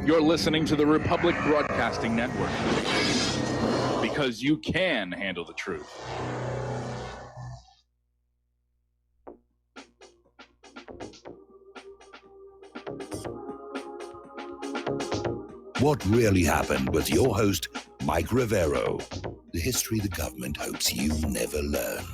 You're listening to the Republic Broadcasting Network, because you can handle the truth. What Really Happened with your host, Mike Rivero. The history the government hopes you never learn.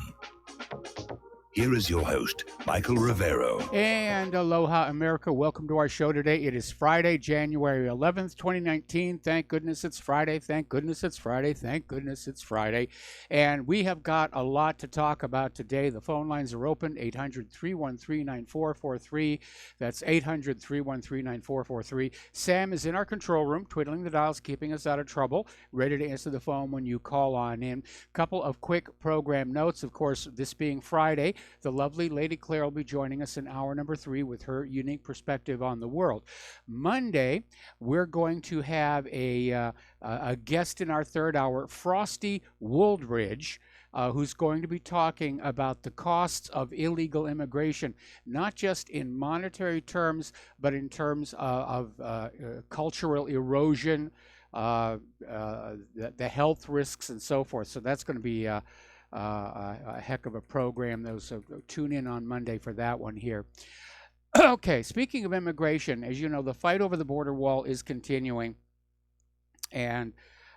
Here is your host, Michael Rivero. And aloha, America. Welcome to our show today. It is Friday, January 11th, 2019. Thank goodness it's Friday. Thank goodness it's Friday. Thank goodness it's Friday. And we have got a lot to talk about today. The phone lines are open, 800-313-9443. That's 800-313-9443. Sam is in our control room, twiddling the dials, keeping us out of trouble, ready to answer the phone when you call on in. Couple of quick program notes. Of course, this being Friday, the lovely Lady Claire will be joining us in hour number 3 with her unique perspective on the world. Monday, we're going to have a guest in our third hour, Frosty Wooldridge, who's going to be talking about the costs of illegal immigration, not just in monetary terms, but in terms of cultural erosion, the health risks, and so forth. So that's going to be a heck of a program. So tune in on Monday for that one here. Okay, speaking of immigration, as you know, the fight over the border wall is continuing, and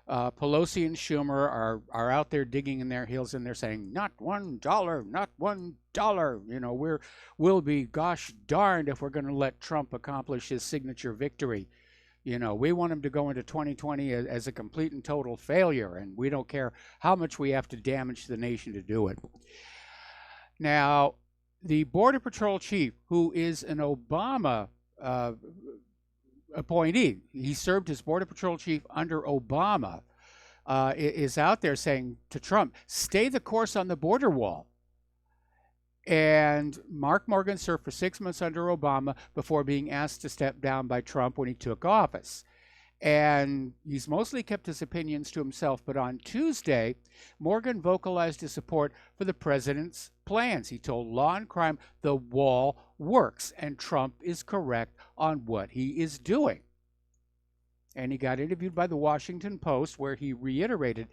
Pelosi and Schumer are out there digging in their heels, and they're saying, not $1, not $1. You know, we'll be gosh darned if we're going to let Trump accomplish his signature victory. You know, we want him to go into 2020 as a complete and total failure, and we don't care how much we have to damage the nation to do it. Now, the Border Patrol chief, who is an Obama appointee, he served as Border Patrol chief under Obama, is out there saying to Trump, stay the course on the border wall. And Mark Morgan served for 6 months under Obama before being asked to step down by Trump when he took office. And he's mostly kept his opinions to himself, but on Tuesday, Morgan vocalized his support for the president's plans. He told Law and Crime the wall works, and Trump is correct on what he is doing. And he got interviewed by the Washington Post, where he reiterated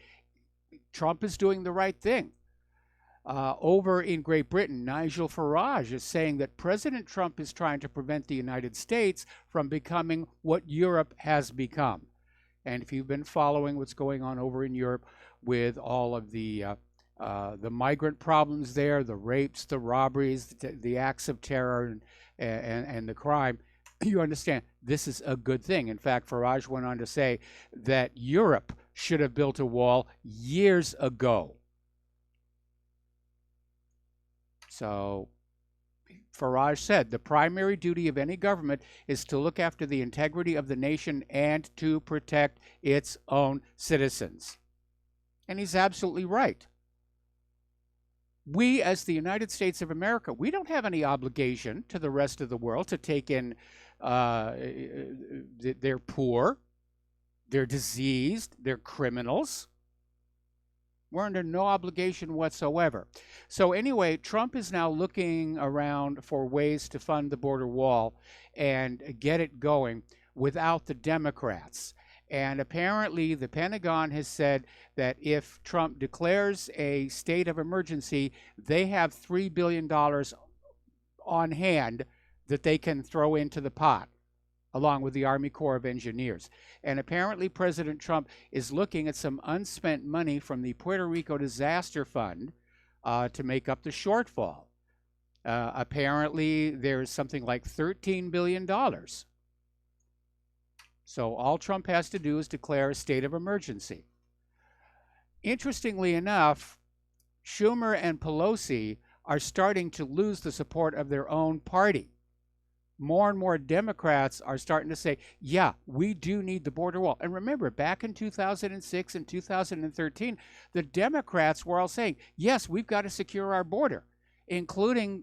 Trump is doing the right thing. Over in Great Britain, Nigel Farage is saying that President Trump is trying to prevent the United States from becoming what Europe has become. And if you've been following what's going on over in Europe with all of the migrant problems there, the rapes, the robberies, the acts of terror, and the crime, you understand this is a good thing. In fact, Farage went on to say that Europe should have built a wall years ago. So Farage said, the primary duty of any government is to look after the integrity of the nation and to protect its own citizens. And he's absolutely right. We, as the United States of America, we don't have any obligation to the rest of the world to take in they're poor, they're diseased, they're criminals. We're under no obligation whatsoever. So anyway, Trump is now looking around for ways to fund the border wall and get it going without the Democrats. And apparently the Pentagon has said that if Trump declares a state of emergency, they have $3 billion on hand that they can throw into the pot, along with the Army Corps of Engineers. And apparently President Trump is looking at some unspent money from the Puerto Rico Disaster Fund to make up the shortfall. Apparently there's something like $13 billion. So all Trump has to do is declare a state of emergency. Interestingly enough, Schumer and Pelosi are starting to lose the support of their own party. More and more Democrats are starting to say, yeah, we do need the border wall. And remember, back in 2006 and 2013, the Democrats were all saying, yes, we've got to secure our border, including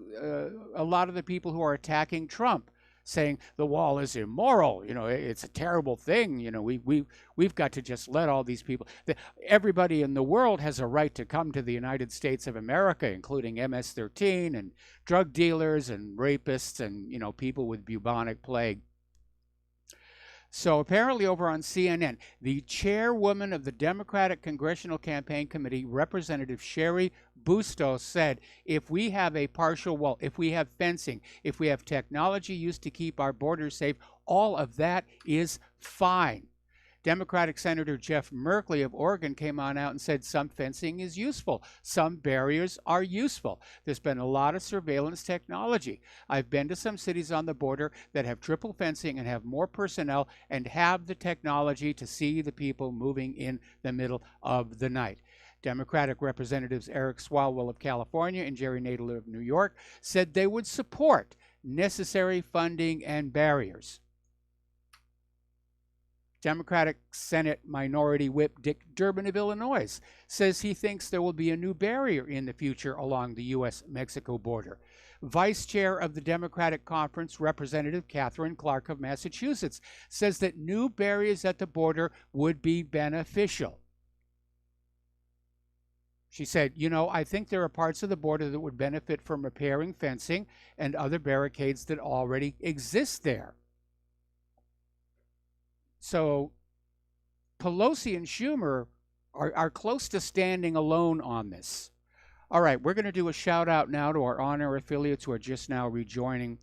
a lot of the people who are attacking Trump, saying the wall is immoral. You know, it's a terrible thing. You know, we've got to just let all these people. Everybody in the world has a right to come to the United States of America, including MS-13 and drug dealers and rapists and, you know, people with bubonic plague. So apparently over on CNN, the chairwoman of the Democratic Congressional Campaign Committee, Representative Sherry Bustos, said, if we have a partial wall, if we have fencing, if we have technology used to keep our borders safe, all of that is fine. Democratic Senator Jeff Merkley of Oregon came on out and said some fencing is useful. Some barriers are useful. There's been a lot of surveillance technology. I've been to some cities on the border that have triple fencing and have more personnel and have the technology to see the people moving in the middle of the night. Democratic Representatives Eric Swalwell of California and Jerry Nadler of New York said they would support necessary funding and barriers. Democratic Senate Minority Whip Dick Durbin of Illinois says he thinks there will be a new barrier in the future along the U.S.-Mexico border. Vice Chair of the Democratic Conference, Representative Catherine Clark of Massachusetts, says that new barriers at the border would be beneficial. She said, I think there are parts of the border that would benefit from repairing fencing and other barricades that already exist there. So Pelosi and Schumer are close to standing alone on this. All right, we're going to do a shout out now to our on-air affiliates who are just now rejoining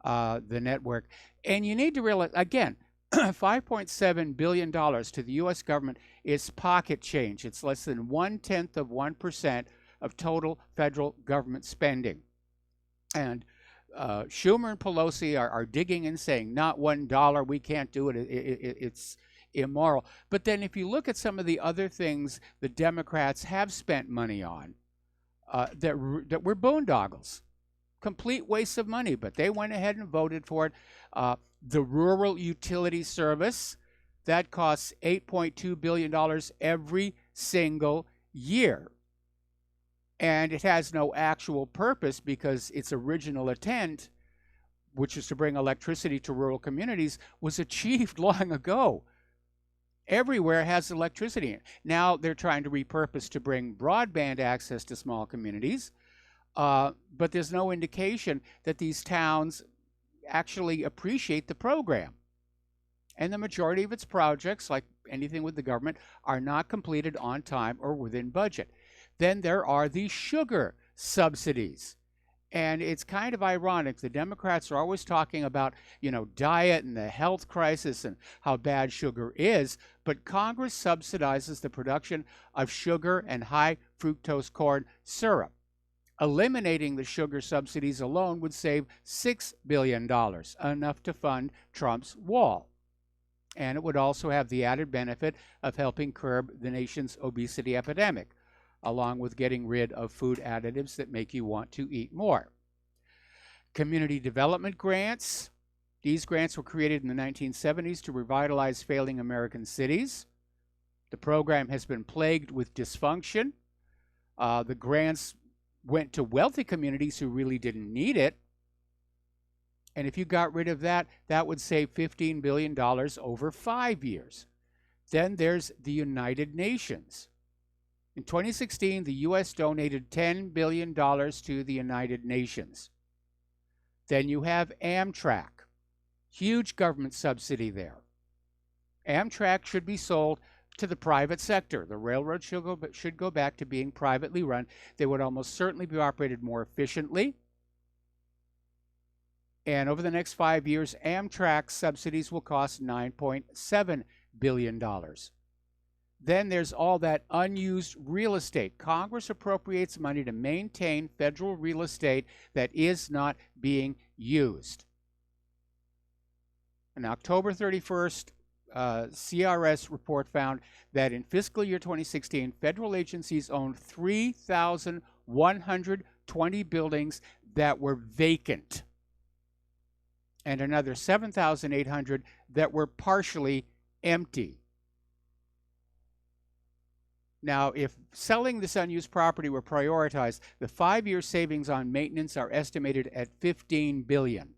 the network. And you need to realize, again, $5.7 billion to the U.S. government is pocket change. It's less than 0.1% of total federal government spending. And Schumer and Pelosi are digging and saying, not $1, we can't do it, it's immoral. But then if you look at some of the other things the Democrats have spent money on, that were boondoggles, complete waste of money, but they went ahead and voted for it. The Rural Utility Service, that costs $8.2 billion every single year. And it has no actual purpose because its original intent, which is to bring electricity to rural communities, was achieved long ago. Everywhere has electricity. Now they're trying to repurpose to bring broadband access to small communities, but there's no indication that these towns actually appreciate the program. And the majority of its projects, like anything with the government, are not completed on time or within budget. Then there are the sugar subsidies. And it's kind of ironic. The Democrats are always talking about, diet and the health crisis and how bad sugar is, but Congress subsidizes the production of sugar and high fructose corn syrup. Eliminating the sugar subsidies alone would save $6 billion, enough to fund Trump's wall. And it would also have the added benefit of helping curb the nation's obesity epidemic, along with getting rid of food additives that make you want to eat more. Community development grants. These grants were created in the 1970s to revitalize failing American cities. The program has been plagued with dysfunction. The grants went to wealthy communities who really didn't need it. And if you got rid of that, that would save $15 billion over 5 years. Then there's the United Nations. In 2016, the U.S. donated $10 billion to the United Nations. Then you have Amtrak. Huge government subsidy there. Amtrak should be sold to the private sector. The railroad should go back to being privately run. They would almost certainly be operated more efficiently. And over the next 5 years, Amtrak subsidies will cost $9.7 billion. Then there's all that unused real estate. Congress appropriates money to maintain federal real estate that is not being used. On October 31st, CRS report found that in fiscal year 2016, federal agencies owned 3,120 buildings that were vacant, and another 7,800 that were partially empty. Now, if selling this unused property were prioritized, the 5-year savings on maintenance are estimated at $15 billion.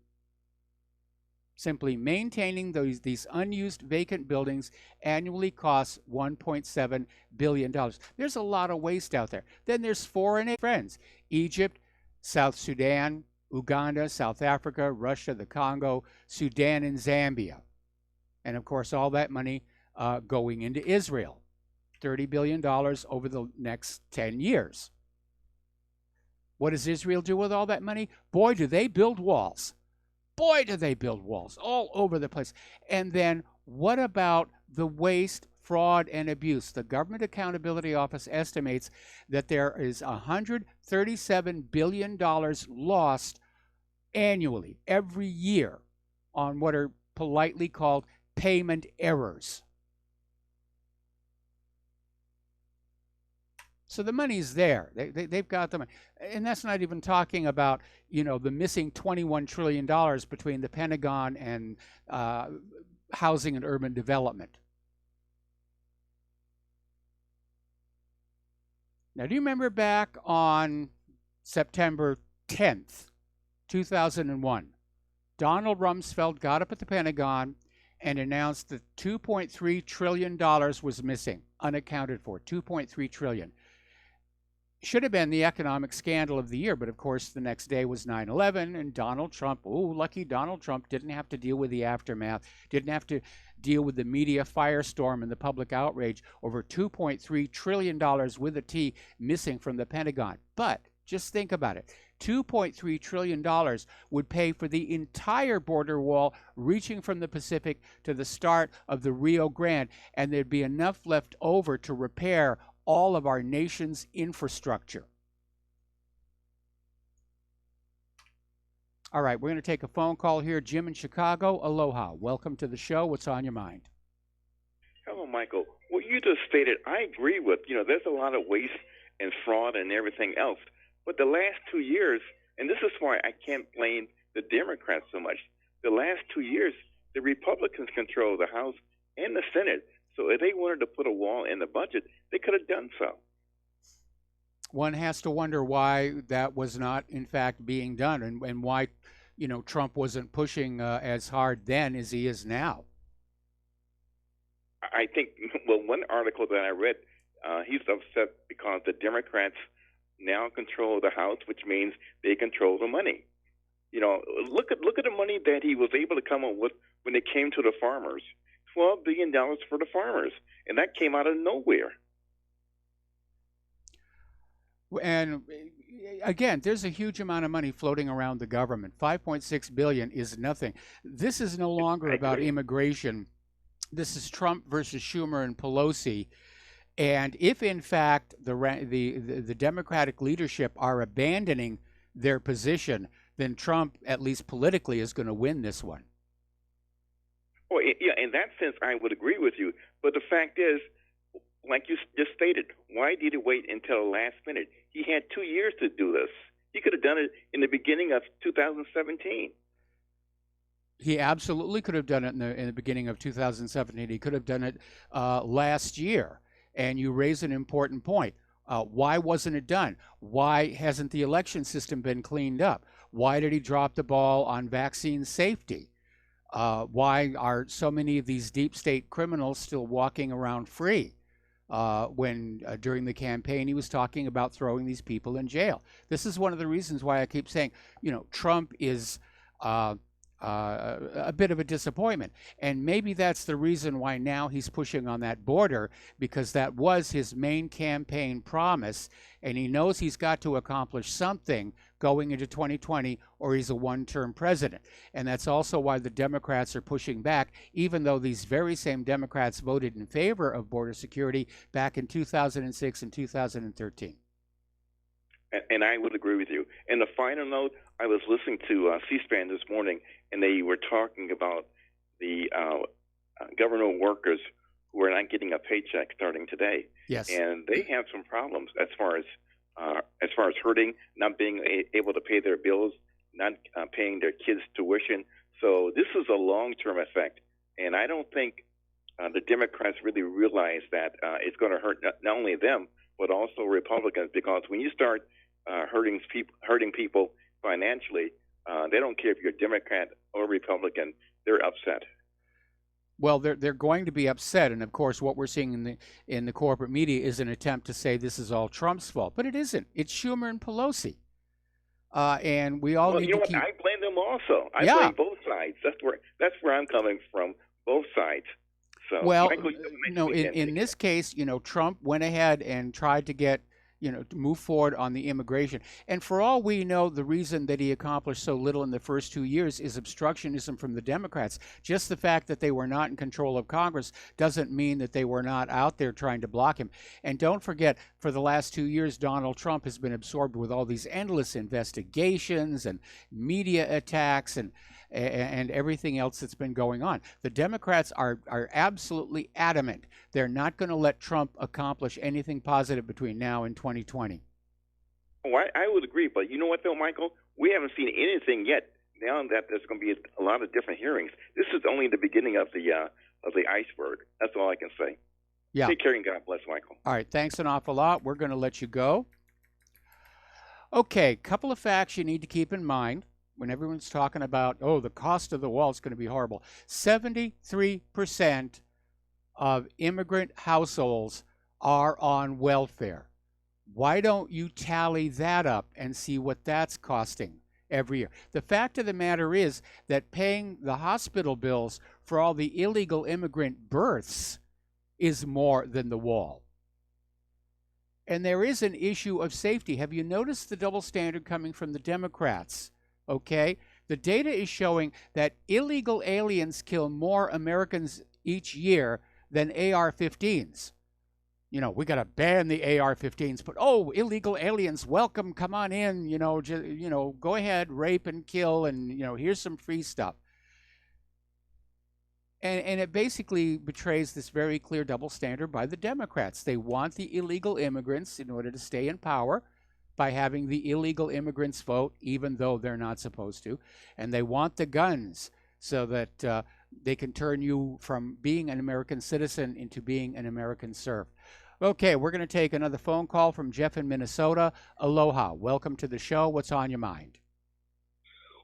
Simply maintaining these unused vacant buildings annually costs $1.7 billion. There's a lot of waste out there. Then there's foreign friends: Egypt, South Sudan, Uganda, South Africa, Russia, the Congo, Sudan, and Zambia. And of course, all that money going into Israel, $30 billion over the next 10 years. What does Israel do with all that money? Boy, do they build walls. Boy, do they build walls all over the place. And then what about the waste, fraud, and abuse? The Government Accountability Office estimates that there is $137 billion lost annually, every year, on what are politely called payment errors. So the money's there. They've got the money. And that's not even talking about, the missing $21 trillion between the Pentagon and housing and urban development. Now, do you remember back on September 10th, 2001, Donald Rumsfeld got up at the Pentagon and announced that $2.3 trillion was missing, unaccounted for, $2.3 trillion. Should have been the economic scandal of the year, but of course the next day was 9/11, and Donald Trump, lucky Donald Trump, didn't have to deal with the aftermath, didn't have to deal with the media firestorm and the public outrage over $2.3 trillion with a T missing from the Pentagon. But just think about it. $2.3 trillion would pay for the entire border wall reaching from the Pacific to the start of the Rio Grande, and there'd be enough left over to repair all of our nation's infrastructure. All right, we're going to take a phone call here. Jim in Chicago, aloha. Welcome to the show. What's on your mind? Hello, Michael. What you just stated, I agree with. There's a lot of waste and fraud and everything else. But the last 2 years, and this is why I can't blame the Democrats so much, the last 2 years, the Republicans control the House and the Senate. So if they wanted to put a wall in the budget, they could have done so. One has to wonder why that was not, in fact, being done, and why, Trump wasn't pushing as hard then as he is now. I think, one article that I read, he's upset because the Democrats now control the House, which means they control the money. Look at the money that he was able to come up with when it came to the farmers. $12 billion for the farmers, and that came out of nowhere. And again, there's a huge amount of money floating around the government. $5.6 billion is nothing. This is no longer about immigration. This is Trump versus Schumer and Pelosi. And if, in fact, the Democratic leadership are abandoning their position, then Trump, at least politically, is going to win this one. Well, yeah, in that sense, I would agree with you. But the fact is, like you just stated, why did he wait until the last minute? He had 2 years to do this. He could have done it in the beginning of 2017. He absolutely could have done it in the beginning of 2017. He could have done it last year. And you raise an important point. Why wasn't it done? Why hasn't the election system been cleaned up? Why did he drop the ball on vaccine safety? Why are so many of these deep state criminals still walking around free when during the campaign he was talking about throwing these people in jail? This is one of the reasons why I keep saying, Trump is a bit of a disappointment. And maybe that's the reason why now he's pushing on that border, because that was his main campaign promise, and he knows he's got to accomplish something going into 2020 or he's a one-term president. And that's also why the Democrats are pushing back, even though these very same Democrats voted in favor of border security back in 2006 and 2013. And I would agree with you. And the final note, I was listening to C-SPAN this morning, and they were talking about the government workers who are not getting a paycheck starting today. Yes. And they have some problems as far as hurting, not being able to pay their bills, not paying their kids' tuition. So this is a long-term effect. And I don't think the Democrats really realize that it's going to hurt not only them, but also Republicans, because when you start hurting people financially, they don't care if you're Democrat or Republican, they're upset. Well, they're going to be upset, and of course, what we're seeing in the corporate media is an attempt to say this is all Trump's fault, but it isn't. It's Schumer and Pelosi, and we all need to keep. I blame them also. I blame both sides. That's where I'm coming from. both sides. So, Well, Michael, you mentioned no, again, in this case, Trump went ahead and tried to get, to move forward on the immigration. And for all we know, the reason that he accomplished so little in the first 2 years is obstructionism from the Democrats. Just the fact that they were not in control of Congress doesn't mean that they were not out there trying to block him. And don't forget, for the last 2 years, Donald Trump has been absorbed with all these endless investigations and media attacks and everything else that's been going on. The Democrats are absolutely adamant they're not going to let Trump accomplish anything positive between now and 2020. Oh, I would agree, but you know what, though, Michael? We haven't seen anything yet. Now that there's going to be a lot of different hearings, this is only the beginning of the iceberg. That's all I can say. Yeah. Take care and God bless, Michael. All right, thanks an awful lot. We're going to let you go. Okay, couple of facts you need to keep in mind when everyone's talking about, the cost of the wall is going to be horrible. 73% of immigrant households are on welfare. Why don't you tally that up and see what that's costing every year? The fact of the matter is that paying the hospital bills for all the illegal immigrant births is more than the wall. And there is an issue of safety. Have you noticed the double standard coming from the Democrats? Okay, the data is showing that illegal aliens kill more Americans each year than AR-15s. We got to ban the AR-15s, but illegal aliens, welcome, come on in, go ahead, rape and kill, and here's some free stuff. And it basically betrays this very clear double standard by the Democrats. They want the illegal immigrants in order to stay in power by having the illegal immigrants vote, even though they're not supposed to. And they want the guns so that they can turn you from being an American citizen into being an American serf. Okay, we're going to take another phone call from Jeff in Minnesota. Aloha. Welcome to the show. What's on your mind?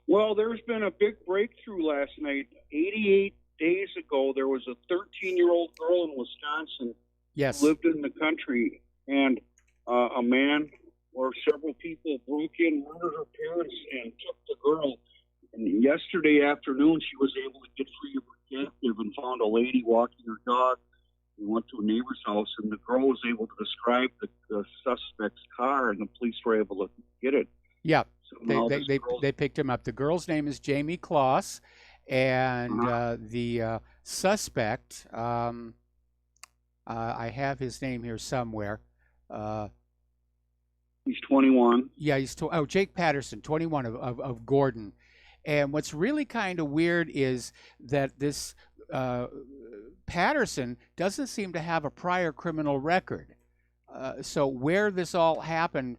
Well, there's been a big breakthrough last night. 88 days ago, there was a 13-year-old girl in Wisconsin Yes. who lived in the country, and a man or several people broke in, murdered her parents, and took the girl. And yesterday afternoon, she was able to get free of her captive and found a lady walking her dog. We went to a neighbor's house, and the girl was able to describe the suspect's car, and the police were able to get it. Yeah, So now this they girl- picked him up. The girl's name is Jamie Kloss, and the suspect, I have his name here somewhere. He's 21. Yeah, Jake Patterson, 21 of Gordon. And what's really kind of weird is that this Patterson doesn't seem to have a prior criminal record. So where this all happened,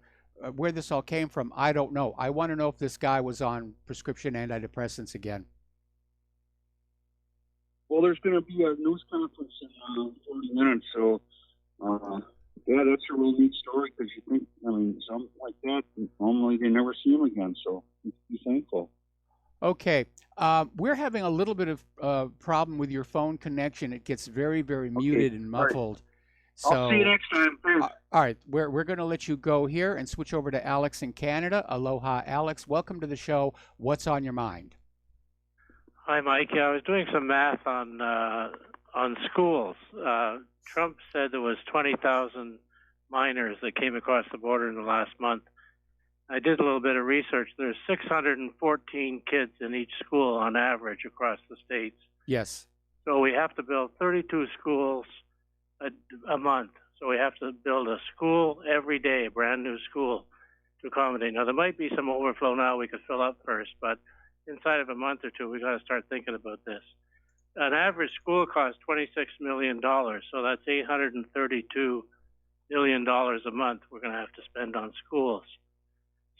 where this all came from, I don't know. I want to know if this guy was on prescription antidepressants again. Well, there's going to be a news conference in 40 minutes, so yeah, that's a real neat story because you think, something like that, normally they never see him again, so be thankful. Okay, we're having a little bit of problem with your phone connection. It gets very, very muted and muffled. So, I'll see you next time. Thanks. all right, we're going to let you go here and switch over to Alex in Canada. Aloha, Alex. Welcome to the show. What's on your mind? Hi, Mike. I was doing some math on schools. Trump said there was 20,000 minors that came across the border in the last month. I did a little bit of research. There's 614 kids in each school on average across the states. Yes. So we have to build 32 schools a month. So we have to build a school every day, a brand new school to accommodate. Now, there might be some overflow now we could fill up first, but inside of a month or two, we got to start thinking about this. An average school costs $26 million, so that's $832 million a month we're going to have to spend on schools.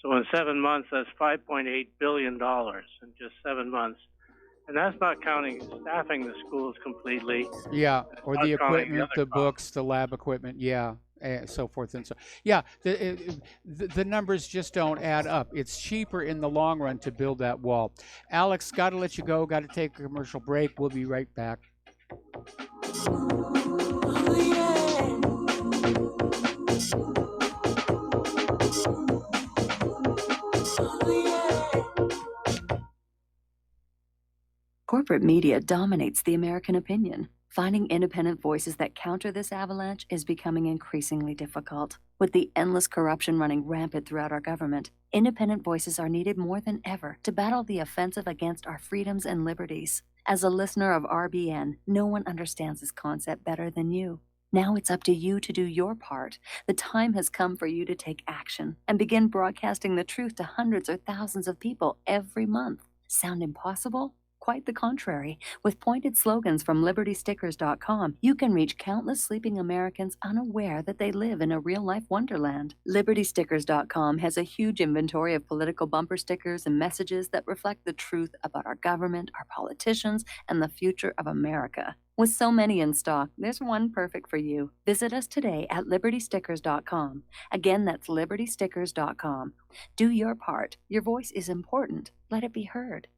So in 7 months, that's $5.8 billion in just 7 months. And that's not counting staffing the schools completely. Yeah, or the Not counting equipment, the the books, the lab equipment, yeah, so forth and so. Yeah, the numbers just don't add up. It's cheaper in the long run to build that wall. Alex, got to let you go. Got to take a commercial break. We'll be right back. Corporate media dominates the American opinion. Finding independent voices that counter this avalanche is becoming increasingly difficult. With the endless corruption running rampant throughout our government, independent voices are needed more than ever to battle the offensive against our freedoms and liberties. As a listener of RBN, no one understands this concept better than you. Now it's up to you to do your part. The time has come for you to take action and begin broadcasting the truth to hundreds or thousands of people every month. Sound impossible? Quite the contrary. With pointed slogans from LibertyStickers.com, you can reach countless sleeping Americans unaware that they live in a real-life wonderland. LibertyStickers.com has a huge inventory of political bumper stickers and messages that reflect the truth about our government, our politicians, and the future of America. With so many in stock, there's one perfect for you. Visit us today at LibertyStickers.com. Again, that's LibertyStickers.com. Do your part. Your voice is important. Let it be heard.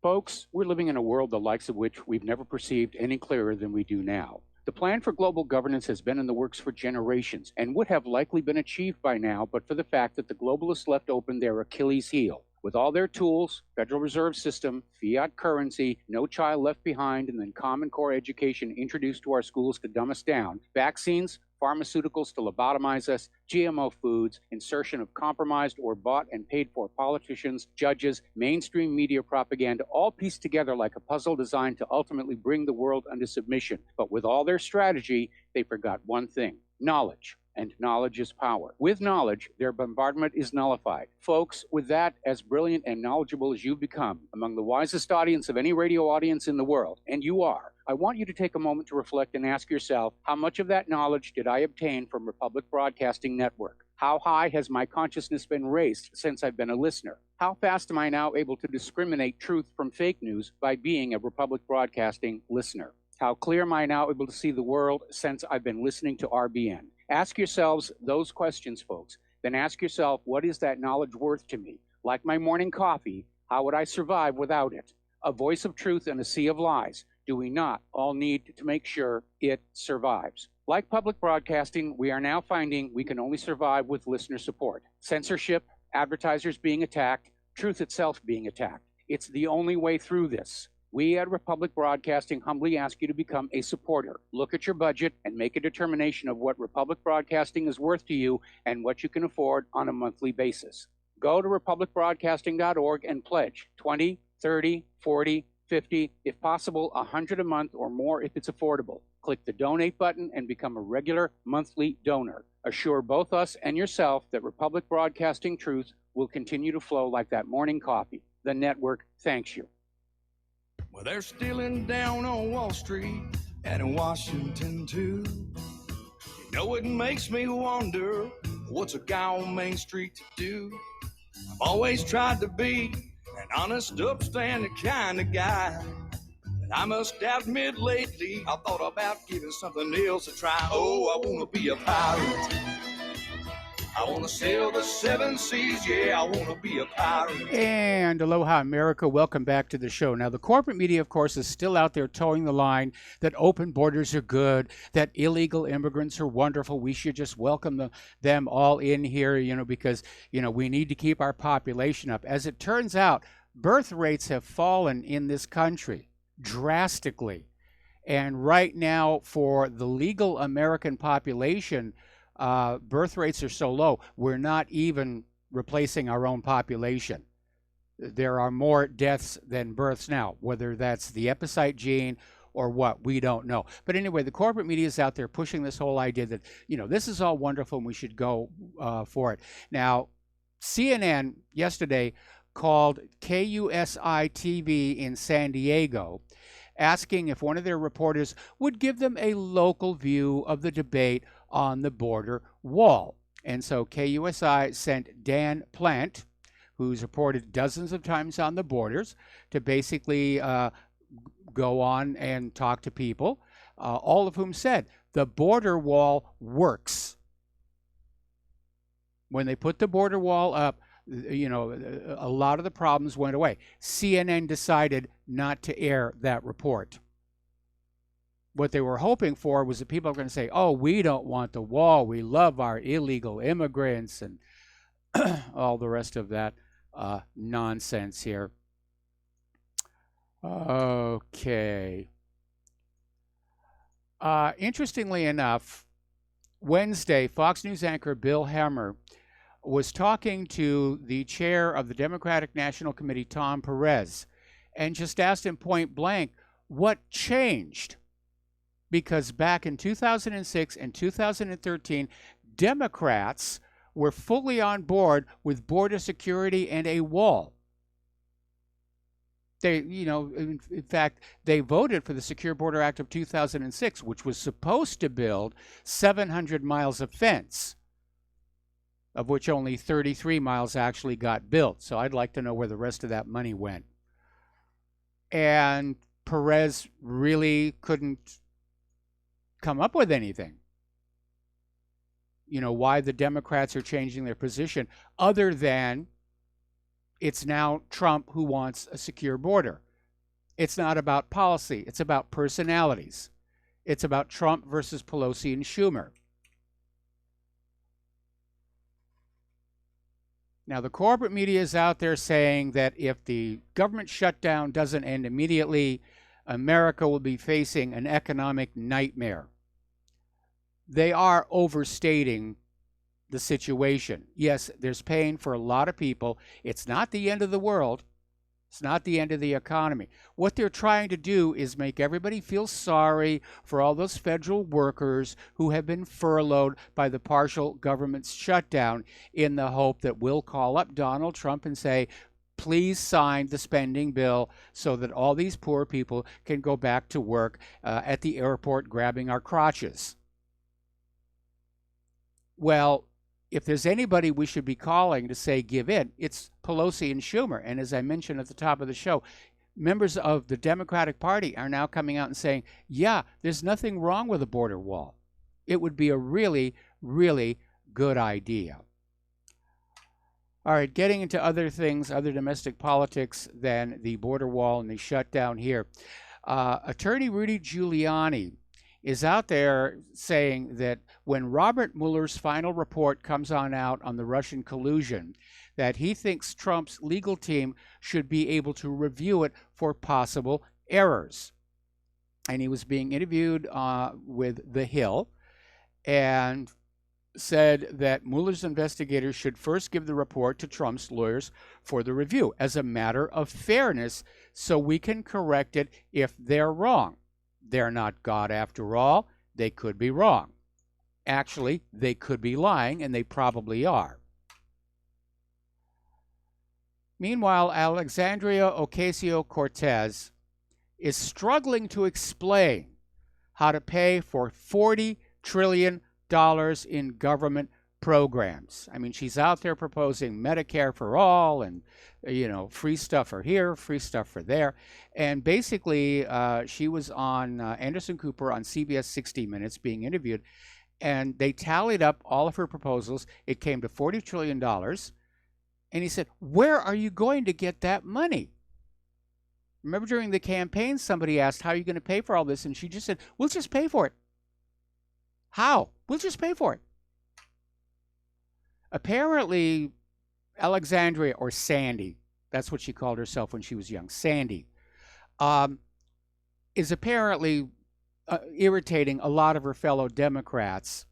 Folks, we're living in a world the likes of which we've never perceived any clearer than we do now. The plan for global governance has been in the works for generations and would have likely been achieved by now but for the fact that the globalists left open their Achilles heel. With all their tools, Federal Reserve System, fiat currency, no child left behind, and then Common Core education introduced to our schools to dumb us down, vaccines, pharmaceuticals to lobotomize us, GMO foods, insertion of compromised or bought and paid for politicians, judges, mainstream media propaganda, all pieced together like a puzzle designed to ultimately bring the world under submission. But with all their strategy, they forgot one thing: knowledge. And knowledge is power. With knowledge, their bombardment is nullified. Folks, with that, as brilliant and knowledgeable as you've become, among the wisest audience of any radio audience in the world, and you are, I want you to take a moment to reflect and ask yourself, how much of that knowledge did I obtain from Republic Broadcasting Network? How high has my consciousness been raised since I've been a listener? How fast am I now able to discriminate truth from fake news by being a Republic Broadcasting listener? How clear am I now able to see the world since I've been listening to RBN? Ask yourselves those questions, folks. Then ask yourself, what is that knowledge worth to me? Like my morning coffee, how would I survive without it? A voice of truth in a sea of lies. Do we not all need to make sure it survives? Like public broadcasting, we are now finding we can only survive with listener support. Censorship, advertisers being attacked, truth itself being attacked. It's the only way through this. We at Republic Broadcasting humbly ask you to become a supporter. Look at your budget and make a determination of what Republic Broadcasting is worth to you and what you can afford on a monthly basis. Go to republicbroadcasting.org and pledge $20, $30, $40, $50, if possible, $100 a month or more if it's affordable. Click the donate button and become a regular monthly donor. Assure both us and yourself that Republic Broadcasting truth will continue to flow like that morning coffee. The network thanks you. Well, they're stealing down on Wall Street and in Washington, too. You know, it makes me wonder, what's a guy on Main Street to do? I've always tried to be an honest, upstanding kind of guy. But I must admit lately, I thought about giving something else a try. Oh, I want to be a pirate. I want to sail the seven seas, yeah, I want to be a pirate. And aloha, America. Welcome back to the show. Now, the corporate media, of course, is still out there towing the line that open borders are good, that illegal immigrants are wonderful. We should just welcome them all in here, because, we need to keep our population up. As it turns out, birth rates have fallen in this country drastically. And right now, for the legal American population, birth rates are so low, we're not even replacing our own population. There are more deaths than births now, whether that's the epicite gene or what, we don't know. But anyway, the corporate media is out there pushing this whole idea that, this is all wonderful and we should go for it. Now, CNN yesterday called KUSI TV in San Diego, asking if one of their reporters would give them a local view of the debate on the border wall. And so KUSI sent Dan Plant, who's reported dozens of times on the borders, to basically go on and talk to people, all of whom said the border wall works. When they put the border wall up, a lot of the problems went away. CNN decided not to air that report. What they were hoping for was that people are going to say, oh, we don't want the wall. We love our illegal immigrants and all the rest of that nonsense here. Okay. Interestingly enough, Wednesday, Fox News anchor Bill Hemmer was talking to the chair of the Democratic National Committee, Tom Perez, and just asked him point blank, what changed? Because back in 2006 and 2013, Democrats were fully on board with border security and a wall. They, in fact, they voted for the Secure Border Act of 2006, which was supposed to build 700 miles of fence, of which only 33 miles actually got built. So I'd like to know where the rest of that money went. And Perez really couldn't come up with anything. Why the Democrats are changing their position, other than it's now Trump who wants a secure border. It's not about policy. It's about personalities. It's about Trump versus Pelosi and Schumer. Now, the corporate media is out there saying that if the government shutdown doesn't end immediately, America will be facing an economic nightmare. They are overstating the situation. Yes, there's pain for a lot of people. It's not the end of the world. It's not the end of the economy. What they're trying to do is make everybody feel sorry for all those federal workers who have been furloughed by the partial government shutdown, in the hope that we'll call up Donald Trump and say, please sign the spending bill so that all these poor people can go back to work at the airport grabbing our crotches. Well, if there's anybody we should be calling to say give in, it's Pelosi and Schumer. And as I mentioned at the top of the show, members of the Democratic Party are now coming out and saying, yeah, there's nothing wrong with a border wall. It would be a really, really good idea. All right, getting into other things, other domestic politics than the border wall and the shutdown here. Attorney Rudy Giuliani is out there saying that when Robert Mueller's final report comes out on the Russian collusion, that he thinks Trump's legal team should be able to review it for possible errors. And he was being interviewed with The Hill and said that Mueller's investigators should first give the report to Trump's lawyers for the review as a matter of fairness, so we can correct it if they're wrong. They're not God after all. They could be wrong. Actually, they could be lying, and they probably are. Meanwhile, Alexandria Ocasio-Cortez is struggling to explain how to pay for $40 trillion in government programs. I mean, she's out there proposing Medicare for all and, free stuff for here, free stuff for there. And basically, she was on Anderson Cooper on CBS 60 Minutes being interviewed, and they tallied up all of her proposals. It came to $40 trillion. And he said, where are you going to get that money? Remember during the campaign, somebody asked, how are you going to pay for all this? And she just said, we'll just pay for it. How? We'll just pay for it. Apparently, Alexandria, or Sandy, that's what she called herself when she was young, Sandy, is apparently irritating a lot of her fellow Democrats.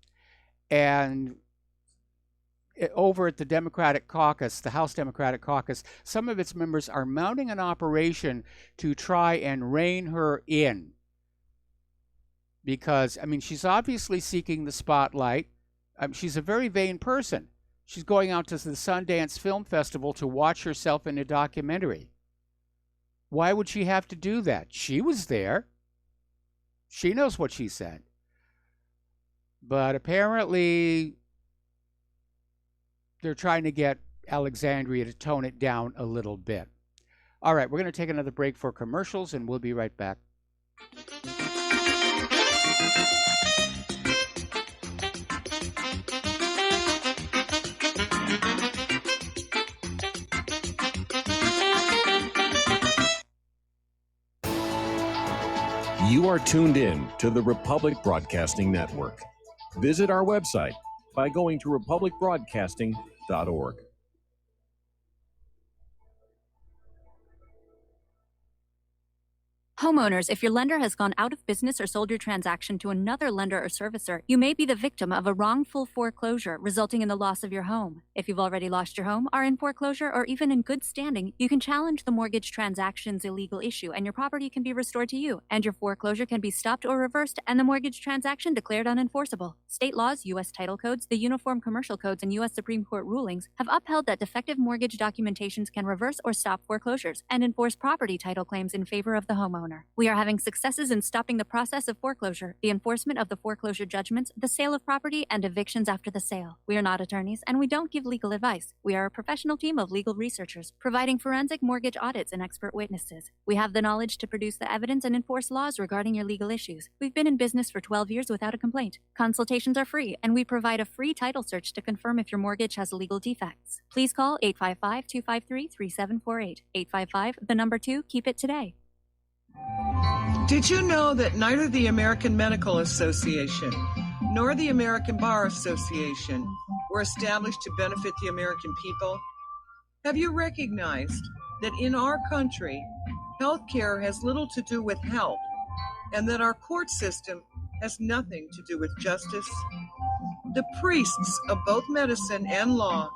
And over at the Democratic caucus, the House Democratic caucus, some of its members are mounting an operation to try and rein her in. Because, she's obviously seeking the spotlight. She's a very vain person. She's going out to the Sundance Film Festival to watch herself in a documentary. Why would she have to do that? She was there. She knows what she said. But apparently, they're trying to get Alexandria to tone it down a little bit. All right, we're going to take another break for commercials, and we'll be right back. You are tuned in to the Republic Broadcasting Network. Visit our website by going to republicbroadcasting.org. Homeowners, if your lender has gone out of business or sold your transaction to another lender or servicer, you may be the victim of a wrongful foreclosure, resulting in the loss of your home. If you've already lost your home, are in foreclosure, or even in good standing, you can challenge the mortgage transaction's illegal issue, and your property can be restored to you, and your foreclosure can be stopped or reversed, and the mortgage transaction declared unenforceable. State laws, U.S. title codes, the Uniform Commercial Codes, and U.S. Supreme Court rulings have upheld that defective mortgage documentations can reverse or stop foreclosures and enforce property title claims in favor of the homeowner. We are having successes in stopping the process of foreclosure, the enforcement of the foreclosure judgments, the sale of property, and evictions after the sale. We are not attorneys, and we don't give legal advice. We are a professional team of legal researchers, providing forensic mortgage audits and expert witnesses. We have the knowledge to produce the evidence and enforce laws regarding your legal issues. We've been in business for 12 years without a complaint. Consultations are free, and we provide a free title search to confirm if your mortgage has legal defects. Please call 855-253-3748. 855, the number 2, keep it today. Did you know that neither the American Medical Association nor the American Bar Association were established to benefit the American people? Have you recognized that in our country, healthcare has little to do with health, and that our court system has nothing to do with justice? The priests of both medicine and law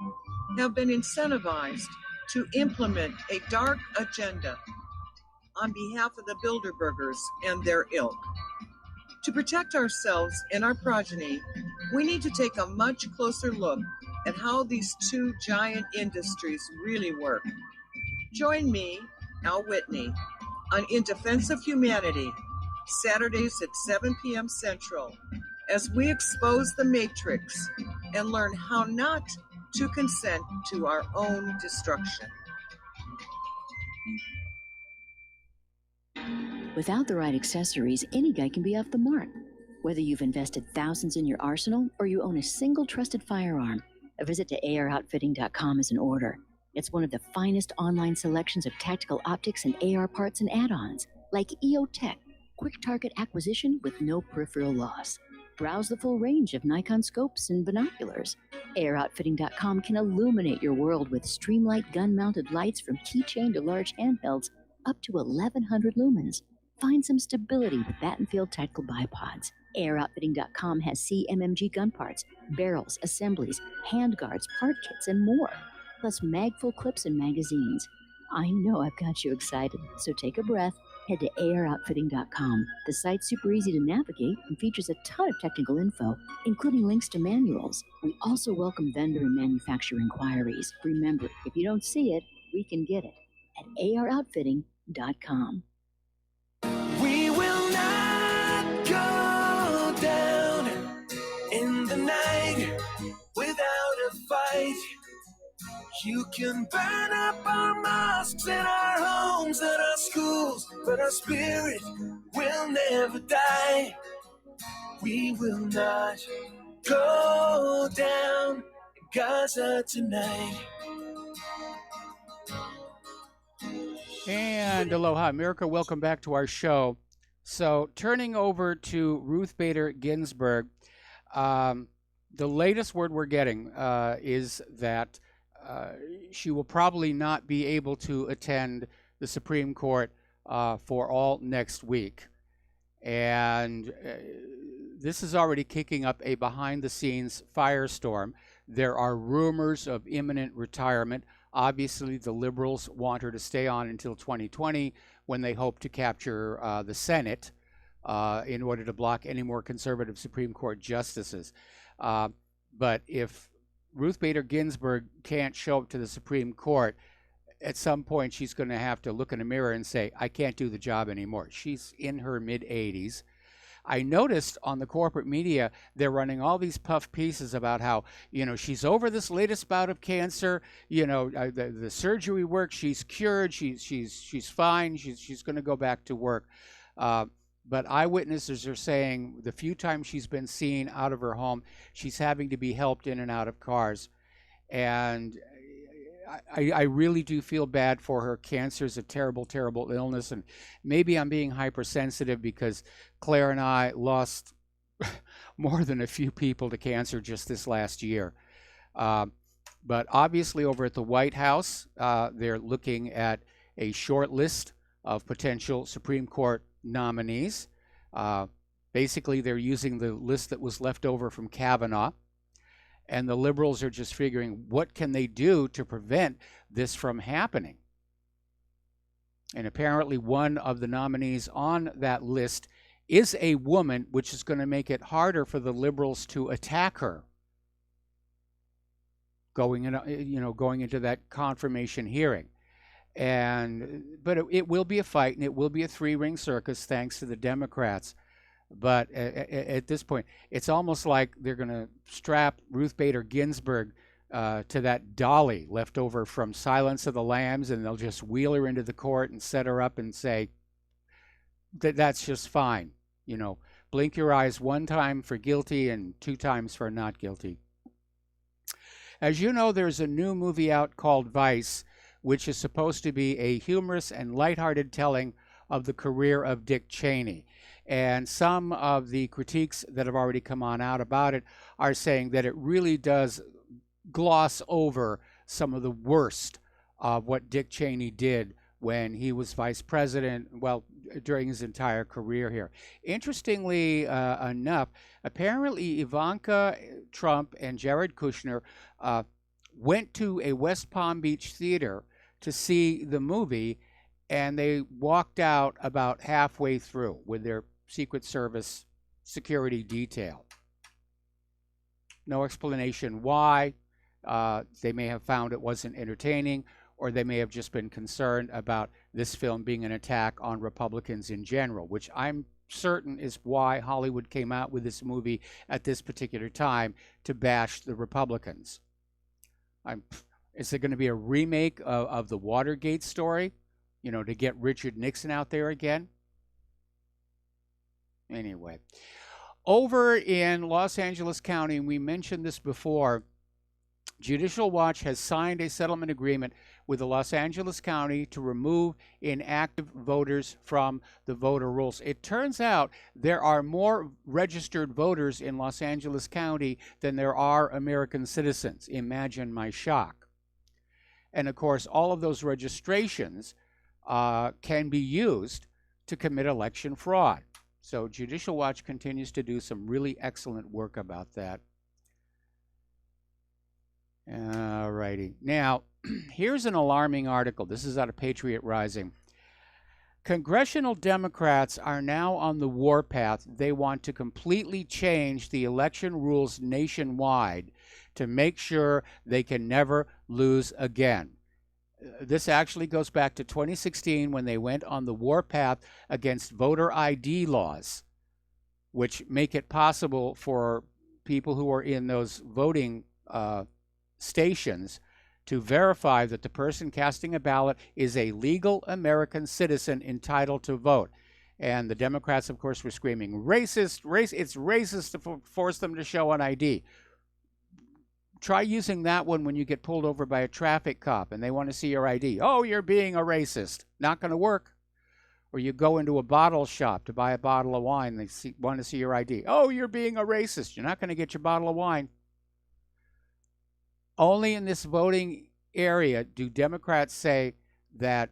have been incentivized to implement a dark agenda on behalf of the Bilderbergers and their ilk. To protect ourselves and our progeny, we need to take a much closer look at how these two giant industries really work. Join me, Al Whitney, on In Defense of Humanity, Saturdays at 7 p.m. Central, as we expose the matrix and learn how not to consent to our own destruction. Without the right accessories, any guy can be off the mark. Whether you've invested thousands in your arsenal or you own a single trusted firearm, a visit to AROutfitting.com is in order. It's one of the finest online selections of tactical optics and AR parts and add-ons, like EOTech, quick target acquisition with no peripheral loss. Browse the full range of Nikon scopes and binoculars. AROutfitting.com can illuminate your world with Streamlight gun-mounted lights from keychain to large handhelds, up to 1,100 lumens. Find some stability with Battenfield Tactical Bipods. AirOutfitting.com has CMMG gun parts, barrels, assemblies, handguards, part kits, and more, plus mag-full clips and magazines. I know I've got you excited, so take a breath. Head to AirOutfitting.com. The site's super easy to navigate and features a ton of technical info, including links to manuals. We also welcome vendor and manufacturer inquiries. Remember, if you don't see it, we can get it at AROutfitting.com. We will not go down in the night without a fight. You can burn up our mosques and our homes and our schools, but our spirit will never die. We will not go down in Gaza tonight. And aloha, America. Welcome back to our show. So, turning over to Ruth Bader Ginsburg, the latest word we're getting is that she will probably not be able to attend the Supreme Court for all next week. And this is already kicking up a behind-the-scenes firestorm. There are rumors of imminent retirement. Obviously, the liberals want her to stay on until 2020, when they hope to capture the Senate in order to block any more conservative Supreme Court justices. But if Ruth Bader Ginsburg can't show up to the Supreme Court, at some point she's going to have to look in a mirror and say, I can't do the job anymore. She's in her mid-80s. I noticed on the corporate media, they're running all these puff pieces about how, she's over this latest bout of cancer, the surgery worked, she's cured, she's fine, she's going to go back to work. But eyewitnesses are saying the few times she's been seen out of her home, she's having to be helped in and out of cars. And I really do feel bad for her. Cancer is a terrible, terrible illness. And maybe I'm being hypersensitive because Claire and I lost more than a few people to cancer just this last year. But obviously over at the White House, they're looking at a short list of potential Supreme Court nominees. Basically, they're using the list that was left over from Kavanaugh. And the liberals are just figuring, what can they do to prevent this from happening? And apparently one of the nominees on that list is a woman, which is going to make it harder for the liberals to attack her going into that confirmation hearing. But it will be a fight, and it will be a three-ring circus thanks to the Democrats. But at this point, it's almost like they're going to strap Ruth Bader Ginsburg to that dolly left over from Silence of the Lambs, and they'll just wheel her into the court and set her up and say that's just fine. Blink your eyes one time for guilty and 2 times for not guilty. As you know, there's a new movie out called Vice, which is supposed to be a humorous and lighthearted telling of the career of Dick Cheney. And some of the critiques that have already come on out about it are saying that it really does gloss over some of the worst of what Dick Cheney did when he was vice president, well, during his entire career here. Interestingly enough, apparently Ivanka Trump and Jared Kushner went to a West Palm Beach theater to see the movie, and they walked out about halfway through with their Secret Service security detail. No explanation why. They may have found it wasn't entertaining, or they may have just been concerned about this film being an attack on Republicans in general, which I'm certain is why Hollywood came out with this movie at this particular time, to bash the Republicans. Is there going to be a remake of the Watergate story, to get Richard Nixon out there again? Anyway, over in Los Angeles County, and we mentioned this before, Judicial Watch has signed a settlement agreement with the Los Angeles County to remove inactive voters from the voter rolls. It turns out there are more registered voters in Los Angeles County than there are American citizens. Imagine my shock. And of course, all of those registrations can be used to commit election fraud. So Judicial Watch continues to do some really excellent work about that. All righty. Now, here's an alarming article. This is out of Patriot Rising. Congressional Democrats are now on the warpath. They want to completely change the election rules nationwide to make sure they can never lose again. This actually goes back to 2016 when they went on the warpath against voter ID laws, which make it possible for people who are in those voting stations to verify that the person casting a ballot is a legal American citizen entitled to vote. And the Democrats, of course, were screaming, racist, it's racist to force them to show an ID. Try using that one when you get pulled over by a traffic cop and they want to see your ID. Oh, you're being a racist. Not going to work. Or you go into a bottle shop to buy a bottle of wine. They want to see your ID. Oh, you're being a racist. You're not going to get your bottle of wine. Only in this voting area do Democrats say that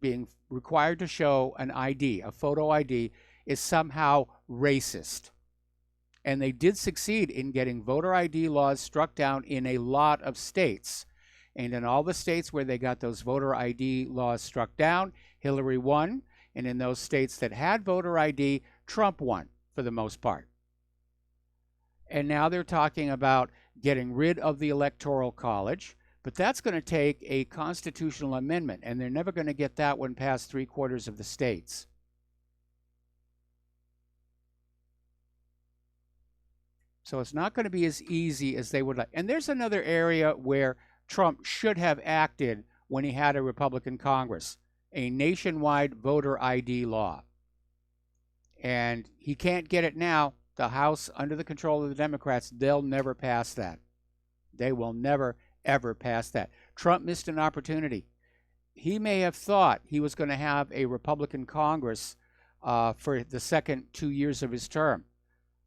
being required to show an ID, a photo ID, is somehow racist. And they did succeed in getting voter ID laws struck down in a lot of states. And in all the states where they got those voter ID laws struck down, Hillary won. And in those states that had voter ID, Trump won for the most part. And now they're talking about getting rid of the Electoral College. But that's going to take a constitutional amendment. And they're never going to get that one past 3/4 of the states. So it's not going to be as easy as they would like. And there's another area where Trump should have acted when he had a Republican Congress, a nationwide voter ID law. And he can't get it now. The House, under the control of the Democrats, they'll never pass that. They will never, ever pass that. Trump missed an opportunity. He may have thought he was going to have a Republican Congress for the second 2 years of his term.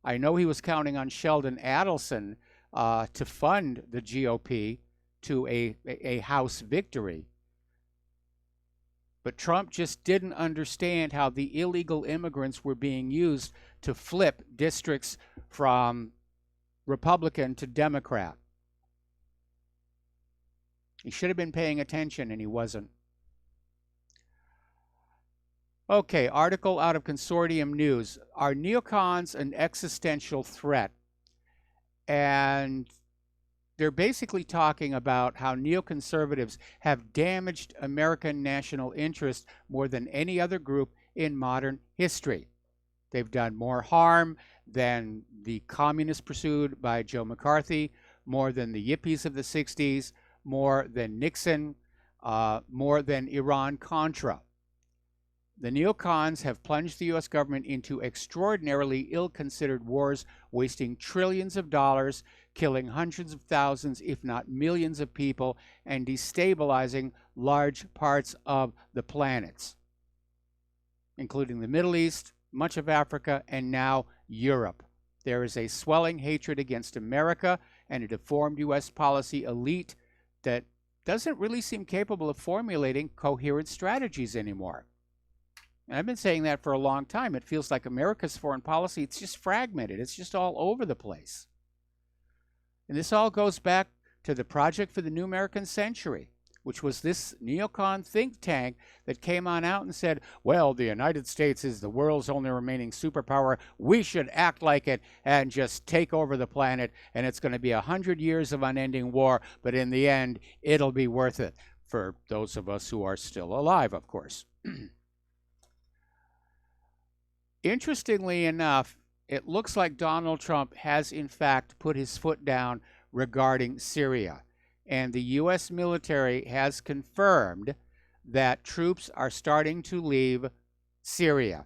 I know he was counting on Sheldon Adelson to fund the GOP to a House victory. But Trump just didn't understand how the illegal immigrants were being used to flip districts from Republican to Democrat. He should have been paying attention, and he wasn't. Okay, article out of Consortium News. Are neocons an existential threat? And they're basically talking about how neoconservatives have damaged American national interest more than any other group in modern history. They've done more harm than the communists pursued by Joe McCarthy, more than the yippies of the 60s, more than Nixon, more than Iran-Contra. The neocons have plunged the U.S. government into extraordinarily ill-considered wars, wasting trillions of dollars, killing hundreds of thousands, if not millions of people, and destabilizing large parts of the planet, including the Middle East, much of Africa, and now Europe. There is a swelling hatred against America and a deformed U.S. policy elite that doesn't really seem capable of formulating coherent strategies anymore. And I've been saying that for a long time. It feels like America's foreign policy, it's just fragmented. It's just all over the place. And this all goes back to the Project for the New American Century, which was this neocon think tank that came on out and said, well, the United States is the world's only remaining superpower. We should act like it and just take over the planet, and it's going to be 100 years of unending war, but in the end, it'll be worth it for those of us who are still alive, of course. Interestingly enough, it looks like Donald Trump has in fact put his foot down regarding Syria. And the U.S. military has confirmed that troops are starting to leave Syria.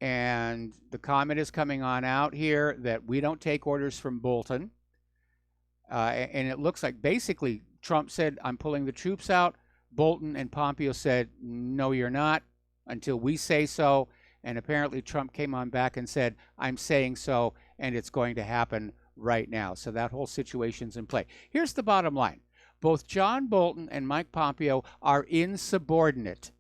And the comment is coming on out here that we don't take orders from Bolton. And it looks like basically Trump said, I'm pulling the troops out. Bolton and Pompeo said, no, you're not, until we say so. And apparently Trump came on back and said, I'm saying so, and it's going to happen right now. So that whole situation's in play. Here's the bottom line. Both John Bolton and Mike Pompeo are insubordinate.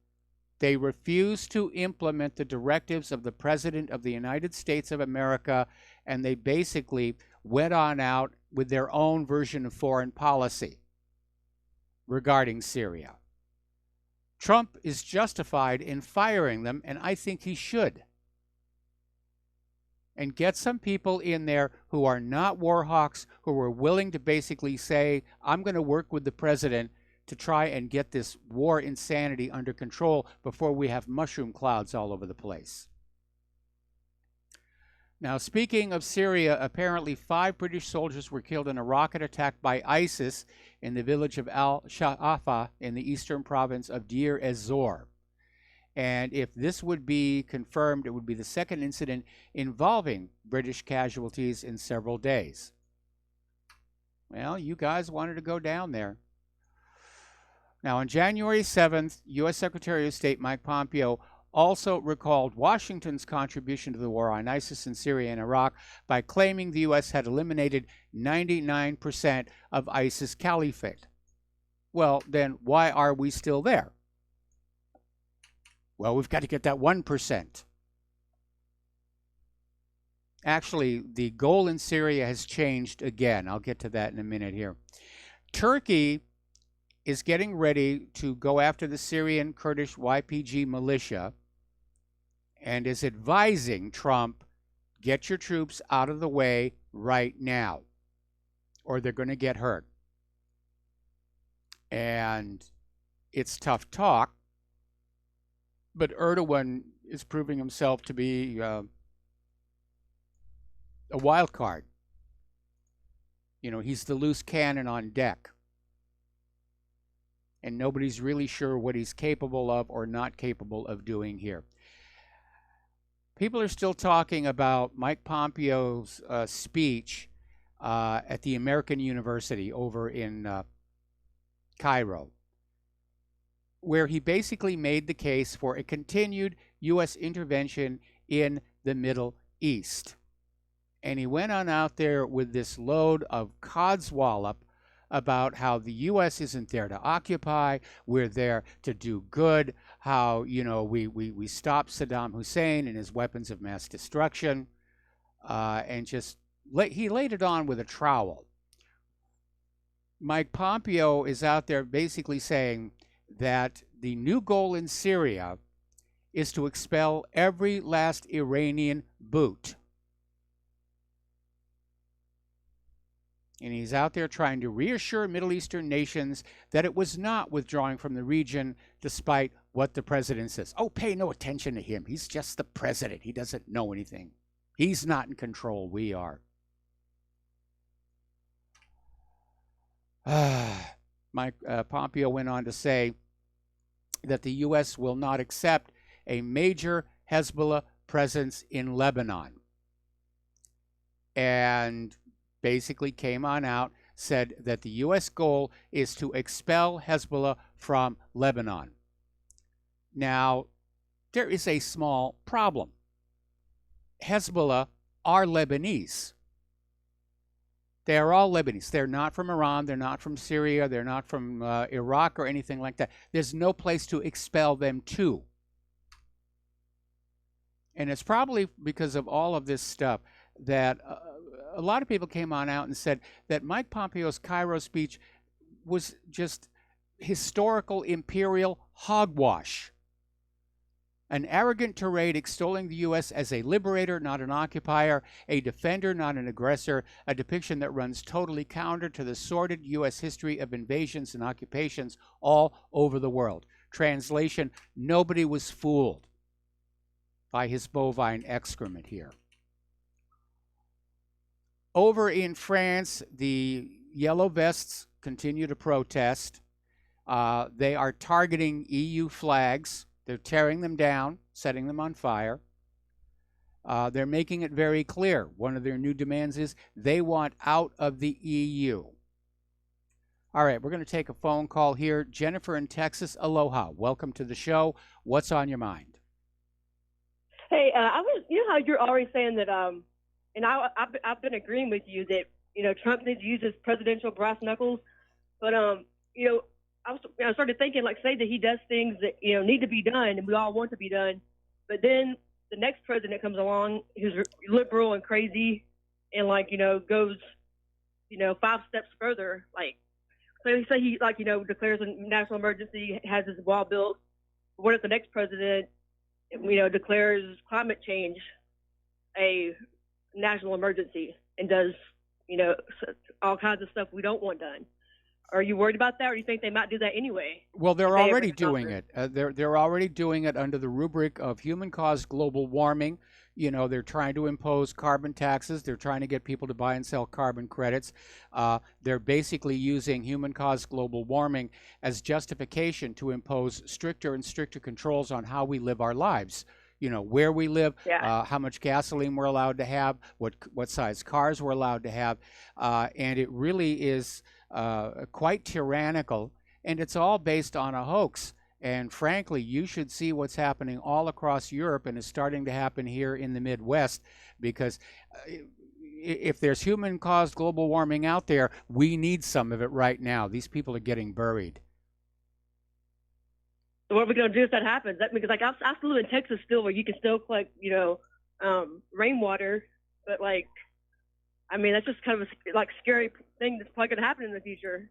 They refuse to implement the directives of the President of the United States of America, and they basically went on out with their own version of foreign policy regarding Syria. Trump is justified in firing them, and I think he should. And get some people in there who are not war hawks, who are willing to basically say, I'm going to work with the president to try and get this war insanity under control before we have mushroom clouds all over the place. Now, speaking of Syria, apparently 5 British soldiers were killed in a rocket attack by ISIS in the village of Al-Sha'afa in the eastern province of Deir ez-Zor. And if this would be confirmed, it would be the second incident involving British casualties in several days. Well, you guys wanted to go down there. Now, on January 7th, U.S. Secretary of State Mike Pompeo also recalled Washington's contribution to the war on ISIS in Syria and Iraq by claiming the U.S. had eliminated 99% of ISIS caliphate. Well, then why are we still there? Well, we've got to get that 1%. Actually, the goal in Syria has changed again. I'll get to that in a minute here. Turkey is getting ready to go after the Syrian Kurdish YPG militia and is advising Trump, get your troops out of the way right now, or they're going to get hurt. And it's tough talk, but Erdogan is proving himself to be a wild card. You know, he's the loose cannon on deck. And nobody's really sure what he's capable of or not capable of doing here. People are still talking about Mike Pompeo's speech at the American University over in Cairo, where he basically made the case for a continued U.S. intervention in the Middle East. And he went on out there with this load of codswallop about how the U.S. isn't there to occupy, we're there to do good, how, we stopped Saddam Hussein and his weapons of mass destruction, and he laid it on with a trowel. Mike Pompeo is out there basically saying that the new goal in Syria is to expel every last Iranian boot. And he's out there trying to reassure Middle Eastern nations that it was not withdrawing from the region, despite what the president says. Oh, pay no attention to him. He's just the president. He doesn't know anything. He's not in control. We are. Mike Pompeo went on to say that the U.S. will not accept a major Hezbollah presence in Lebanon. And basically came on out, said that the U.S. goal is to expel Hezbollah from Lebanon. Now, there is a small problem. Hezbollah are Lebanese. They are all Lebanese. They're not from Iran. They're not from Syria. They're not from Iraq or anything like that. There's no place to expel them to. And it's probably because of all of this stuff that a lot of people came on out and said that Mike Pompeo's Cairo speech was just historical imperial hogwash. An arrogant tirade extolling the U.S. as a liberator, not an occupier, a defender, not an aggressor, a depiction that runs totally counter to the sordid U.S. history of invasions and occupations all over the world. Translation, nobody was fooled by his bovine excrement here. Over in France, the Yellow Vests continue to protest. They are targeting EU flags. They're tearing them down, setting them on fire. They're making it very clear. One of their new demands is they want out of the EU. All right, we're going to take a phone call here. Jennifer in Texas, aloha. Welcome to the show. What's on your mind? Hey, how you're already saying that, and I've been agreeing with you that, Trump needs to use his presidential brass knuckles. But, I started thinking, say that he does things that, need to be done and we all want to be done. But then the next president comes along who's liberal and crazy and, goes, 5 steps further. So say he, declares a national emergency, has his wall built. What if the next president, declares climate change a national emergency and does, all kinds of stuff we don't want done? Are you worried about that, or do you think they might do that anyway? Well, they're already doing it. They're already doing it under the rubric of human-caused global warming. They're trying to impose carbon taxes. They're trying to get people to buy and sell carbon credits. They're basically using human-caused global warming as justification to impose stricter and stricter controls on how we live our lives. Where we live, how much gasoline we're allowed to have, what size cars we're allowed to have. And it really is quite tyrannical, and it's all based on a hoax. And frankly, you should see what's happening all across Europe, and is starting to happen here in the Midwest, because if there's human-caused global warming out there, we need some of it right now. These people are getting buried. So what are we going to do if that happens? Because I still live in Texas still, where you can still collect, rainwater, but that's just kind of a scary thing that's probably going to happen in the future.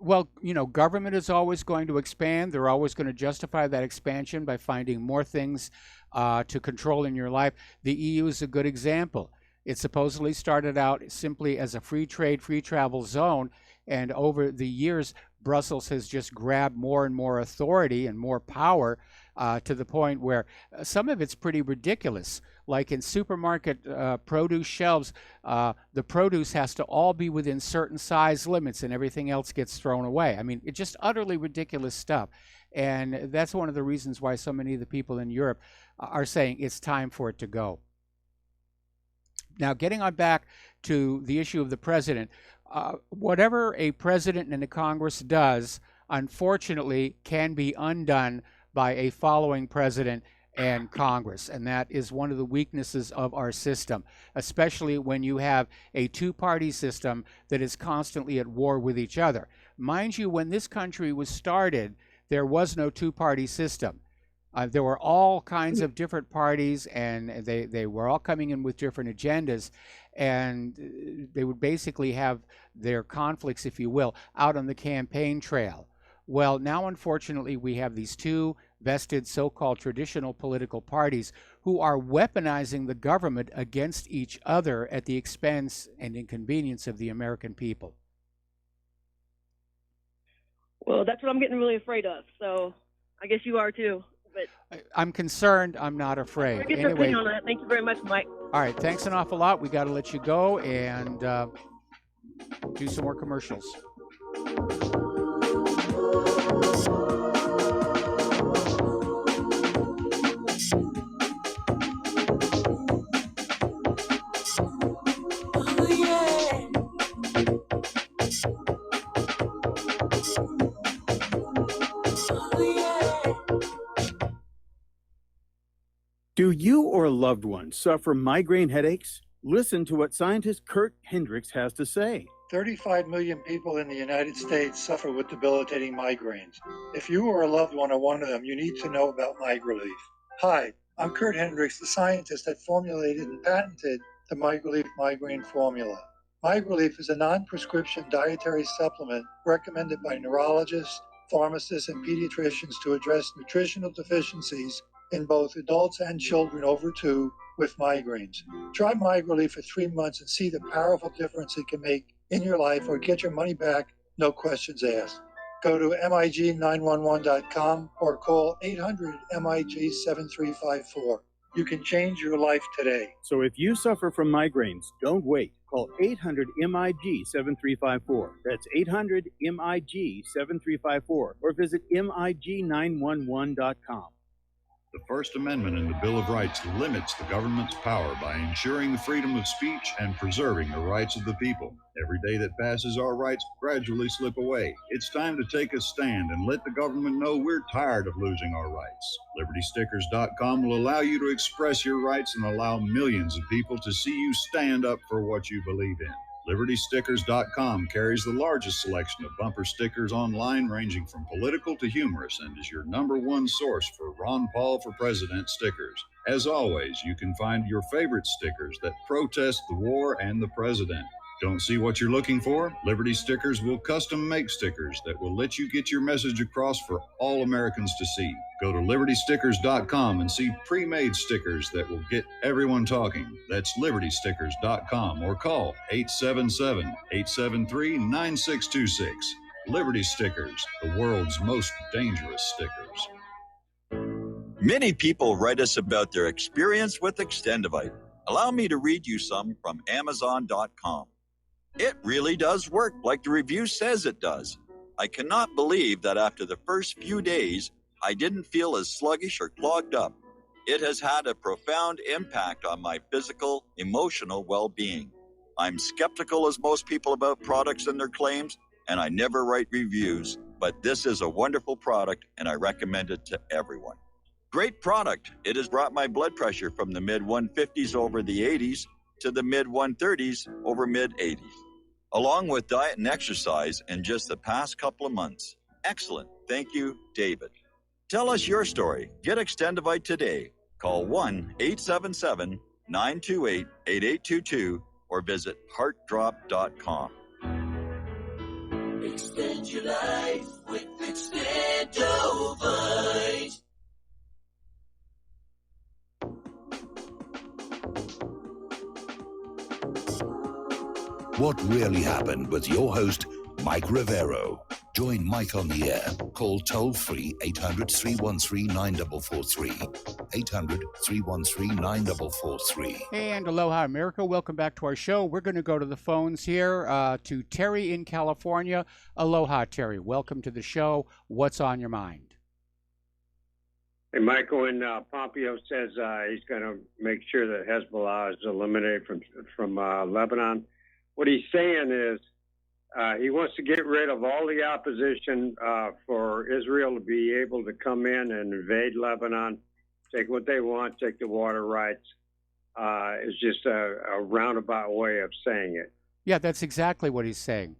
Well, government is always going to expand. They're always going to justify that expansion by finding more things to control in your life. The EU is a good example. It supposedly started out simply as a free trade, free travel zone, and over the years, Brussels has just grabbed more and more authority and more power to the point where some of it's pretty ridiculous. Like in supermarket produce shelves, the produce has to all be within certain size limits, and everything else gets thrown away. I mean, it's just utterly ridiculous stuff. And that's one of the reasons why so many of the people in Europe are saying it's time for it to go. Now, getting on back to the issue of the president, whatever a president and a Congress does, unfortunately, can be undone by a following president and Congress. And that is one of the weaknesses of our system, especially when you have a two-party system that is constantly at war with each other. Mind you, when this country was started, there was no two-party system. There were all kinds of different parties, and they were all coming in with different agendas, and they would basically have their conflicts, if you will, out on the campaign trail. Well, now, unfortunately, we have these two vested so-called traditional political parties who are weaponizing the government against each other at the expense and inconvenience of the American people. Well, that's what I'm getting really afraid of. So I guess you are too. But I'm concerned. I'm not afraid. I get your opinion on that. Thank you very much, Mike. All right. Thanks an awful lot. We got to let you go and do some more commercials. Do you or a loved one suffer migraine headaches? Listen to what scientist Kurt Hendricks has to say. 35 million people in the United States suffer with debilitating migraines. If you or a loved one are one of them, you need to know about MigraLief. Hi, I'm Kurt Hendricks, the scientist that formulated and patented the MigraLief migraine formula. MigraLief is a non-prescription dietary supplement recommended by neurologists, pharmacists, and pediatricians to address nutritional deficiencies in both adults and children over 2 with migraines. Try MigraLief for 3 months and see the powerful difference it can make in your life, or get your money back, no questions asked. Go to mig911.com or call 800-MIG-7354. You can change your life today. So if you suffer from migraines, don't wait. Call 800-MIG-7354. That's 800-MIG-7354. Or visit mig911.com. The First Amendment in the Bill of Rights limits the government's power by ensuring the freedom of speech and preserving the rights of the people. Every day that passes, our rights gradually slip away. It's time to take a stand and let the government know we're tired of losing our rights. LibertyStickers.com will allow you to express your rights and allow millions of people to see you stand up for what you believe in. LibertyStickers.com carries the largest selection of bumper stickers online, ranging from political to humorous, and is your #1 source for Ron Paul for President stickers. As always, you can find your favorite stickers that protest the war and the president. Don't see what you're looking for? Liberty Stickers will custom make stickers that will let you get your message across for all Americans to see. Go to LibertyStickers.com and see pre-made stickers that will get everyone talking. That's LibertyStickers.com, or call 877-873-9626. Liberty Stickers, the world's most dangerous stickers. Many people write us about their experience with Extendivite. Allow me to read you some from Amazon.com. It really does work like the review says it does. I cannot believe that after the first few days, I didn't feel as sluggish or clogged up. It has had a profound impact on my physical, emotional well-being. I'm skeptical as most people about products and their claims, and I never write reviews, but this is a wonderful product and I recommend it to everyone. Great product. It has brought my blood pressure from the mid-150s over the 80s to the mid-130s over mid-80s, along with diet and exercise in just the past couple of months. Excellent. Thank you, David. Tell us your story. Get Extendivite today. Call 1-877-928-8822 or visit heartdrop.com. Extend your life with Extendovite. What really happened with your host, Mike Rivero. Join Mike on the air. Call toll-free 800-313-9443. 800-313-9443. And aloha, America. Welcome back to our show. We're going to go to the phones here to Terry in California. Aloha, Terry. Welcome to the show. What's on your mind? Hey, Michael, when Pompeo says he's going to make sure that Hezbollah is eliminated from Lebanon, what he's saying is he wants to get rid of all the opposition for Israel to be able to come in and invade Lebanon. take what they want, take the water rights. Is just a roundabout way of saying it. Yeah, that's exactly what he's saying.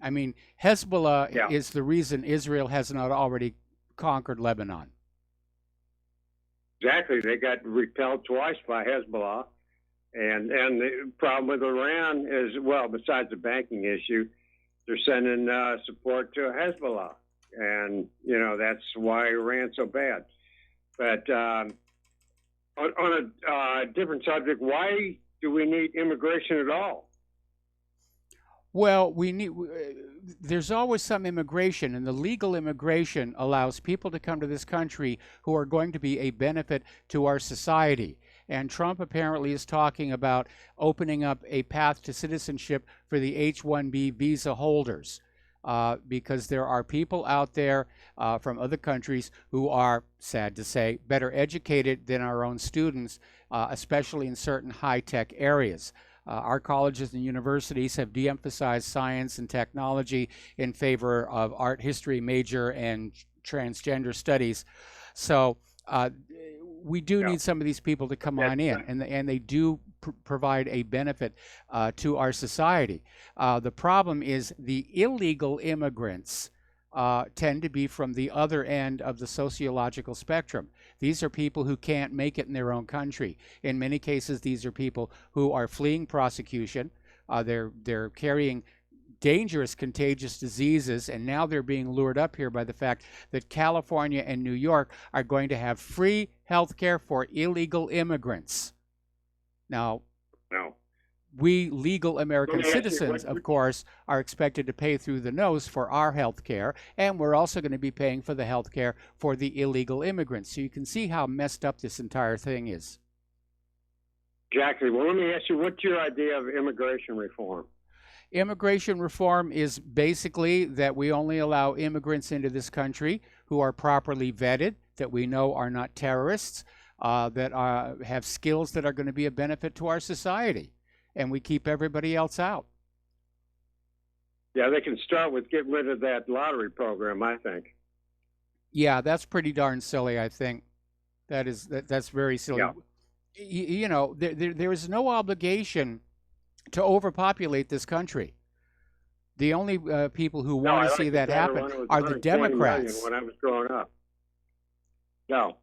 I mean, Hezbollah is the reason Israel has not already conquered Lebanon. Exactly. They got repelled twice by Hezbollah. And the problem with Iran is, well, besides the banking issue, they're sending support to Hezbollah. And, you know, that's why Iran's so bad. But on a different subject, why do we need immigration at all? Well, there's always some immigration, and the legal immigration allows people to come to this country who are going to be a benefit to our society. And Trump apparently is talking about opening up a path to citizenship for the H-1B visa holders. Because there are people out there from other countries who are, sad to say, better educated than our own students, especially in certain high-tech areas. Our colleges and universities have de-emphasized science and technology in favor of art history major and transgender studies. So we do need some of these people to come on in, and they do provide a benefit to our society. The problem is the illegal immigrants tend to be from the other end of the sociological spectrum. These are people who can't make it in their own country. In many cases, these are people who are fleeing prosecution. They're carrying dangerous contagious diseases, and now they're being lured up here by the fact that California and New York are going to have free health care for illegal immigrants. Now, we legal American citizens, of course, are expected to pay through the nose for our health care, and we're also going to be paying for the health care for the illegal immigrants. So you can see how messed up this entire thing is. Exactly. Well, let me ask you, what's your idea of immigration reform? Immigration reform is basically that we only allow immigrants into this country who are properly vetted, that we know are not terrorists, that have skills that are going to be a benefit to our society, and we keep everybody else out. Yeah, they can start with getting rid of that lottery program, I think. Yeah, that's pretty darn silly, I think. That's very silly. Yeah. You know, there is no obligation to overpopulate this country. The only people who want to see that happen are the Democrats. When I was growing up. No,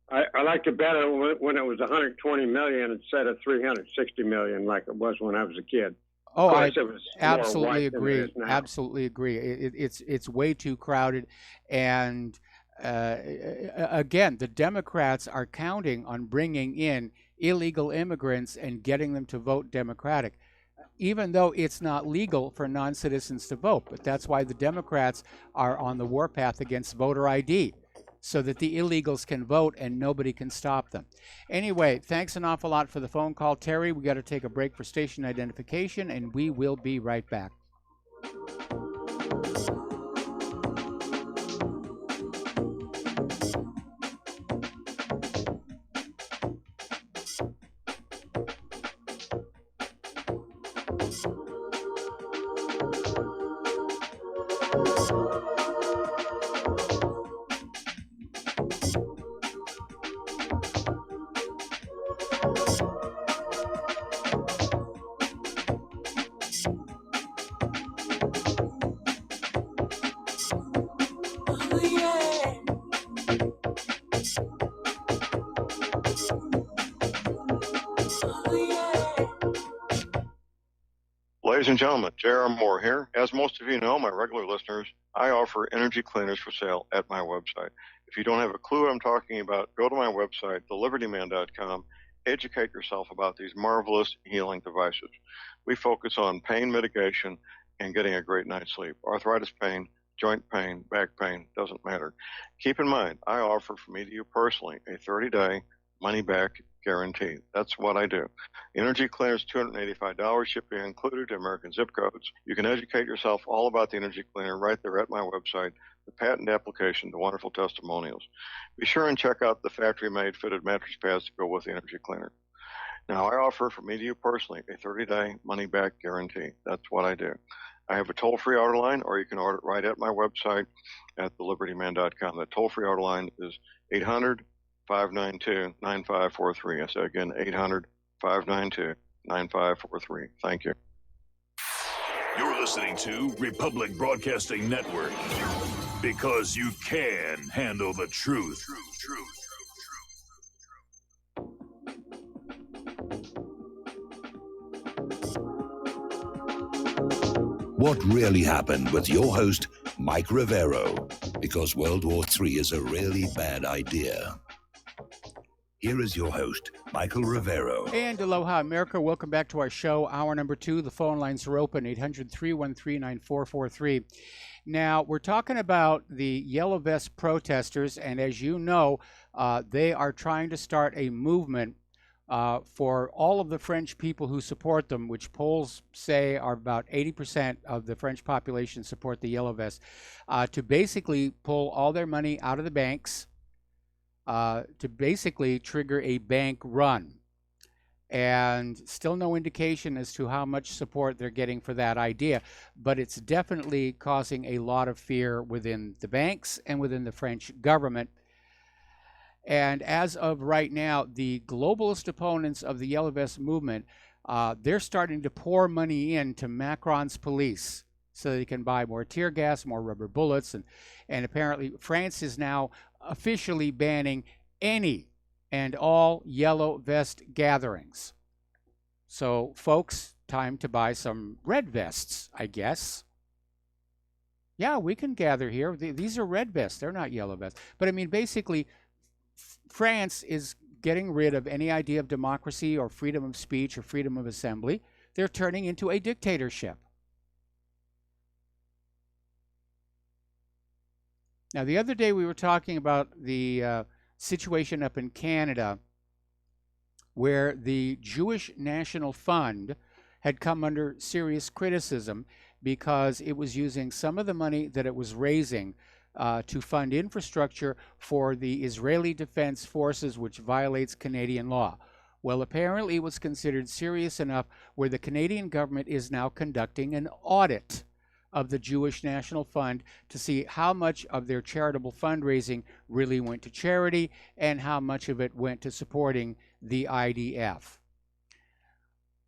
I liked it better when it was 120 million instead of 360 million, like it was when I was a kid. Oh, I absolutely agree. Absolutely agree. It's way too crowded, and again, the Democrats are counting on bringing in illegal immigrants and getting them to vote Democratic, even though it's not legal for non-citizens to vote. But that's why the Democrats are on the warpath against voter ID, so that the illegals can vote and nobody can stop them. Anyway, thanks an awful lot for the phone call, Terry. We got to take a break for station identification, and we will be right back. Ladies and gentlemen, J.R. Moore here. As most of you know, my regular listeners, I offer energy cleaners for sale at my website. If you don't have a clue what I'm talking about, go to my website, thelibertyman.com, educate yourself about these marvelous healing devices. We focus on pain mitigation and getting a great night's sleep. Arthritis pain, joint pain, back pain, doesn't matter. Keep in mind, I offer from me to you personally a 30-day money-back guarantee. That's what I do. Energy cleaners, $285, shipping included to American zip codes. You can educate yourself all about the energy cleaner right there at my website, the patent application, the wonderful testimonials. Be sure and check out the factory-made fitted mattress pads to go with the energy cleaner. Now, I offer from me to you personally a 30-day money-back guarantee. That's what I do. I have a toll-free order line, or you can order it right at my website at thelibertyman.com. The toll-free order line is 800-592-9543. I say again, 800-592-9543. Thank you. You're listening to Republic Broadcasting Network, because you can handle the truth. What really happened with your host, Mike Rivero, because World War III is a really bad idea. Here is your host, Michael Rivero. And aloha, America. Welcome back to our show, hour number 2. The phone lines are open, 800-313-9443. Now, we're talking about the Yellow Vest protesters, and as you know, they are trying to start a movement for all of the French people who support them, which polls say are about 80% of the French population support the Yellow Vest, to basically pull all their money out of the banks, to basically trigger a bank run. And still no indication as to how much support they're getting for that idea, but it's definitely causing a lot of fear within the banks and within the French government. And as of right now, the globalist opponents of the Yellow Vest movement, they're starting to pour money into Macron's police so they can buy more tear gas, more rubber bullets. And apparently France is now officially banning any and all Yellow Vest gatherings. So, folks, time to buy some red vests, I guess. Yeah, we can gather here. These are red vests. They're not yellow vests. But, I mean, basically, France is getting rid of any idea of democracy or freedom of speech or freedom of assembly. They're turning into a dictatorship. Now, the other day we were talking about the situation up in Canada where the Jewish National Fund had come under serious criticism because it was using some of the money that it was raising to fund infrastructure for the Israeli Defense Forces, which violates Canadian law. Well, apparently it was considered serious enough where the Canadian government is now conducting an audit of the Jewish National Fund to see how much of their charitable fundraising really went to charity and how much of it went to supporting the IDF.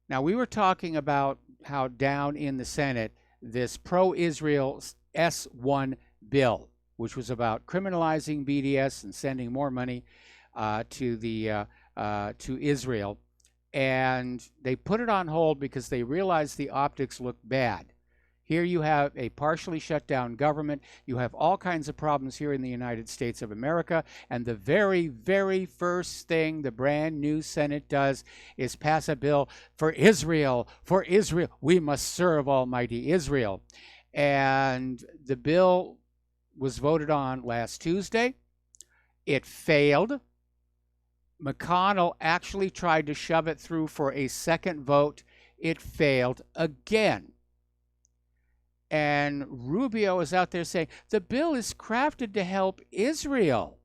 Now, we were talking about how down in the Senate, this pro-Israel S1 bill, which was about criminalizing BDS and sending more money to Israel, and they put it on hold because they realized the optics looked bad. Here you have a partially shut down government. You have all kinds of problems here in the United States of America. And the very, very first thing the brand new Senate does is pass a bill for Israel. For Israel. We must serve Almighty Israel. And the bill was voted on last Tuesday. It failed. McConnell actually tried to shove it through for a second vote. It failed again. And Rubio is out there saying the bill is crafted to help Israel.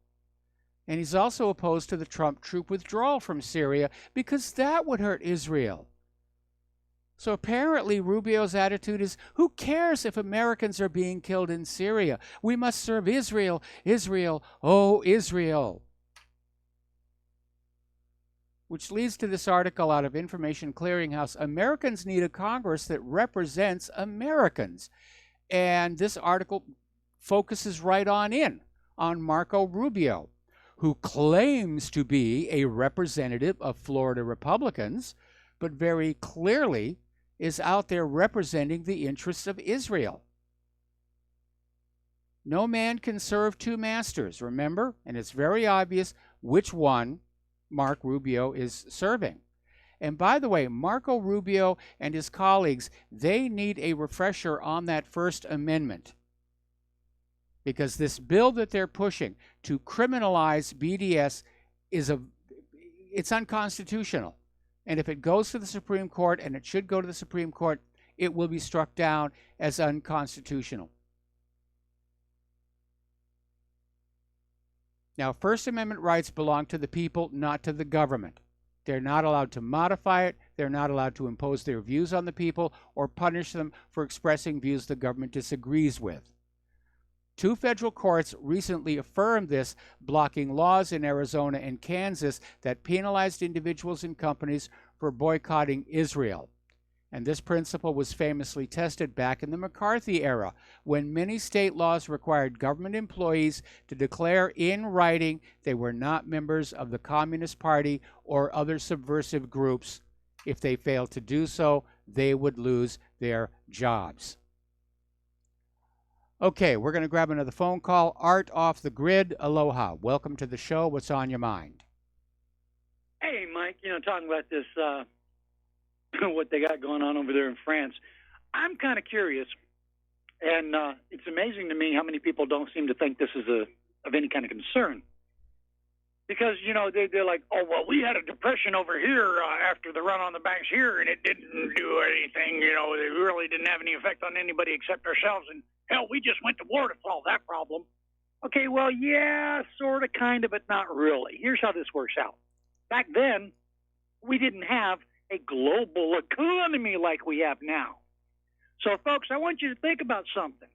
And he's also opposed to the Trump troop withdrawal from Syria because that would hurt Israel. So apparently Rubio's attitude is, who cares if Americans are being killed in Syria? We must serve Israel, Israel, oh Israel. Which leads to this article out of Information Clearinghouse. Americans need a Congress that represents Americans. And this article focuses right on Marco Rubio, who claims to be a representative of Florida Republicans, but very clearly is out there representing the interests of Israel. No man can serve two masters, remember? And it's very obvious which one Mark Rubio is serving. And by the way, Marco Rubio and his colleagues, they need a refresher on that First Amendment. Because this bill that they're pushing to criminalize BDS it's unconstitutional. And if it goes to the Supreme Court, and it should go to the Supreme Court, it will be struck down as unconstitutional. Now, First Amendment rights belong to the people, not to the government. They're not allowed to modify it. They're not allowed to impose their views on the people or punish them for expressing views the government disagrees with. 2 federal courts recently affirmed this, blocking laws in Arizona and Kansas that penalized individuals and companies for boycotting Israel. And this principle was famously tested back in the McCarthy era, when many state laws required government employees to declare in writing they were not members of the Communist Party or other subversive groups. If they failed to do so, they would lose their jobs. Okay, we're going to grab another phone call. Art off the grid. Aloha. Welcome to the show. What's on your mind? Hey, Mike, talking about this, what they got going on over there in France. I'm kind of curious, and it's amazing to me how many people don't seem to think this is of any kind of concern. Because, they're like, oh, well, we had a depression over here after the run on the banks here, and it didn't do anything. It really didn't have any effect on anybody except ourselves. And, hell, we just went to war to solve that problem. Okay, well, yeah, sort of, kind of, but not really. Here's how this works out. Back then, we didn't have a global economy like we have now. So, folks, I want you to think about something.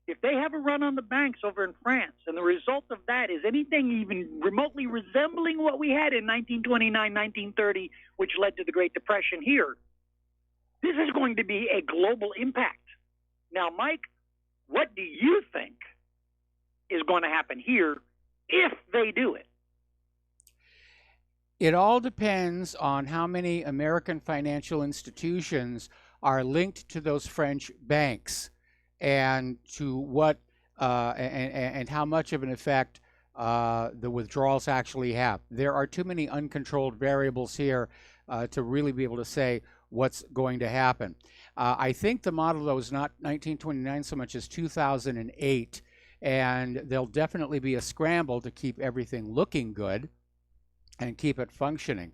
If they have a run on the banks over in France, and the result of that is anything even remotely resembling what we had in 1929, 1930, which led to the Great Depression here, this is going to be a global impact. Now, Mike, what do you think is going to happen here if they do it? It all depends on how many American financial institutions are linked to those French banks, and to what and how much of an effect the withdrawals actually have. There are too many uncontrolled variables here to really be able to say what's going to happen. I think the model, though, is not 1929 so much as 2008, and there'll definitely be a scramble to keep everything looking good and keep it functioning.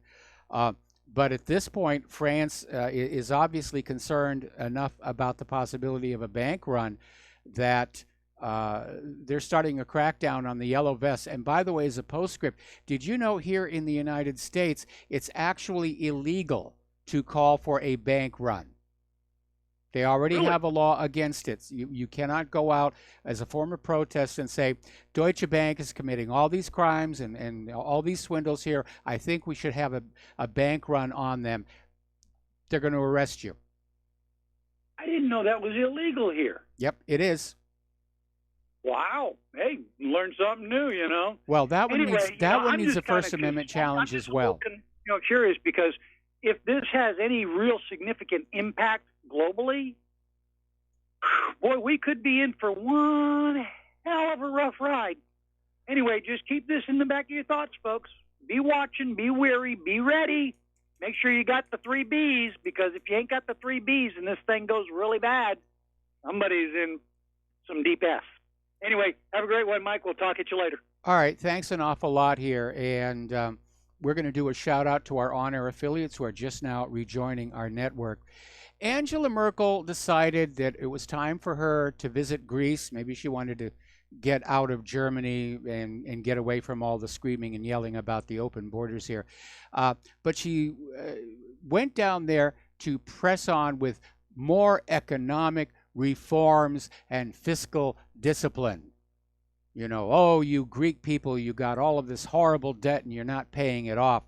But at this point, France is obviously concerned enough about the possibility of a bank run that they're starting a crackdown on the yellow vests. And by the way, as a postscript, did you know here in the United States, it's actually illegal to call for a bank run? They already have a law against it. You cannot go out as a form of protest and say, Deutsche Bank is committing all these crimes and all these swindles here. I think we should have a bank run on them. They're going to arrest you. I didn't know that was illegal here. Yep, it is. Wow. Hey, learned something new, Well, that one anyway, needs a First Amendment challenge as well. I'm curious because if this has any real significant impact globally, boy, we could be in for one hell of a rough ride. Anyway, just keep this in the back of your thoughts, folks. Be watching, be wary, be ready. Make sure you got the 3 Bs, because if you ain't got the 3 Bs and this thing goes really bad, somebody's in some deep S. Anyway, have a great one, Mike. We'll talk at you later. All right, thanks an awful lot here. And we're going to do a shout out to our on-air affiliates who are just now rejoining our network. Angela Merkel decided that it was time for her to visit Greece. Maybe she wanted to get out of Germany and get away from all the screaming and yelling about the open borders here. But she went down there to press on with more economic reforms and fiscal discipline. Oh, you Greek people, you got all of this horrible debt and you're not paying it off.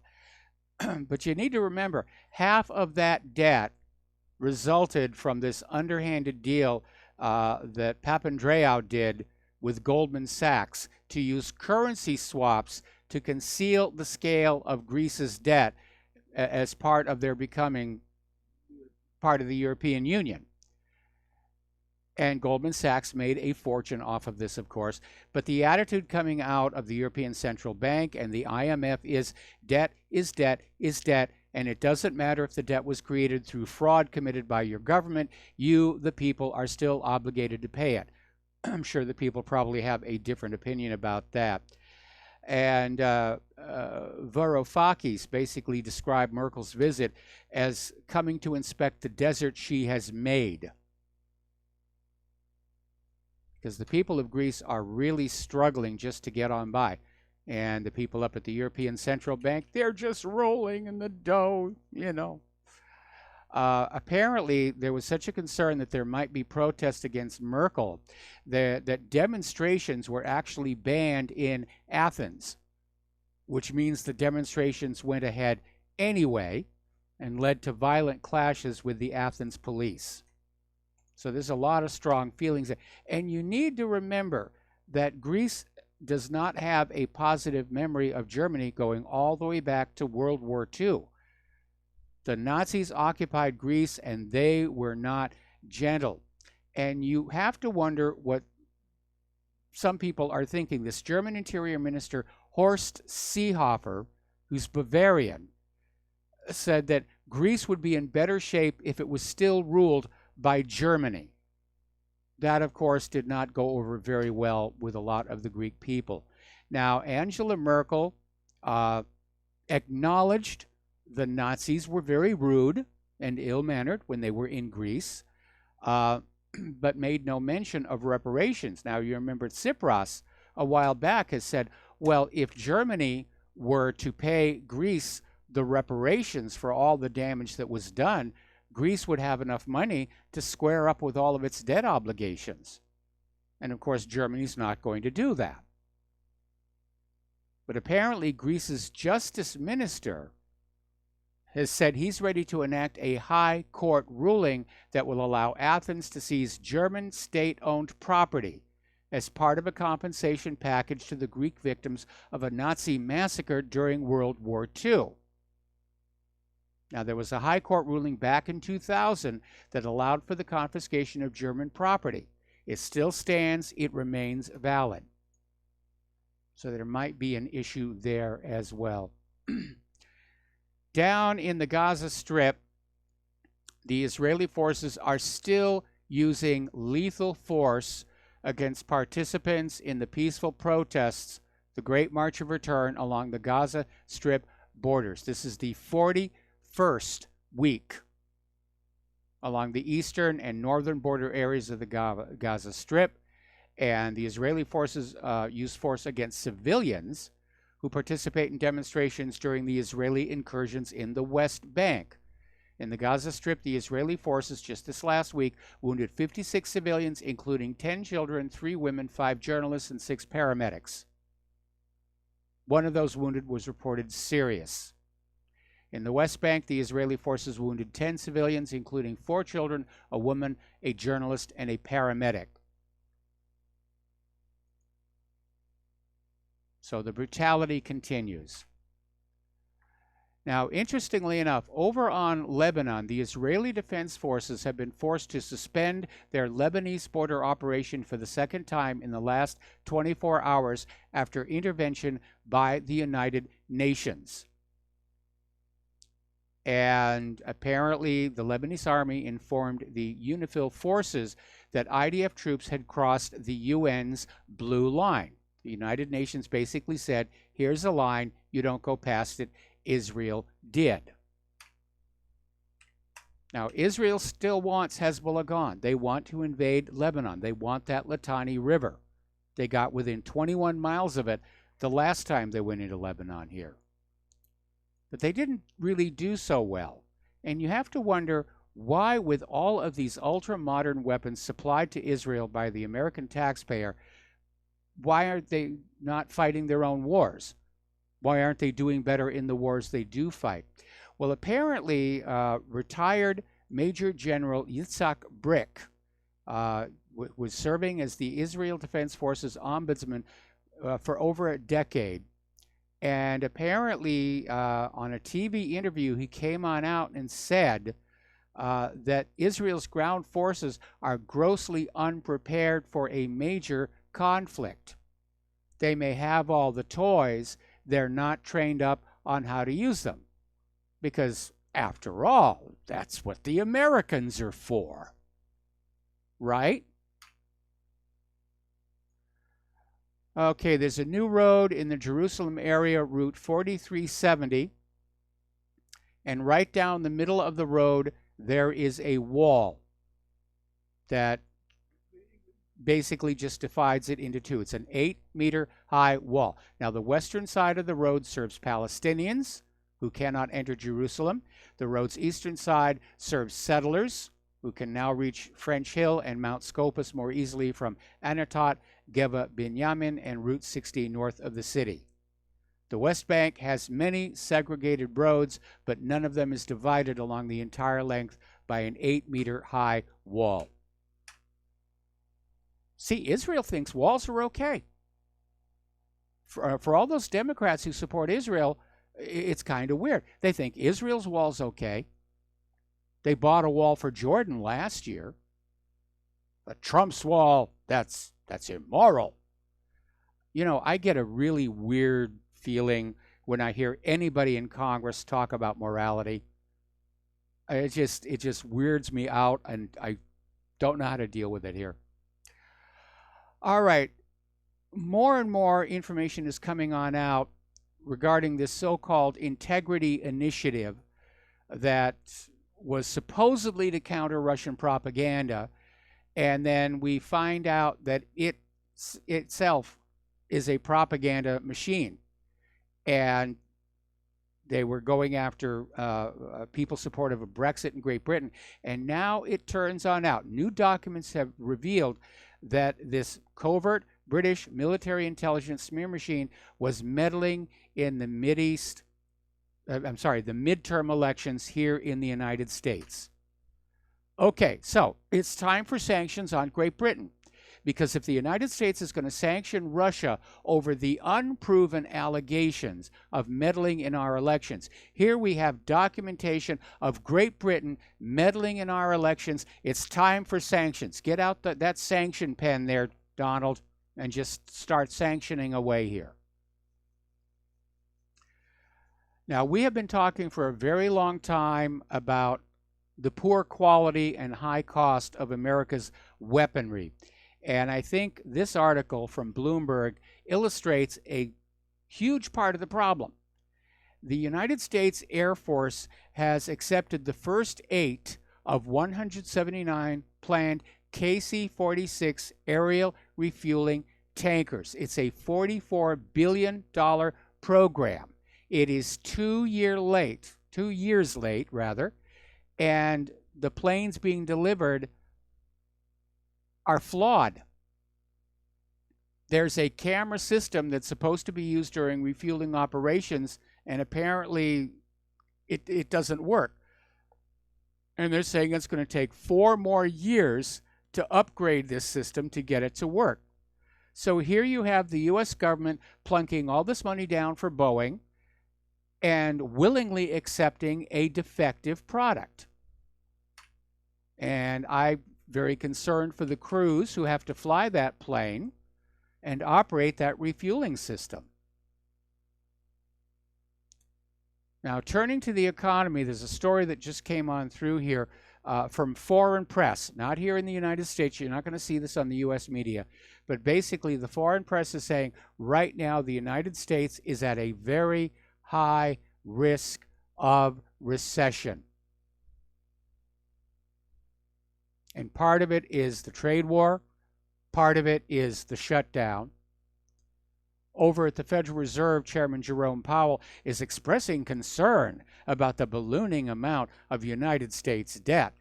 But you need to remember, half of that debt resulted from this underhanded deal that Papandreou did with Goldman Sachs to use currency swaps to conceal the scale of Greece's debt as part of their becoming part of the European Union. And Goldman Sachs made a fortune off of this, of course. But the attitude coming out of the European Central Bank and the IMF is debt is debt is debt. And it doesn't matter if the debt was created through fraud committed by your government. You, the people, are still obligated to pay it. I'm sure the people probably have a different opinion about that. And Varoufakis basically described Merkel's visit as coming to inspect the desert she has made. Because the people of Greece are really struggling just to get on by. And the people up at the European Central Bank, they're just rolling in the dough, Apparently, there was such a concern that there might be protests against Merkel that demonstrations were actually banned in Athens, which means the demonstrations went ahead anyway and led to violent clashes with the Athens police. So there's a lot of strong feelings. And you need to remember that Greece does not have a positive memory of Germany going all the way back to World War II. The Nazis occupied Greece, and they were not gentle. And you have to wonder what some people are thinking. This German Interior Minister, Horst Seehofer, who's Bavarian, said that Greece would be in better shape if it was still ruled by Germany. That, of course, did not go over very well with a lot of the Greek people. Now, Angela Merkel acknowledged the Nazis were very rude and ill-mannered when they were in Greece, but made no mention of reparations. Now, you remember Tsipras a while back has said, well, if Germany were to pay Greece the reparations for all the damage that was done, Greece would have enough money to square up with all of its debt obligations. And of course, Germany's not going to do that. But apparently, Greece's justice minister has said he's ready to enact a high court ruling that will allow Athens to seize German state-owned property as part of a compensation package to the Greek victims of a Nazi massacre during World War II. Now, there was a high court ruling back in 2000 that allowed for the confiscation of German property. It still stands. It remains valid. So there might be an issue there as well. Down in the Gaza Strip, the Israeli forces are still using lethal force against participants in the peaceful protests, the Great March of Return along the Gaza Strip borders. This is the 41st week along the eastern and northern border areas of the Gaza Strip, and the Israeli forces use force against civilians who participate in demonstrations during the Israeli incursions in the West Bank. In the Gaza Strip, the Israeli forces just this last week wounded 56 civilians, including 10 children, 3 women, 5 journalists, and 6 paramedics. One of those wounded was reported serious. In the West Bank, the Israeli forces wounded 10 civilians, including 4 children, a woman, a journalist, and a paramedic. So the brutality continues. Now, interestingly enough, over on Lebanon, the Israeli Defense Forces have been forced to suspend their Lebanese border operation for the second time in the last 24 hours after intervention by the United Nations. And apparently, the Lebanese army informed the UNIFIL forces that IDF troops had crossed the UN's blue line. The United Nations basically said, here's a line, you don't go past it. Israel did. Now, Israel still wants Hezbollah gone. They want to invade Lebanon. They want that Litani River. They got within 21 miles of it the last time they went into Lebanon here. But they didn't really do so well. And you have to wonder why, with all of these ultra-modern weapons supplied to Israel by the American taxpayer, why aren't they not fighting their own wars? Why aren't they doing better in the wars they do fight? Well, apparently, retired Major General Yitzhak Brick was serving as the Israel Defense Forces ombudsman for over a decade. And apparently, on a TV interview, he came on out and said that Israel's ground forces are grossly unprepared for a major conflict. They may have all the toys, they're not trained up on how to use them. Because, after all, that's what the Americans are for. Right? Okay, there's a new road in the Jerusalem area, Route 4370. And right down the middle of the road, there is a wall that basically just divides it into two. It's an 8-meter high wall. Now, the western side of the road serves Palestinians who cannot enter Jerusalem. The road's eastern side serves settlers who can now reach French Hill and Mount Scopus more easily from Anatot, Geva Binyamin, and Route 60 north of the city. The West Bank has many segregated roads, but none of them is divided along the entire length by an 8-meter high wall. See, Israel thinks walls are okay. For all those Democrats who support Israel, it's kind of weird. They think Israel's wall's okay. They bought a wall for Jordan last year. But Trump's wall, that's immoral. You know, I get a really weird feeling when I hear anybody in Congress talk about morality. It just weirds me out, and I don't know how to deal with it here. All right. More and more information is coming on out regarding this so-called integrity initiative that was supposedly to counter Russian propaganda, and then we find out that it itself is a propaganda machine. And they were going after people supportive of Brexit in Great Britain. And now it turns on out. New documents have revealed that this covert British military intelligence smear machine was meddling in the the midterm elections here in the United States. Okay, so it's time for sanctions on Great Britain. Because if the United States is going to sanction Russia over the unproven allegations of meddling in our elections, here we have documentation of Great Britain meddling in our elections. It's time for sanctions. Get out that sanction pen there, Donald, and just start sanctioning away here. Now, we have been talking for a very long time about the poor quality and high cost of America's weaponry. And I think this article from Bloomberg illustrates a huge part of the problem. The United States Air Force has accepted the first 8 of 179 planned KC-46 aerial refueling tankers. It's a $44 billion program. It is 2 years late, and the planes being delivered are flawed. There's a camera system that's supposed to be used during refueling operations, and apparently it doesn't work. And they're saying it's going to take 4 more years to upgrade this system to get it to work. So here you have the U.S. government plunking all this money down for Boeing and willingly accepting a defective product. And I'm very concerned for the crews who have to fly that plane and operate that refueling system. Now, turning to the economy, there's a story that just came on through here from foreign press, not here in the United States. You're not going to see this on the U.S. media. But basically, the foreign press is saying right now the United States is at a very high risk of recession. And part of it is the trade war. Part of it is the shutdown. Over at the Federal Reserve, Chairman Jerome Powell is expressing concern about the ballooning amount of United States debt.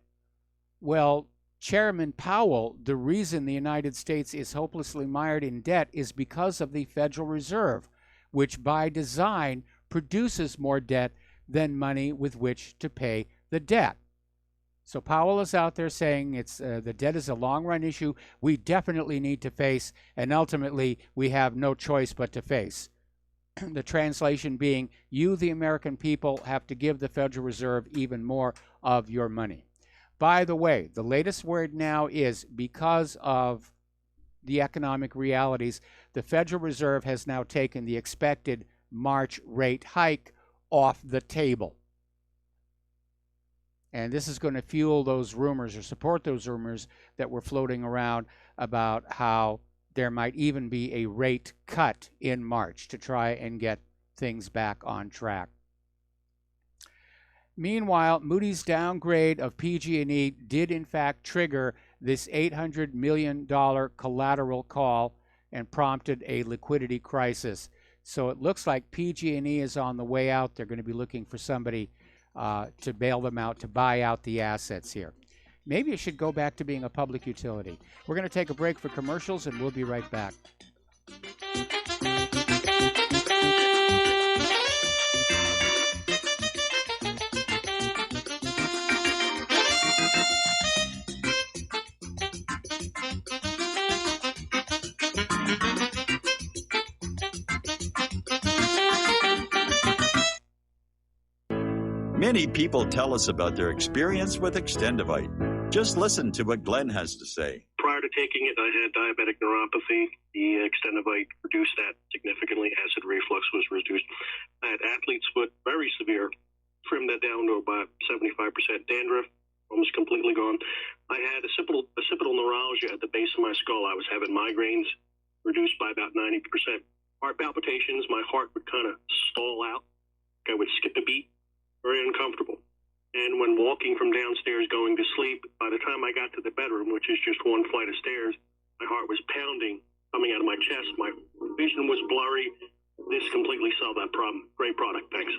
Well, Chairman Powell, the reason the United States is hopelessly mired in debt is because of the Federal Reserve, which by design produces more debt than money with which to pay the debt. So Powell is out there saying the debt is a long-run issue we definitely need to face, and ultimately we have no choice but to face. The translation being, you, the American people, have to give the Federal Reserve even more of your money. By the way, the latest word now is because of the economic realities, the Federal Reserve has now taken the expected March rate hike off the table. And this is going to fuel those rumors or support those rumors that were floating around about how there might even be a rate cut in March to try and get things back on track. Meanwhile, Moody's downgrade of PG&E did in fact trigger this $800 million collateral call and prompted a liquidity crisis. So it looks like PG&E is on the way out. They're going to be looking for somebody to bail them out, to buy out the assets here. Maybe it should go back to being a public utility. We're going to take a break for commercials, and we'll be right back. Many people tell us about their experience with Extendivite. Just listen to what Glenn has to say. Prior to taking it, I had diabetic neuropathy. The Extendivite reduced that significantly. Acid reflux was reduced. I had athlete's foot, very severe. Trimmed that down to about 75%. Dandruff, almost completely gone. I had occipital neuralgia at the base of my skull. I was having migraines, reduced by about 90%. Heart palpitations, my heart would kind of stall out. I would skip a beat. Very uncomfortable. And when walking from downstairs going to sleep, by the time I got to the bedroom, which is just one flight of stairs, my heart was pounding, coming out of my chest. My vision was blurry. This completely solved that problem. Great product. Thanks.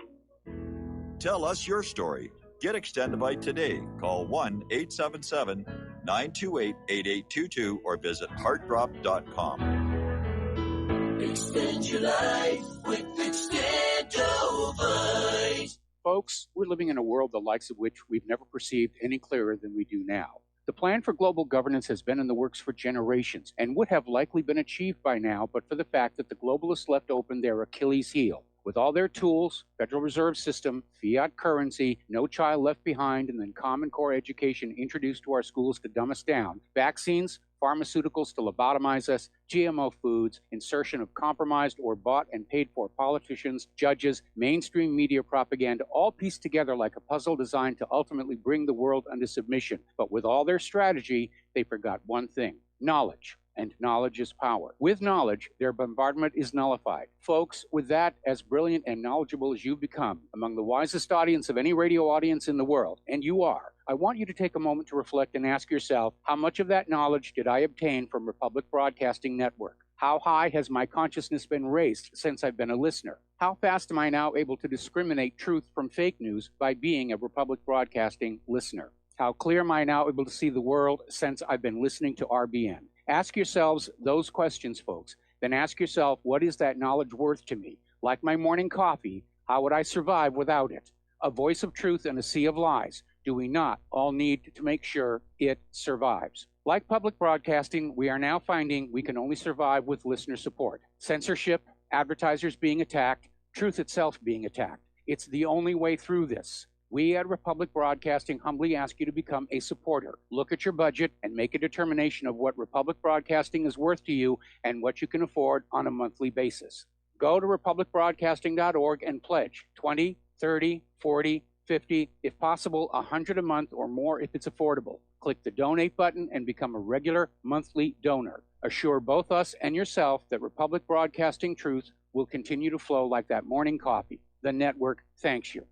Tell us your story. Get Extendivite today. Call 1-877-928-8822 or visit heartdrop.com. Extend your life with Extendivite. Folks, we're living in a world the likes of which we've never perceived any clearer than we do now. The plan for global governance has been in the works for generations and would have likely been achieved by now, but for the fact that the globalists left open their Achilles heel. With all their tools, Federal Reserve System, fiat currency, no child left behind, and then Common Core education introduced to our schools to dumb us down, vaccines, pharmaceuticals to lobotomize us, GMO foods, insertion of compromised or bought and paid for politicians, judges, mainstream media propaganda, all pieced together like a puzzle designed to ultimately bring the world under submission. But with all their strategy, they forgot one thing: knowledge. And knowledge is power. With knowledge, their bombardment is nullified. Folks, with that, as brilliant and knowledgeable as you've become, among the wisest audience of any radio audience in the world, and you are, I want you to take a moment to reflect and ask yourself, how much of that knowledge did I obtain from Republic Broadcasting Network? How high has my consciousness been raised since I've been a listener? How fast am I now able to discriminate truth from fake news by being a Republic Broadcasting listener? How clear am I now able to see the world since I've been listening to RBN? Ask yourselves those questions, folks. Then ask yourself, what is that knowledge worth to me? Like my morning coffee, how would I survive without it? A voice of truth in a sea of lies. Do we not all need to make sure it survives? Like public broadcasting, we are now finding we can only survive with listener support. Censorship, advertisers being attacked, truth itself being attacked. It's the only way through this. We at Republic Broadcasting humbly ask you to become a supporter. Look at your budget and make a determination of what Republic Broadcasting is worth to you and what you can afford on a monthly basis. Go to republicbroadcasting.org and pledge $20, $30, $40, $50, if possible, $100 a month or more if it's affordable. Click the donate button and become a regular monthly donor. Assure both us and yourself that Republic Broadcasting truth will continue to flow like that morning coffee. The network thanks you.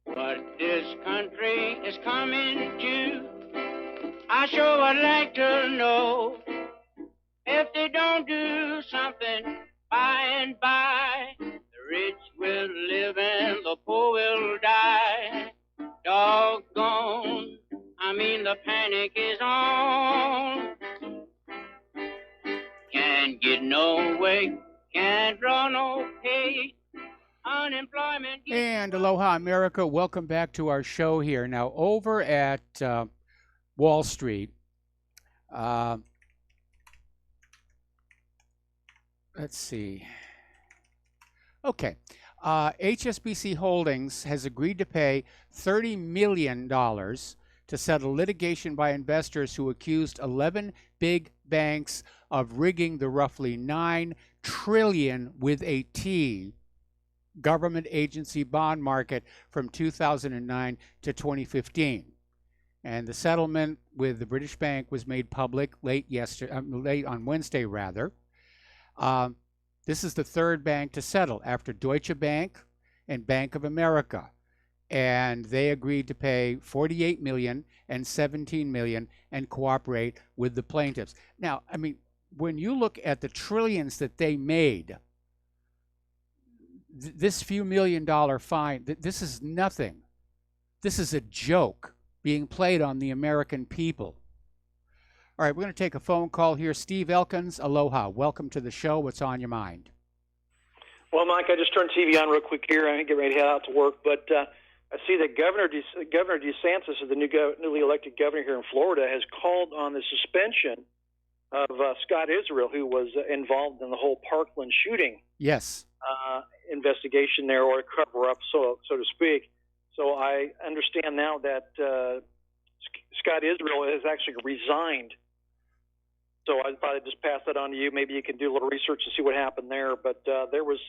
What this country is coming to, I sure would like to know. If they don't do something by and by, the rich will live and the poor will die. Doggone, I mean the panic is on. Can't get no way, can't draw no pay. Unemployment. And aloha, America. Welcome back to our show here. Now, over at Wall Street, let's see. Okay. HSBC Holdings has agreed to pay $30 million to settle litigation by investors who accused 11 big banks of rigging the roughly $9 trillion with a T government agency bond market from 2009 to 2015. And the settlement with the British Bank was made public late on Wednesday, rather. This is the third bank to settle after Deutsche Bank and Bank of America. And they agreed to pay $48 million and $17 million and cooperate with the plaintiffs. Now, I mean, when you look at the trillions that they made, this few $1 million fine, this is nothing. This is a joke being played on the American people. All right, we're going to take a phone call here. Steve Elkins, aloha. Welcome to the show. What's on your mind? Well, Mike, I just turned TV on real quick here. I get ready to head out to work, but I see that Governor DeSantis, the newly elected governor here in Florida, has called on the suspension of Scott Israel, who was involved in the whole Parkland shooting. Yes. Investigation there, or cover-up, so to speak. So I understand now that Scott Israel has actually resigned. So I thought I'd just pass that on to you. Maybe you can do a little research to see what happened there. But there was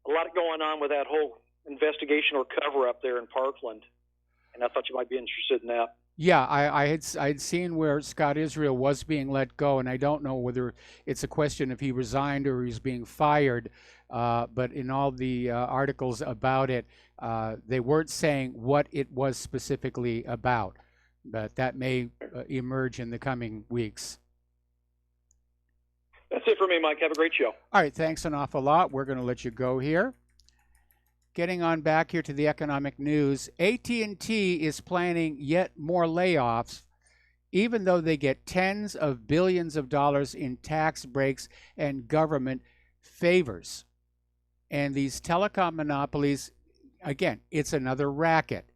a lot going on with that whole investigation or cover-up there in Parkland, and I thought you might be interested in that. Yeah, I'd seen where Scott Israel was being let go, and I don't know whether it's a question if he resigned or he's being fired. But in all the articles about it, they weren't saying what it was specifically about. But that may emerge in the coming weeks. That's it for me, Mike. Have a great show. All right, thanks an awful lot. We're going to let you go here. Getting on back here to the economic news, AT&T is planning yet more layoffs, even though they get tens of billions of dollars in tax breaks and government favors. And these telecom monopolies, again, it's another racket.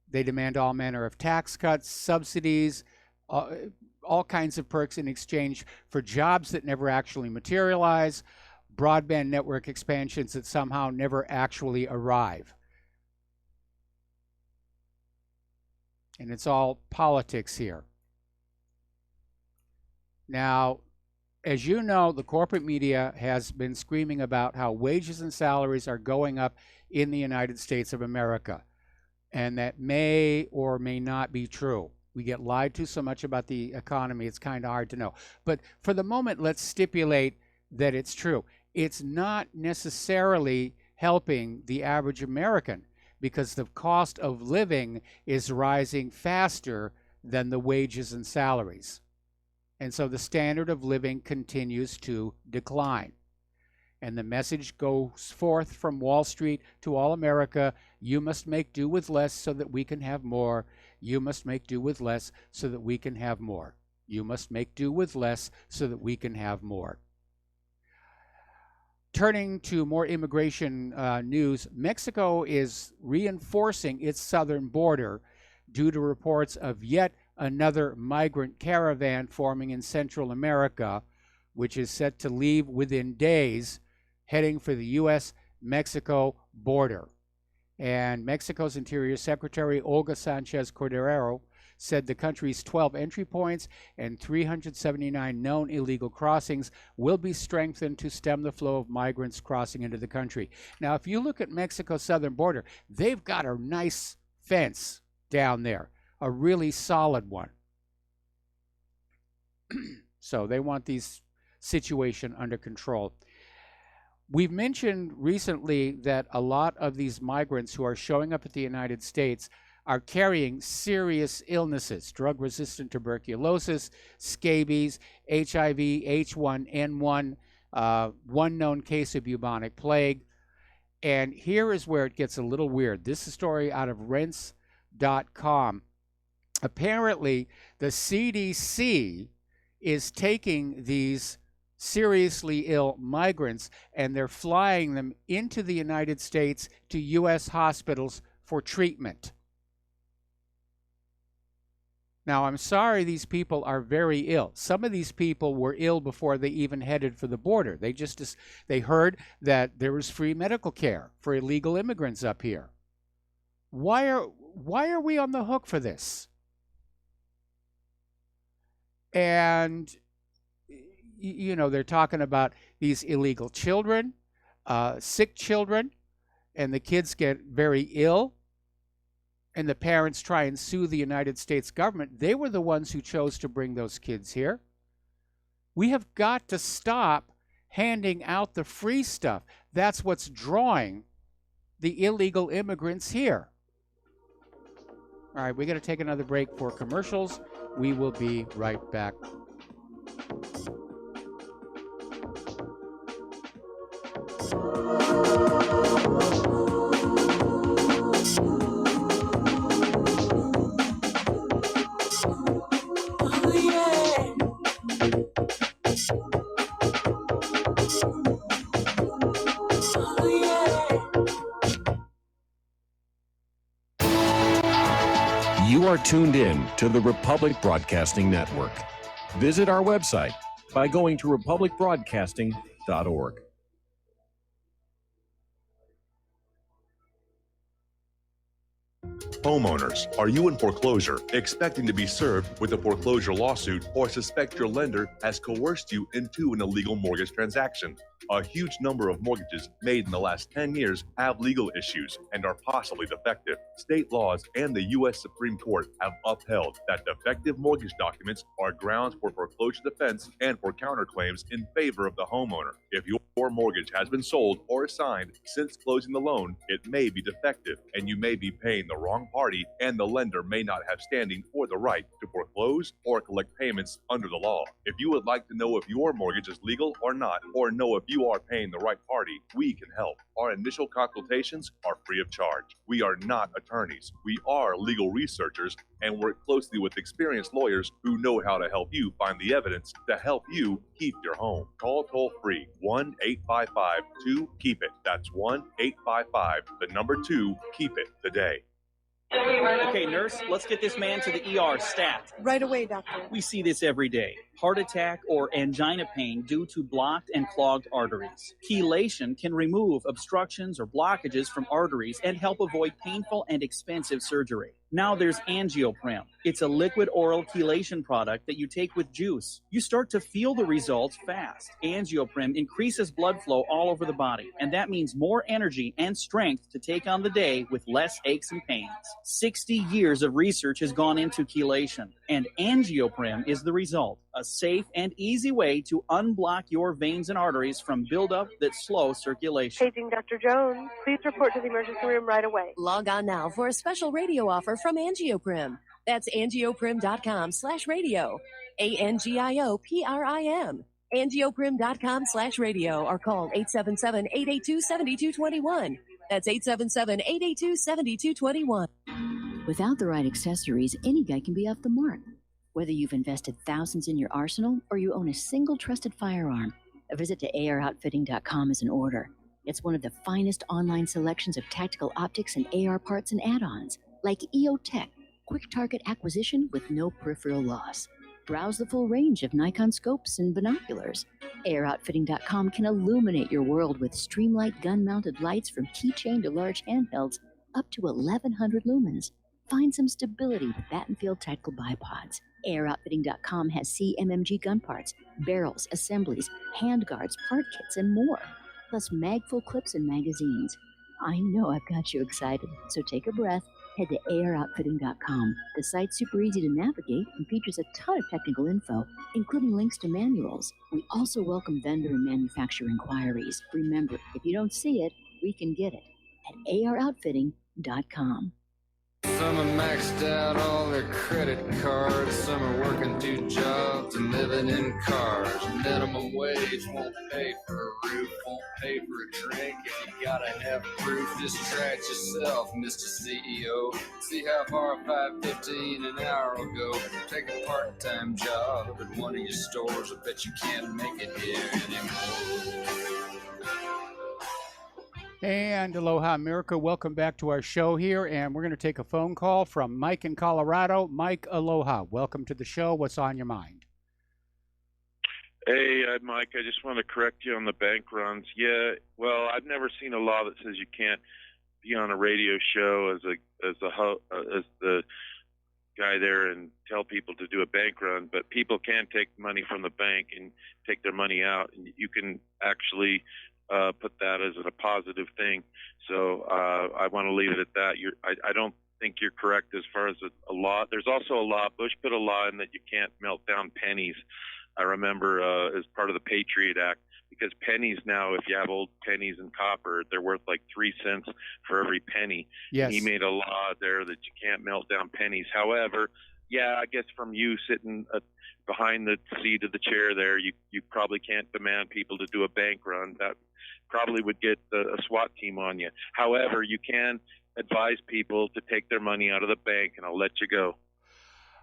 They demand all manner of tax cuts, subsidies, all kinds of perks in exchange for jobs that never actually materialize, broadband network expansions that somehow never actually arrive. And it's all politics here. Now, as you know, the corporate media has been screaming about how wages and salaries are going up in the United States of America. And that may or may not be true. We get lied to so much about the economy, it's kind of hard to know. But for the moment, let's stipulate that it's true. It's not necessarily helping the average American because the cost of living is rising faster than the wages and salaries. And so the standard of living continues to decline. And the message goes forth from Wall Street to all America: you must make do with less so that we can have more. You must make do with less so that we can have more. You must make do with less so that we can have more. Turning to more immigration news, Mexico is reinforcing its southern border due to reports of yet another migrant caravan forming in Central America, which is set to leave within days, heading for the U.S.-Mexico border. And Mexico's Interior Secretary, Olga Sanchez Cordero, said the country's 12 entry points and 379 known illegal crossings will be strengthened to stem the flow of migrants crossing into the country. Now, if you look at Mexico's southern border, they've got a nice fence down there, a really solid one. So they want this situation under control. We've mentioned recently that a lot of these migrants who are showing up at the United States are carrying serious illnesses: drug-resistant tuberculosis, scabies, HIV, H1N1, one known case of bubonic plague. And here is where it gets a little weird. This is a story out of Rense.com. Apparently, the CDC is taking these seriously ill migrants and they're flying them into the United States to U.S. hospitals for treatment. Now, I'm sorry, these people are very ill. Some of these people were ill before they even headed for the border. They heard that there was free medical care for illegal immigrants up here. Why are we on the hook for this? And you know, they're talking about these illegal children, sick children, and the kids get very ill, and the parents try and sue the United States government. They were the ones who chose to bring those kids here. We have got to stop handing out the free stuff. That's what's drawing the illegal immigrants here. All right, we're going to take another break for commercials. We will be right back. You are tuned in to the Republic Broadcasting Network. Visit our website by going to republicbroadcasting.org. Homeowners, are you in foreclosure, expecting to be served with a foreclosure lawsuit, or suspect your lender has coerced you into an illegal mortgage transaction? A huge number of mortgages made in the last 10 years have legal issues and are possibly defective. State laws and the U.S. Supreme Court have upheld that defective mortgage documents are grounds for foreclosure defense and for counterclaims in favor of the homeowner. If your mortgage has been sold or assigned since closing the loan, it may be defective and you may be paying the wrong party, and the lender may not have standing or the right to foreclose or collect payments under the law. If you would like to know if your mortgage is legal or not, or know if you are paying the right party, we can help. Our initial consultations are free of charge. We are not attorneys. We are legal researchers and work closely with experienced lawyers who know how to help you find the evidence to help you keep your home. Call toll free 1-855-2-KEEP-IT. That's 1-855-2-KEEP-IT today. Okay, nurse, let's get this man to the ER stat. Right away, doctor. We see this every day. Heart attack or angina pain due to blocked and clogged arteries. Chelation can remove obstructions or blockages from arteries and help avoid painful and expensive surgery. Now there's Angioprim. It's a liquid oral chelation product that you take with juice. You start to feel the results fast. Angioprim increases blood flow all over the body, and that means more energy and strength to take on the day with less aches and pains. 60 years of research has gone into chelation, and Angioprim is the result. A safe and easy way to unblock your veins and arteries from buildup that slow circulation. Paging Dr. Jones. Please report to the emergency room right away. Log on now for a special radio offer from Angioprim. That's angioprim.com/radio. ANGIOPRIM. Angioprim.com/radio or call 877-882-7221. That's 877-882-7221. Without the right accessories, any guy can be off the mark. Whether you've invested thousands in your arsenal or you own a single trusted firearm, a visit to AROutfitting.com is in order. It's one of the finest online selections of tactical optics and AR parts and add-ons, like EOTech, quick target acquisition with no peripheral loss. Browse the full range of Nikon scopes and binoculars. AROutfitting.com can illuminate your world with Streamlight gun-mounted lights from keychain to large handhelds up to 1,100 lumens. Find some stability with Battenfield tactical bipods. AirOutfitting.com has CMMG gun parts, barrels, assemblies, handguards, part kits, and more. Plus mag-full clips and magazines. I know I've got you excited, so take a breath. Head to AirOutfitting.com. The site's super easy to navigate and features a ton of technical info, including links to manuals. We also welcome vendor and manufacturer inquiries. Remember, if you don't see it, we can get it at AROutfitting.com. Some are maxed out all their credit cards. Some are working 2 jobs and living in cars. Minimum wage won't pay for a roof, won't pay for a drink. If you gotta have proof, just track yourself, Mr. CEO. See how far $5.15 an hour will go. Take a part-time job at one of your stores. I bet you can't make it here anymore. And aloha, America. Welcome back to our show here. And we're going to take a phone call from Mike in Colorado. Mike, aloha. Welcome to the show. What's on your mind? Hey, Mike, I just want to correct you on the bank runs. Yeah, well, I've never seen a law that says you can't be on a radio show as the guy there and tell people to do a bank run, but people can take money from the bank and take their money out, and you can actually put that as a positive thing. So I want to leave it at that. I don't think you're correct as far as a law. There's also a law. Bush put a law in that you can't melt down pennies. I remember as part of the Patriot Act, because pennies now, if you have old pennies and copper, they're worth like 3 cents for every penny. Yes. He made a law there that you can't melt down pennies. However, yeah, I guess from you sitting behind the seat of the chair there, you probably can't demand people to do a bank run. That probably would get a SWAT team on you. However, you can advise people to take their money out of the bank, and I'll let you go.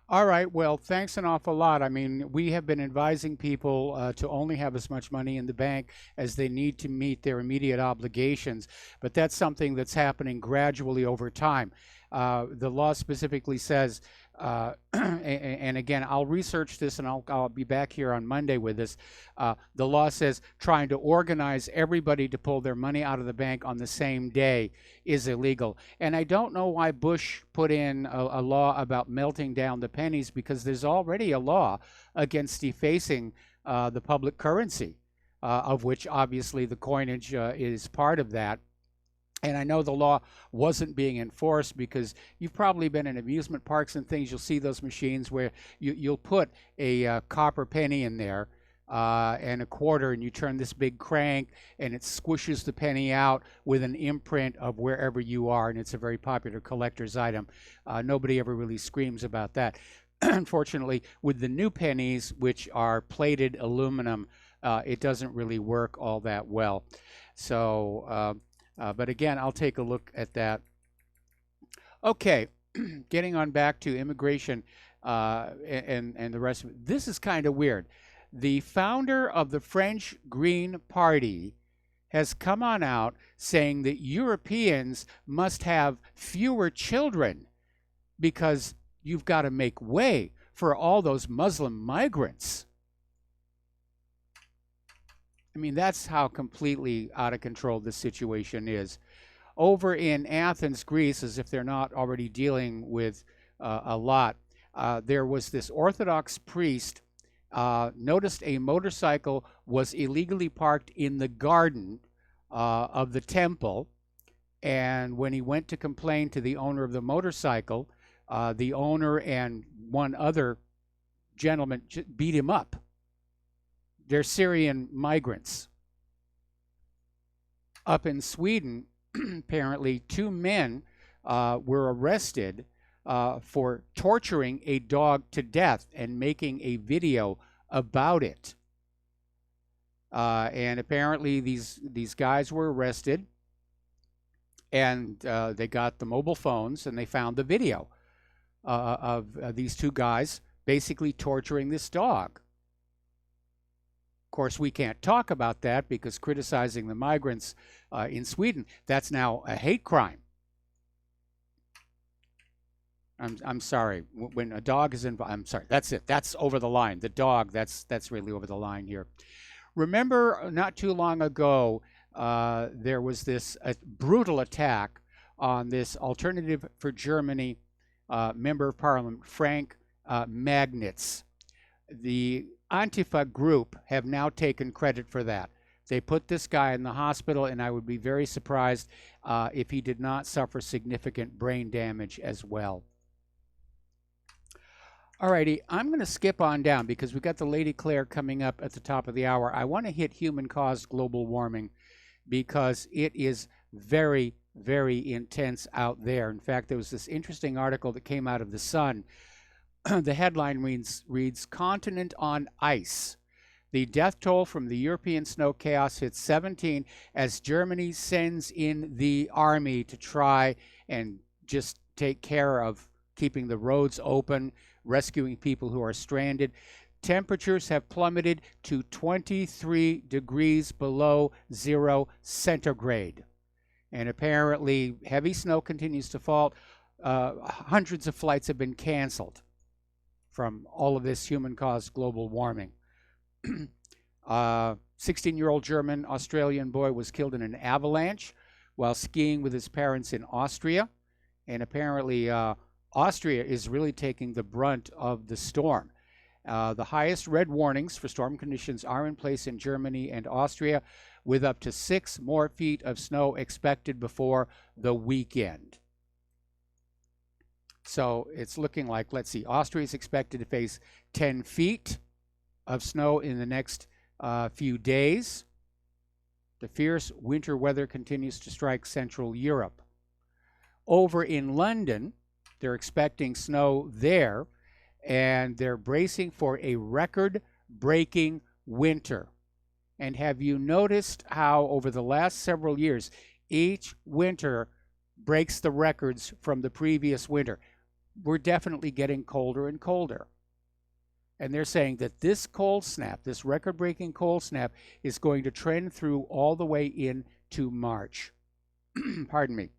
All right. Well, thanks an awful lot. I mean, we have been advising people to only have as much money in the bank as they need to meet their immediate obligations, but that's something that's happening gradually over time. The law specifically says, and again, I'll research this and I'll be back here on Monday with this. The law says trying to organize everybody to pull their money out of the bank on the same day is illegal. And I don't know why Bush put in a law about melting down the pennies, because there's already a law against defacing the public currency, of which obviously the coinage is part of that. And I know the law wasn't being enforced because you've probably been in amusement parks and things. You'll see those machines where you'll put a copper penny in there and a quarter, and you turn this big crank and it squishes the penny out with an imprint of wherever you are, and it's a very popular collector's item. Nobody ever really screams about that. Unfortunately, with the new pennies, which are plated aluminum, it doesn't really work all that well. So but again, I'll take a look at that. Okay, getting on back to immigration and the rest of it. This is kind of weird. The founder of the French Green Party has come on out saying that Europeans must have fewer children because you've got to make way for all those Muslim migrants. I mean, that's how completely out of control this situation is. Over in Athens, Greece, as if they're not already dealing with a lot, there was this Orthodox priest noticed a motorcycle was illegally parked in the garden of the temple. And when he went to complain to the owner of the motorcycle, the owner and one other gentleman beat him up. They're Syrian migrants. Up in Sweden, apparently 2 men were arrested for torturing a dog to death and making a video about it. And apparently these guys were arrested, and they got the mobile phones and they found the video of these 2 guys basically torturing this dog. Of course, we can't talk about that because criticizing the migrants in Sweden, that's now a hate crime. I'm sorry. When a dog is involved, I'm sorry. That's it. That's over the line. The dog, that's really over the line here. Remember, not too long ago, there was this brutal attack on this Alternative for Germany member of parliament, Frank Magnitz. The Antifa group have now taken credit for that. They put this guy in the hospital, and I would be very surprised if he did not suffer significant brain damage as well. Alrighty, I'm going to skip on down because we've got the Lady Claire coming up at the top of the hour. I want to hit human-caused global warming because it is very, very intense out there. In fact, there was this interesting article that came out of The Sun. The headline reads, Continent on Ice. The death toll from the European snow chaos hits 17 as Germany sends in the army to try and just take care of keeping the roads open, rescuing people who are stranded. Temperatures have plummeted to 23 degrees below 0 centigrade. And apparently heavy snow continues to fall. Hundreds of flights have been canceled from all of this human-caused global warming. 16-year-old German-Australian boy was killed in an avalanche while skiing with his parents in Austria. And apparently Austria is really taking the brunt of the storm. The highest red warnings for storm conditions are in place in Germany and Austria, with up to 6 more feet of snow expected before the weekend. So it's looking like, let's see, Austria is expected to face 10 feet of snow in the next few days. The fierce winter weather continues to strike Central Europe. Over in London, they're expecting snow there, and they're bracing for a record-breaking winter. And have you noticed how over the last several years, each winter breaks the records from the previous winter? we're definitely getting colder and colder. And they're saying that this cold snap, this record-breaking cold snap, is going to trend through all the way into March. Pardon me.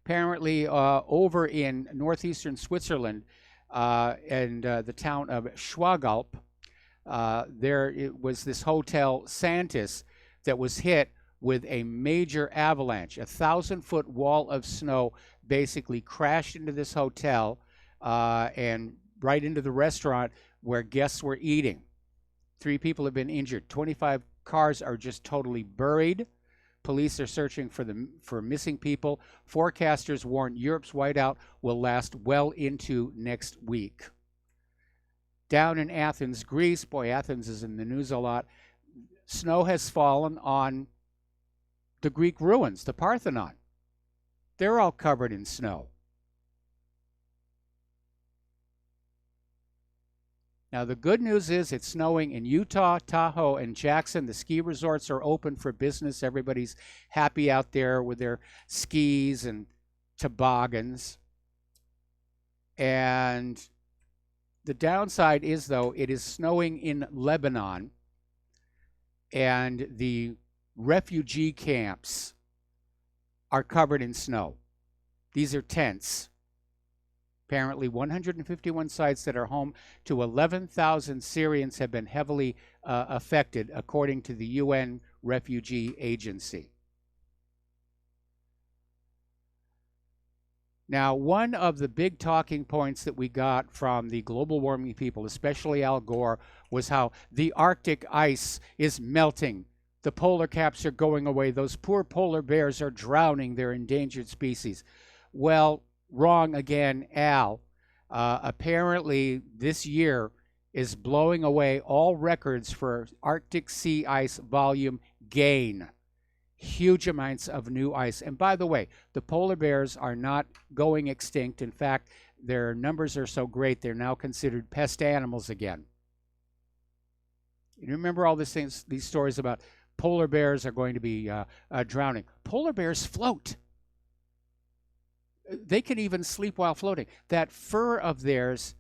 Apparently, over in northeastern Switzerland and the town of Schwagalp, there it was this Hotel Santis that was hit with a major avalanche. A 1,000-foot wall of snow basically crashed into this hotel and right into the restaurant where guests were eating. 3 people have been injured. 25 cars are just totally buried. Police are searching for missing people. Forecasters warn Europe's whiteout will last well into next week. Down in Athens, Greece, boy, Athens is in the news a lot. Snow has fallen on the Greek ruins, the Parthenon. They're all covered in snow. Now, the good news is it's snowing in Utah, Tahoe, and Jackson. The ski resorts are open for business. Everybody's happy out there with their skis and toboggans. And the downside is, though, it is snowing in Lebanon, and the refugee camps are covered in snow. These are tents. Apparently, 151 sites that are home to 11,000 Syrians have been heavily affected, according to the UN Refugee Agency. Now, one of the big talking points that we got from the global warming people, especially Al Gore, was how the Arctic ice is melting. The polar caps are going away. Those poor polar bears are drowning their endangered species. Well, wrong again, Al. Apparently, this year is blowing away all records for Arctic sea ice volume gain. Huge amounts of new ice. And by the way, the polar bears are not going extinct. In fact, their numbers are so great, they're now considered pest animals again. You remember all these stories about polar bears are going to be drowning. Polar bears float. They can even sleep while floating. That fur of theirs,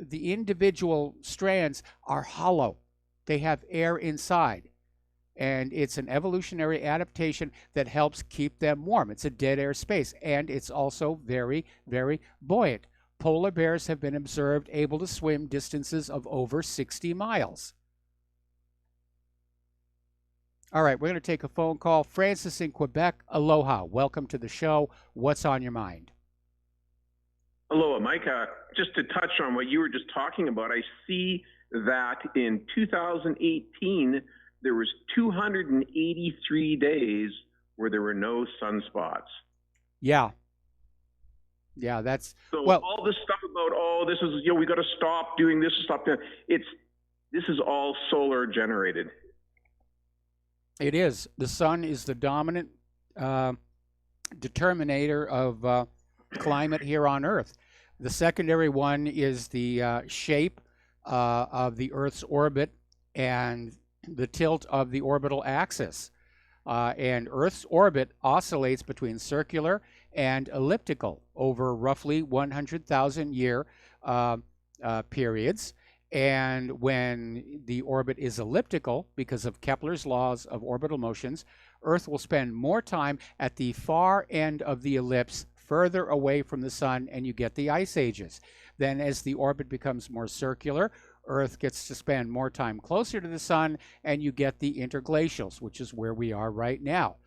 the individual strands are hollow. They have air inside. And it's an evolutionary adaptation that helps keep them warm. It's a dead air space. And it's also very, very buoyant. Polar bears have been observed able to swim distances of over 60 miles. All right, we're going to take a phone call. Francis in Quebec, aloha. Welcome to the show. What's on your mind? Aloha, Mike. Just to touch on what you were just talking about, I see that in 2018, there was 283 days where there were no sunspots. Yeah. Yeah, that's... So well, all this stuff about, this is, we got to stop doing this, stop that. This is all solar generated. It is. The sun is the dominant determinator of climate here on Earth. The secondary one is the shape of the Earth's orbit and the tilt of the orbital axis. And Earth's orbit oscillates between circular and elliptical over roughly 100,000 year periods. And when the orbit is elliptical, because of Kepler's laws of orbital motions, Earth will spend more time at the far end of the ellipse, further away from the sun, and you get the ice ages. Then as the orbit becomes more circular, Earth gets to spend more time closer to the sun, and you get the interglacials, which is where we are right now.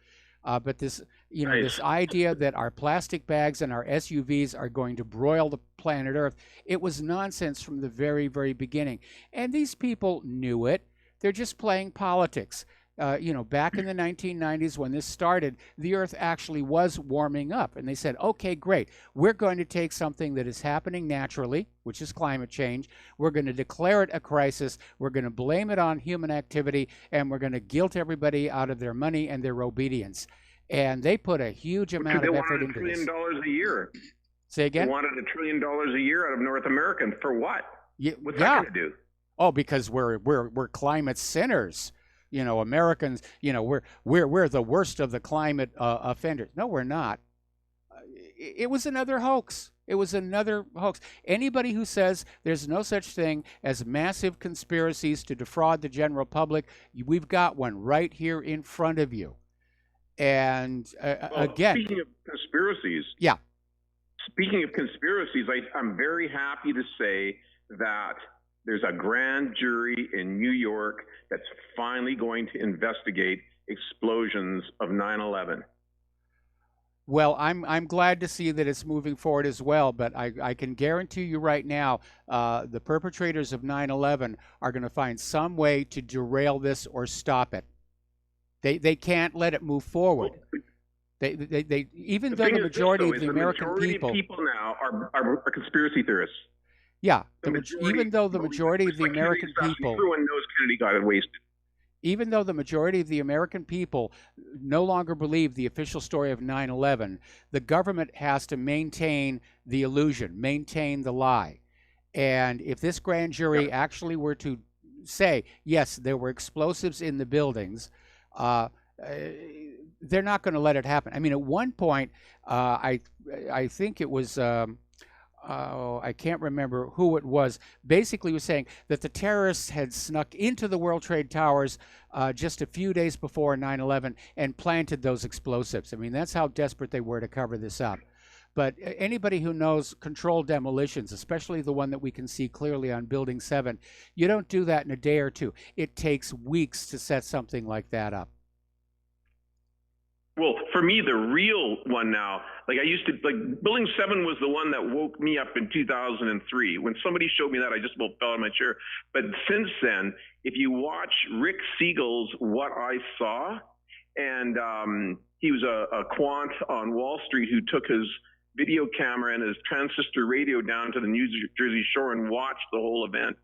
But this, this idea that our plastic bags and our SUVs are going to broil the planet Earth, it was nonsense from the very, very beginning. And these people knew it. They're just playing politics. Back in the 1990s when this started, the Earth actually was warming up. And they said, okay, great. We're going to take something that is happening naturally, which is climate change. We're going to declare it a crisis. We're going to blame it on human activity. And we're going to guilt everybody out of their money and their obedience. And they put a huge amount of effort into this. They wanted $1 trillion a year. Say again? They wanted $1 trillion a year out of North Americans. For what? What's that going to do? Oh, because we're climate sinners. Americans, we're the worst of the climate offenders. No, we're not. It was another hoax. It was another hoax. Anybody who says there's no such thing as massive conspiracies to defraud the general public, we've got one right here in front of you. And again, speaking of conspiracies, yeah. Speaking of conspiracies, I'm very happy to say that there's a grand jury in New York that's finally going to investigate explosions of 9/11. Well, I'm glad to see that it's moving forward as well, but I can guarantee you right now, the perpetrators of 9/11 are going to find some way to derail this or stop it. They can't let it move forward. They even though the majority of the American people now are conspiracy theorists. Yeah, even though the majority of the American people, everyone knows Kennedy got it wasted. Even though the majority of the American people no longer believe the official story of 9/11, the government has to maintain the illusion, maintain the lie. And if this grand jury actually were to say, yes, there were explosives in the buildings, they're not going to let it happen. I mean, at one point, I think it was, I can't remember who it was, basically was saying that the terrorists had snuck into the World Trade Towers just a few days before 9/11 and planted those explosives. I mean, that's how desperate they were to cover this up. But anybody who knows controlled demolitions, especially the one that we can see clearly on Building 7, you don't do that in a day or two. It takes weeks to set something like that up. Well, for me, the real one now, like Building 7 was the one that woke me up in 2003. When somebody showed me that, I just about fell out of my chair. But since then, if you watch Rick Siegel's What I Saw, and he was a quant on Wall Street who took his video camera and his transistor radio down to the New Jersey shore and watched the whole event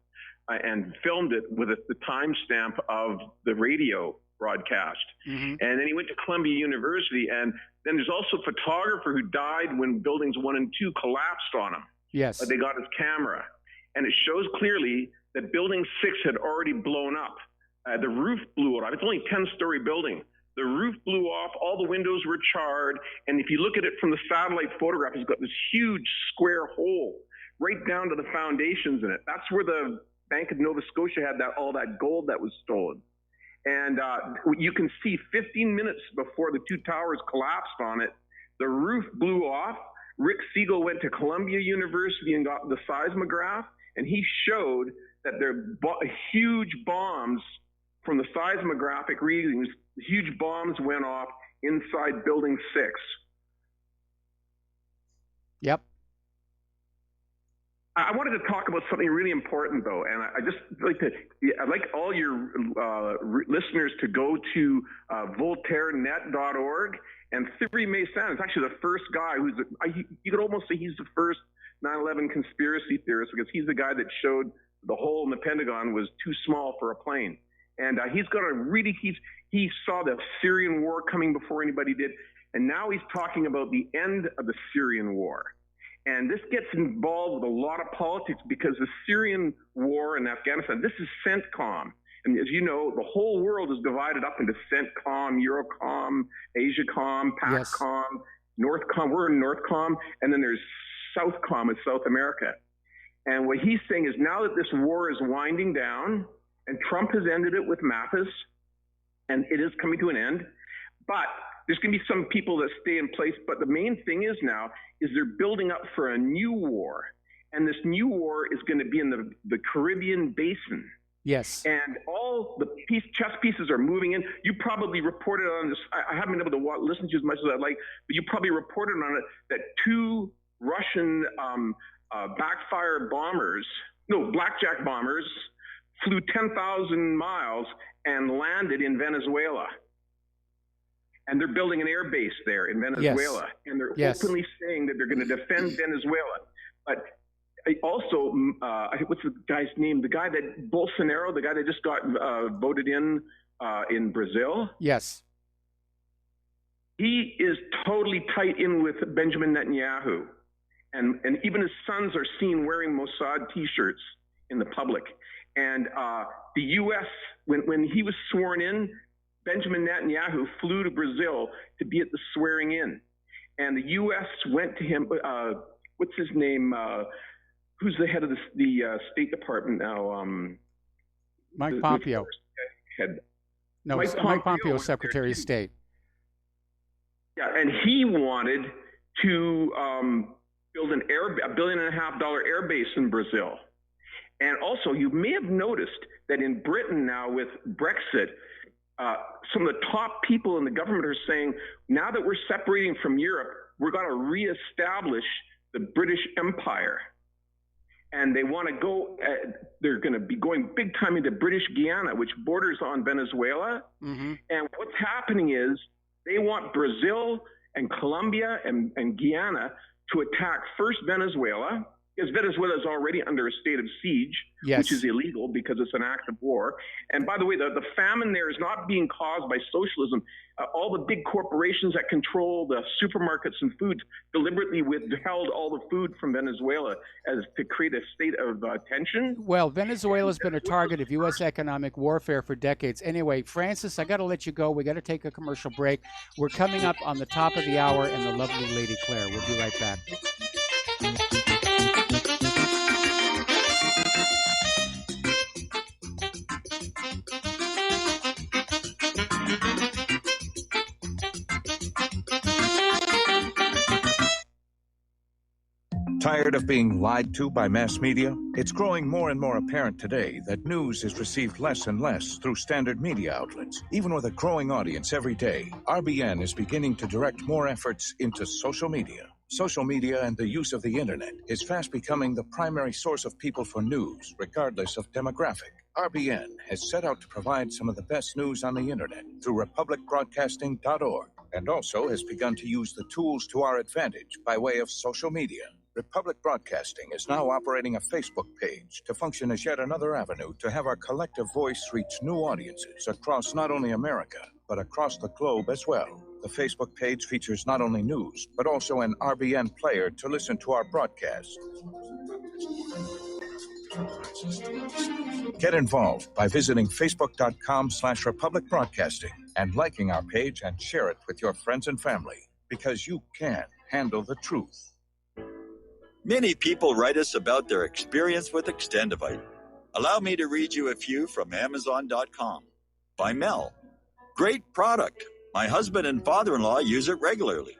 and filmed it with the timestamp of the radio broadcast. Mm-hmm. And then he went to Columbia University, and then there's also a photographer who died when buildings 1 and 2 collapsed on him. Yes. They got his camera, and it shows clearly that building 6 had already blown up. The roof blew off. It's only a 10-story building. The roof blew off, all the windows were charred, and if you look at it from the satellite photograph, it's got this huge square hole right down to the foundations in it. That's where the Bank of Nova Scotia had all that gold that was stolen. And you can see 15 minutes before the 2 towers collapsed on it, the roof blew off. Rick Siegel went to Columbia University and got the seismograph, and he showed that there are huge bombs from the seismographic readings. Huge bombs went off inside Building 6. Yep. I wanted to talk about something really important, though, and I'd like all your listeners to go to VoltaireNet.org, and Thierry Meyssan is actually the first guy you could almost say he's the first 9/11 conspiracy theorist, because he's the guy that showed the hole in the Pentagon was too small for a plane. And he's got he saw the Syrian war coming before anybody did, and now he's talking about the end of the Syrian war. And this gets involved with a lot of politics, because the Syrian war in Afghanistan, this is CENTCOM. And as you know, the whole world is divided up into CENTCOM, Eurocom, AsiaCom, PACCOM, yes. NORTHCOM. We're in NORTHCOM. And then there's SOUTHCOM in South America. And what he's saying is, now that this war is winding down, and Trump has ended it with Mathis, and it is coming to an end, but there's going to be some people that stay in place. But the main thing is now is they're building up for a new war. And this new war is going to be in the Caribbean basin. Yes. And all the chess pieces are moving in. You probably reported on this. I haven't been able to listen to you as much as I'd like, but you probably reported on it that 2 Russian blackjack bombers flew 10,000 miles and landed in Venezuela. And they're building an air base there in Venezuela. Yes. And they're openly saying that they're going to defend Venezuela. But also, what's the guy's name? The guy that Bolsonaro, the guy that just got voted in Brazil? Yes. He is totally tight in with Benjamin Netanyahu. And even his sons are seen wearing Mossad T-shirts in the public. And the U.S., when he was sworn in, Benjamin Netanyahu flew to Brazil to be at the swearing in. And the U.S. went to him, what's his name? Who's the head of the State Department now? Mike Pompeo. Head. No, Mike Pompeo, Secretary of State. Yeah, and he wanted to build $1.5 billion air base in Brazil. And also, you may have noticed that in Britain now with Brexit, some of the top people in the government are saying, now that we're separating from Europe, we're going to reestablish the British Empire. And they want to go, they're going to be going big time into British Guiana, which borders on Venezuela. Mm-hmm. And what's happening is they want Brazil and Colombia and Guyana to attack first Venezuela, because Venezuela is already under a state of siege, yes, which is illegal because it's an act of war. And by the way, the famine there is not being caused by socialism. All the big corporations that control the supermarkets and food deliberately withheld all the food from Venezuela as to create a state of tension. Well, Venezuela's been a target of U.S. economic warfare for decades. Anyway, Francis, I got to let you go. We got to take a commercial break. We're coming up on the top of the hour, and the lovely Lady Claire. We'll be right back. Tired of being lied to by mass media? It's growing more and more apparent today that news is received less and less through standard media outlets. Even with a growing audience every day, RBN is beginning to direct more efforts into social media. Social media and the use of the internet is fast becoming the primary source of people for news, regardless of demographic. RBN has set out to provide some of the best news on the internet through republicbroadcasting.org, and also has begun to use the tools to our advantage by way of social media. Republic Broadcasting is now operating a Facebook page to function as yet another avenue to have our collective voice reach new audiences across not only America, but across the globe as well. The Facebook page features not only news, but also an RBN player to listen to our broadcasts. Get involved by visiting facebook.com/Republic Broadcasting and liking our page and share it with your friends and family, because you can handle the truth. Many people write us about their experience with Extendivite. Allow me to read you a few from Amazon.com. By Mel. Great product. My husband and father-in-law use it regularly.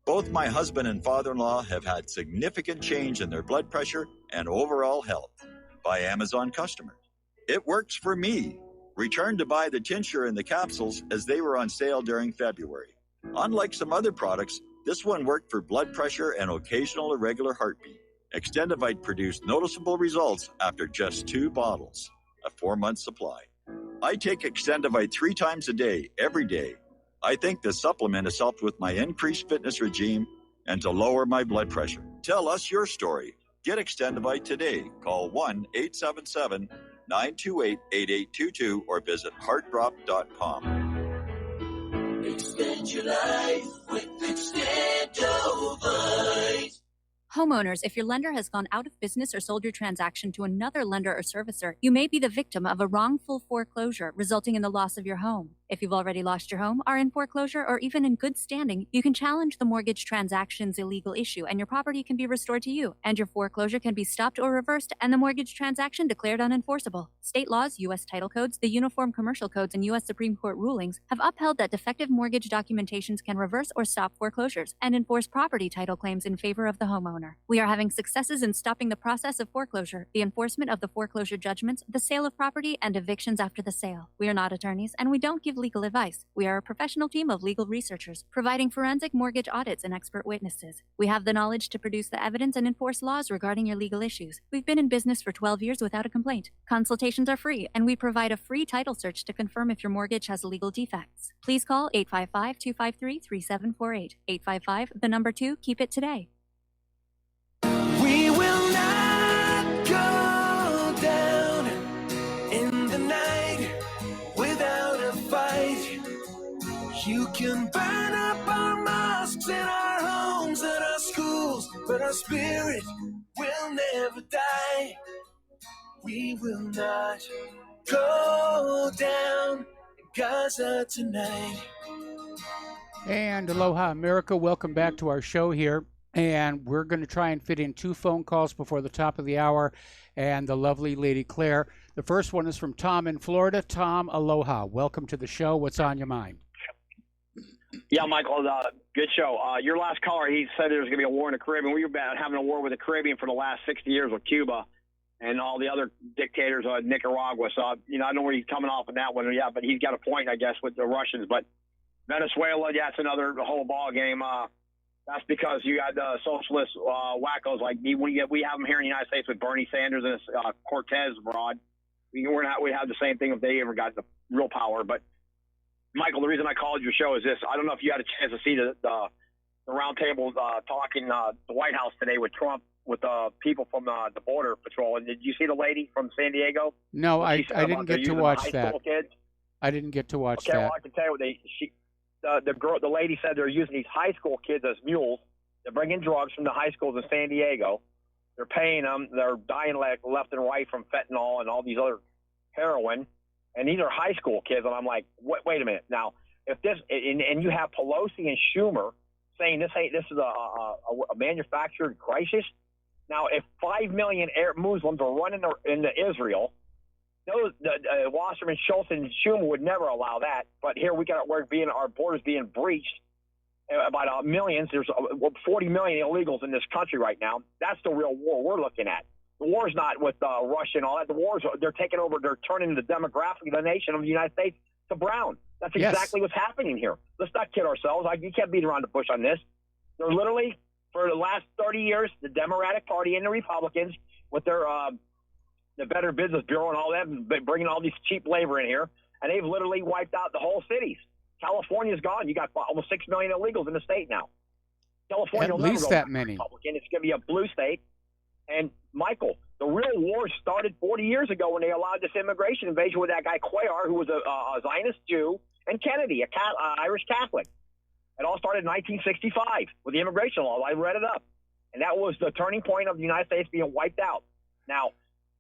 Both my husband and father-in-law have had significant change in their blood pressure and overall health. By Amazon customers. It works for me. Returned to buy the tincture and the capsules as they were on sale during February. Unlike some other products, this one worked for blood pressure and occasional irregular heartbeat. Extendivite produced noticeable results after just 2 bottles, a 4-month supply. I take Extendivite 3 times a day, every day. I think the supplement has helped with my increased fitness regime and to lower my blood pressure. Tell us your story. Get Extendivite today. Call 1-877-928-8822 or visit heartdrop.com. Extend your life with Extendivite. Homeowners, if your lender has gone out of business or sold your transaction to another lender or servicer, you may be the victim of a wrongful foreclosure resulting in the loss of your home. If you've already lost your home, are in foreclosure, or even in good standing, you can challenge the mortgage transaction's illegal issue and your property can be restored to you, and your foreclosure can be stopped or reversed and the mortgage transaction declared unenforceable. State laws, U.S. title codes, the Uniform Commercial Codes, and U.S. Supreme Court rulings have upheld that defective mortgage documentations can reverse or stop foreclosures and enforce property title claims in favor of the homeowner. We are having successes in stopping the process of foreclosure, the enforcement of the foreclosure judgments, the sale of property, and evictions after the sale. We are not attorneys, and we don't give legal advice. We are a professional team of legal researchers, providing forensic mortgage audits and expert witnesses. We have the knowledge to produce the evidence and enforce laws regarding your legal issues. We've been in business for 12 years without a complaint. Consultations are free, and we provide a free title search to confirm if your mortgage has legal defects. Please call 855-253-3748. 855, 2, keep it today. We will not go down in the night without a fight. You can burn up our mosques and our homes and our schools, but our spirit will never die. We will not go down in Gaza tonight. And aloha, America. Welcome back to our show here. And we're going to try and fit in 2 phone calls before the top of the hour and the lovely Lady Claire. The first one is from Tom in Florida. Tom, aloha. Welcome to the show. What's on your mind? Yeah, Michael, good show. Your last caller, he said there was going to be a war in the Caribbean. We've been having a war with the Caribbean for the last 60 years with Cuba and all the other dictators of Nicaragua. So, I don't know where he's coming off on that one. Yeah, but he's got a point, I guess, with the Russians. But Venezuela, yeah, it's another whole ball game. That's because you got the socialist wackos like me. We have them here in the United States with Bernie Sanders and Cortez abroad. We have the same thing if they ever got the real power. But, Michael, the reason I called your show is this. I don't know if you had a chance to see the round table talking the White House today with Trump, with people from the Border Patrol. And did you see the lady from San Diego? No, I didn't get to watch that. I didn't get to watch that. Okay, well, I can tell you what the lady said they're using these high school kids as mules. They're bringing drugs from the high schools in San Diego. They're paying them. They're dying left and right from fentanyl and all these other heroin. And these are high school kids. And I'm like, wait a minute. Now, if this and you have Pelosi and Schumer saying this is a manufactured crisis. Now, if 5 million Muslims are running into Israel, Wasserman, Schultz, and Schumer would never allow that. But here our borders being breached about millions. There's 40 million illegals in this country right now. That's the real war we're looking at. The war's not with Russia and all that. The war's they're taking over. They're turning the demographic of the nation of the United States to brown. That's exactly what's happening here. Let's not kid ourselves. You can't beat around the bush on this. They're literally, for the last 30 years, the Democratic Party and the Republicans with their the Better Business Bureau and all that, bringing all these cheap labor in here, and they've literally wiped out the whole cities. California's gone. You got almost 6 million illegals in the state now. California At will least never go that many. Republican. It's going to be a blue state. And, Michael, the real war started 40 years ago when they allowed this immigration invasion with that guy Cuellar, who was a Zionist Jew, and Kennedy, an Irish Catholic. It all started in 1965 with the immigration law. I read it up. And that was the turning point of the United States being wiped out. Now,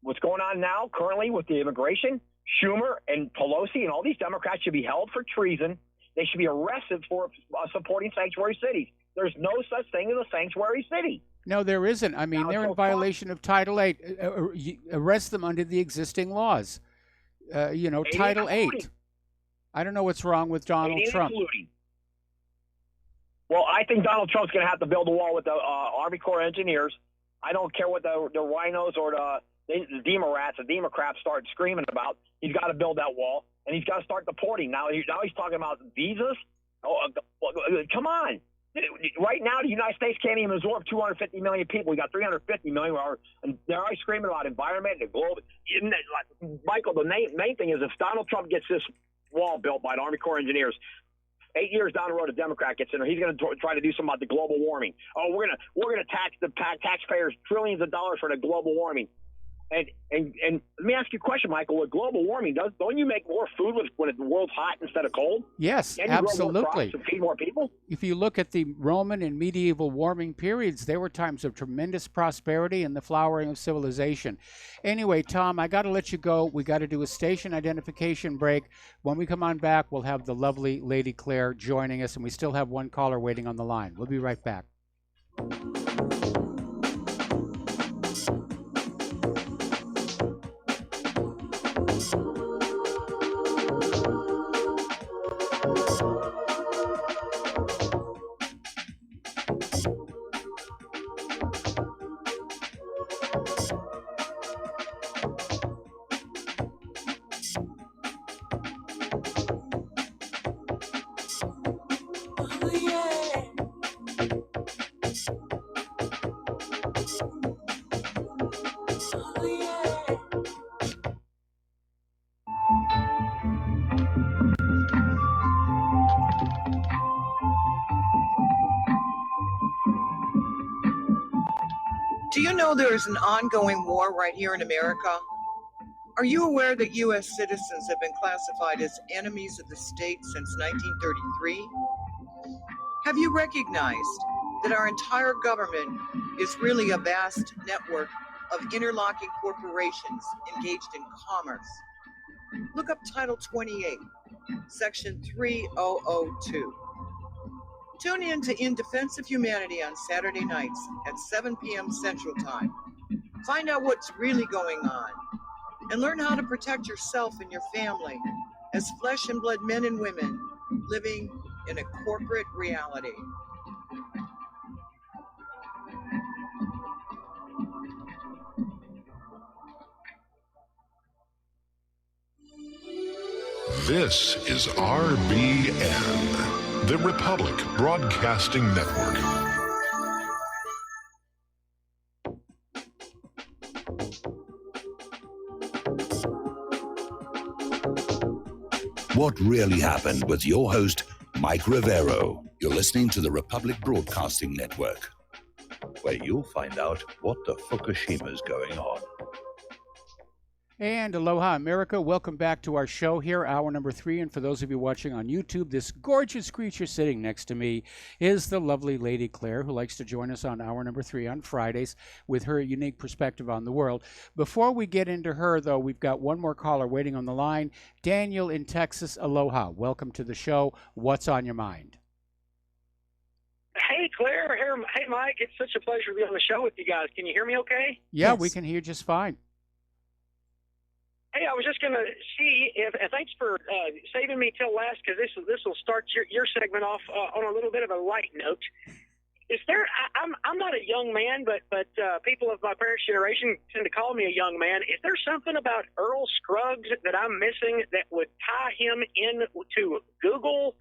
what's going on now currently with the immigration, Schumer and Pelosi and all these Democrats should be held for treason. They should be arrested for supporting sanctuary cities. There's no such thing as a sanctuary city. No, there isn't. I mean, they're in violation of Title 8. Arrest them under the existing laws. Title 8. I don't know what's wrong with Donald Trump. Well, I think Donald Trump's going to have to build a wall with the Army Corps of Engineers. I don't care what the rhinos or the Democrats, the Democrats start screaming about. He's got to build that wall, and he's got to start deporting. Now he's talking about visas. Come on. Right now, the United States can't even absorb 250 million people. We got 350 million, and they're always screaming about environment and the globe. Michael, the main thing is if Donald Trump gets this wall built by the Army Corps of Engineers, 8 years down the road, a Democrat gets in there. He's going to try to do something about the global warming. Oh, we're going to tax the taxpayers trillions of dollars for the global warming. And let me ask you a question, Michael. With global warming, don't you make more food when the world's hot instead of cold? Yes, Can you grow more absolutely. crops to feed more people? If you look at the Roman and medieval warming periods, there were times of tremendous prosperity and the flowering of civilization. Anyway, Tom, I got to let you go. We got to do a station identification break. When we come on back, we'll have the lovely Lady Claire joining us, and we still have one caller waiting on the line. We'll be right back. Do you know there is an ongoing war right here in America? Are you aware that U.S. citizens have been classified as enemies of the state since 1933? Have you recognized that our entire government is really a vast network of interlocking corporations engaged in commerce? Look up Title 28, Section 3002. Tune in to In Defense of Humanity on Saturday nights at 7 p.m. Central Time. Find out what's really going on and learn how to protect yourself and your family as flesh and blood men and women living in a corporate reality. This is RBN, the Republic Broadcasting Network. What really happened with your host, Mike Rivero. You're listening to the Republic Broadcasting Network, where you'll find out what the Fukushima's going on. And aloha, America. Welcome back to our show here, hour number 3. And for those of you watching on YouTube, this gorgeous creature sitting next to me is the lovely Lady Claire, who likes to join us on hour number 3 on Fridays with her unique perspective on the world. Before we get into her, though, we've got one more caller waiting on the line. Daniel in Texas, aloha. Welcome to the show. What's on your mind? Hey, Claire. Hey, Mike. It's such a pleasure to be on the show with you guys. Can you hear me okay? Yeah, we can hear just fine. Hey, I was just going to see if thanks for saving me till last, because this will start your segment off on a little bit of a light note. Is there? I'm not a young man, but people of my parents' generation tend to call me a young man. Is there something about Earl Scruggs that I'm missing that would tie him in to Google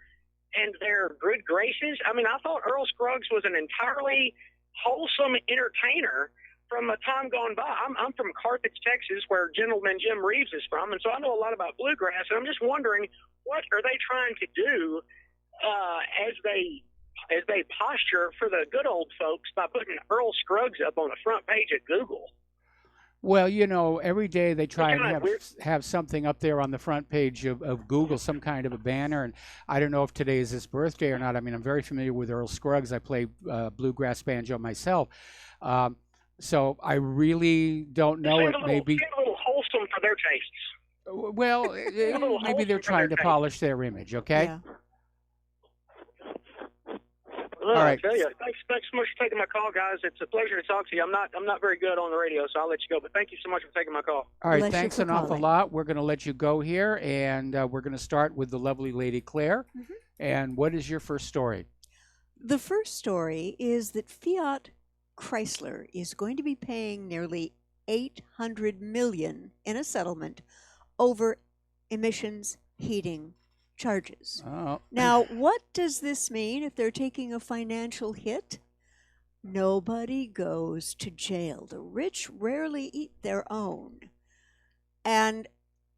and their good graces? I mean, I thought Earl Scruggs was an entirely wholesome entertainer from a time gone by. I'm from Carthage, Texas, where Gentleman Jim Reeves is from, and so I know a lot about bluegrass, and I'm just wondering, what are they trying to do as they posture for the good old folks by putting Earl Scruggs up on the front page of Google? Well, you know, every day they try and have something up there on the front page of Google, some kind of a banner. And I don't know if today is his birthday or not. I mean, I'm very familiar with Earl Scruggs. I play bluegrass banjo myself. So I really don't know. It may be a little wholesome for their tastes. Well, maybe they're trying to polish their image, okay? Yeah. All right. I tell you, thanks so much for taking my call, guys. It's a pleasure to talk to you. I'm not very good on the radio, so I'll let you go. But thank you so much for taking my call. All right, thanks an awful lot. We're going to let you go here, and we're going to start with the lovely Lady Claire. Mm-hmm. And what is your first story? The first story is that Fiat Chrysler is going to be paying nearly $800 million in a settlement over emissions heating charges. Oh. Now, what does this mean if they're taking a financial hit? Nobody goes to jail. The rich rarely eat their own. And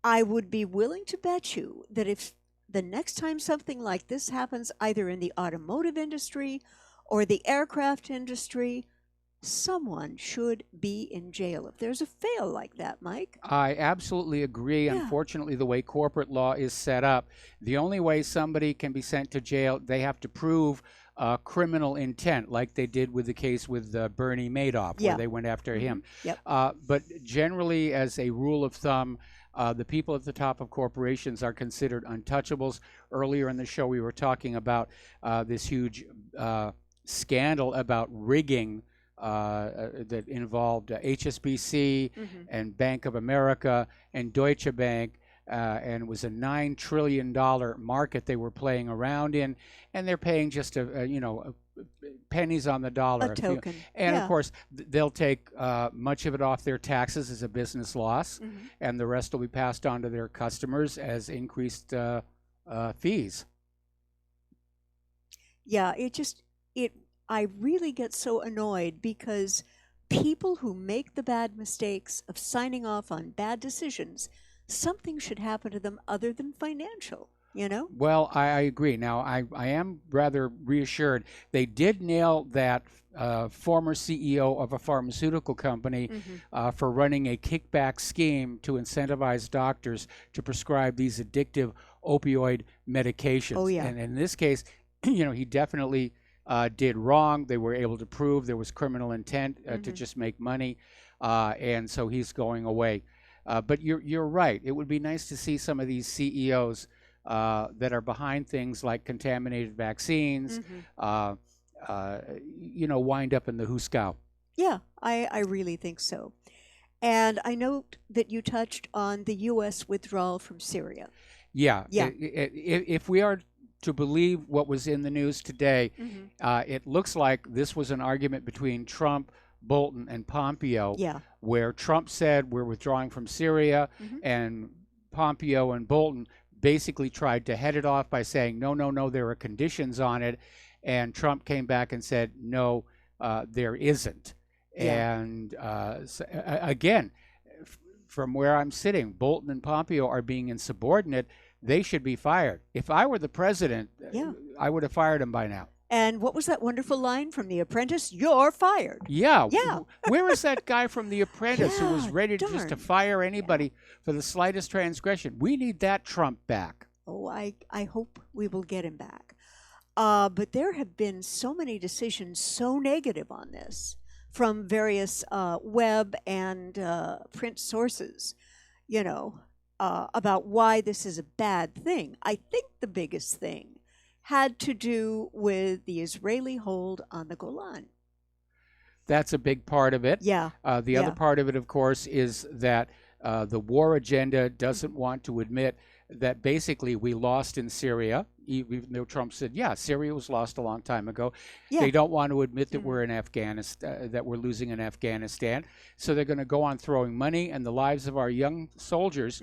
I would be willing to bet you that if the next time something like this happens, either in the automotive industry or the aircraft industry, someone should be in jail if there's a fail like that, Mike. I absolutely agree. Yeah. Unfortunately, the way corporate law is set up, the only way somebody can be sent to jail, they have to prove criminal intent, like they did with the case with Bernie Madoff, where they went after him. Yep. But generally, as a rule of thumb, the people at the top of corporations are considered untouchables. Earlier in the show, we were talking about this huge scandal about rigging that involved HSBC and Bank of America and Deutsche Bank, and it was a $9 trillion market they were playing around in, and they're paying just pennies on the dollar. A token. And of course, they'll take much of it off their taxes as a business loss, and the rest will be passed on to their customers as increased fees. Yeah, I really get so annoyed because people who make the bad mistakes of signing off on bad decisions, something should happen to them other than financial, you know? Well, I agree. Now, I am rather reassured. They did nail that former CEO of a pharmaceutical company for running a kickback scheme to incentivize doctors to prescribe these addictive opioid medications. Oh, yeah. And in this case, he definitely did wrong. They were able to prove there was criminal intent to just make money, and so he's going away. But you're right. It would be nice to see some of these CEOs that are behind things like contaminated vaccines, wind up in the Huskow. Yeah, I really think so. And I note that you touched on the U.S. withdrawal from Syria. Yeah. Yeah. If we are to believe what was in the news today, it looks like this was an argument between Trump, Bolton, and Pompeo, where Trump said we're withdrawing from Syria, and Pompeo and Bolton basically tried to head it off by saying, no, there are conditions on it. And Trump came back and said, no, there isn't. And again, from where I'm sitting, Bolton and Pompeo are being insubordinate. They should be fired. If I were the president, I would have fired them by now. And what was that wonderful line from The Apprentice? You're fired. Yeah. Where is that guy from The Apprentice who was ready just to fire anybody for the slightest transgression? We need that Trump back. Oh, I hope we will get him back. But there have been so many decisions so negative on this from various web and print sources, about why this is a bad thing. I think the biggest thing had to do with the Israeli hold on the Golan. That's a big part of it. Yeah. The other part of it, of course, is that the war agenda doesn't want to admit that basically we lost in Syria, even though Trump said, Syria was lost a long time ago. They don't want to admit that we're in Afghanistan, that we're losing in Afghanistan. So they're going to go on throwing money and the lives of our young soldiers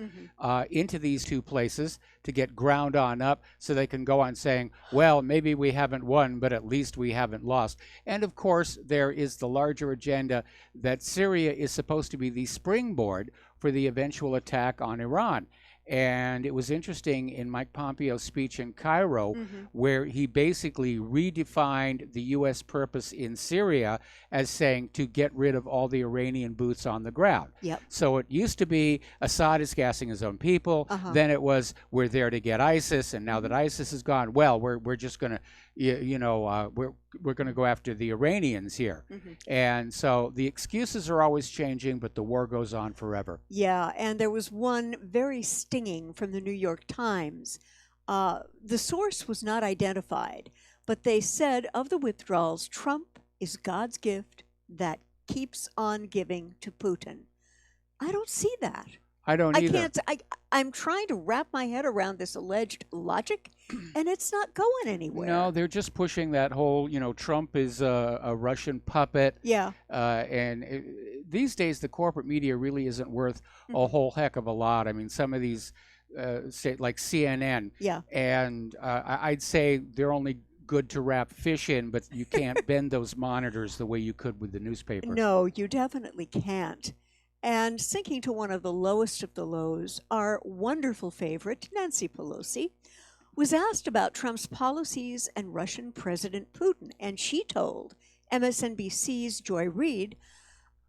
into these two places to get ground on up so they can go on saying, well, maybe we haven't won, but at least we haven't lost. And of course, there is the larger agenda that Syria is supposed to be the springboard for the eventual attack on Iran. And it was interesting in Mike Pompeo's speech in Cairo, where he basically redefined the U.S. purpose in Syria as saying to get rid of all the Iranian boots on the ground. So it used to be Assad is gassing his own people. Then it was we're there to get ISIS. And now that ISIS is gone, well, we're just going to, we're going to go after the Iranians here. And so the excuses are always changing, but the war goes on forever. Yeah, and there was one very stinging from the New York Times. The source was not identified, but they said of the withdrawals, Trump is God's gift that keeps on giving to Putin. I don't see that. I don't either. I can't. I'm trying to wrap my head around this alleged logic, and it's not going anywhere. No, they're just pushing that whole, Trump is a Russian puppet. Yeah. These days, the corporate media really isn't worth a whole heck of a lot. I mean, some of these, say, like CNN. Yeah. And I'd say they're only good to wrap fish in, but you can't bend those monitors the way you could with the newspaper. No, you definitely can't. And sinking to one of the lowest of the lows, our wonderful favorite, Nancy Pelosi, was asked about Trump's policies and Russian President Putin. And she told MSNBC's Joy Reid,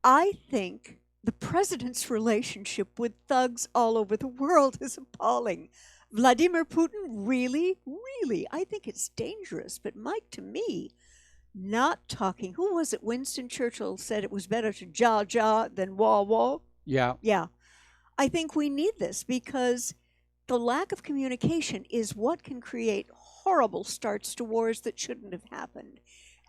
I think the president's relationship with thugs all over the world is appalling. Vladimir Putin, really? Really? I think it's dangerous. But Mike, to me, not talking. Who was it? Winston Churchill said it was better to jaw than wah. Yeah. Yeah. I think we need this because the lack of communication is what can create horrible starts to wars that shouldn't have happened.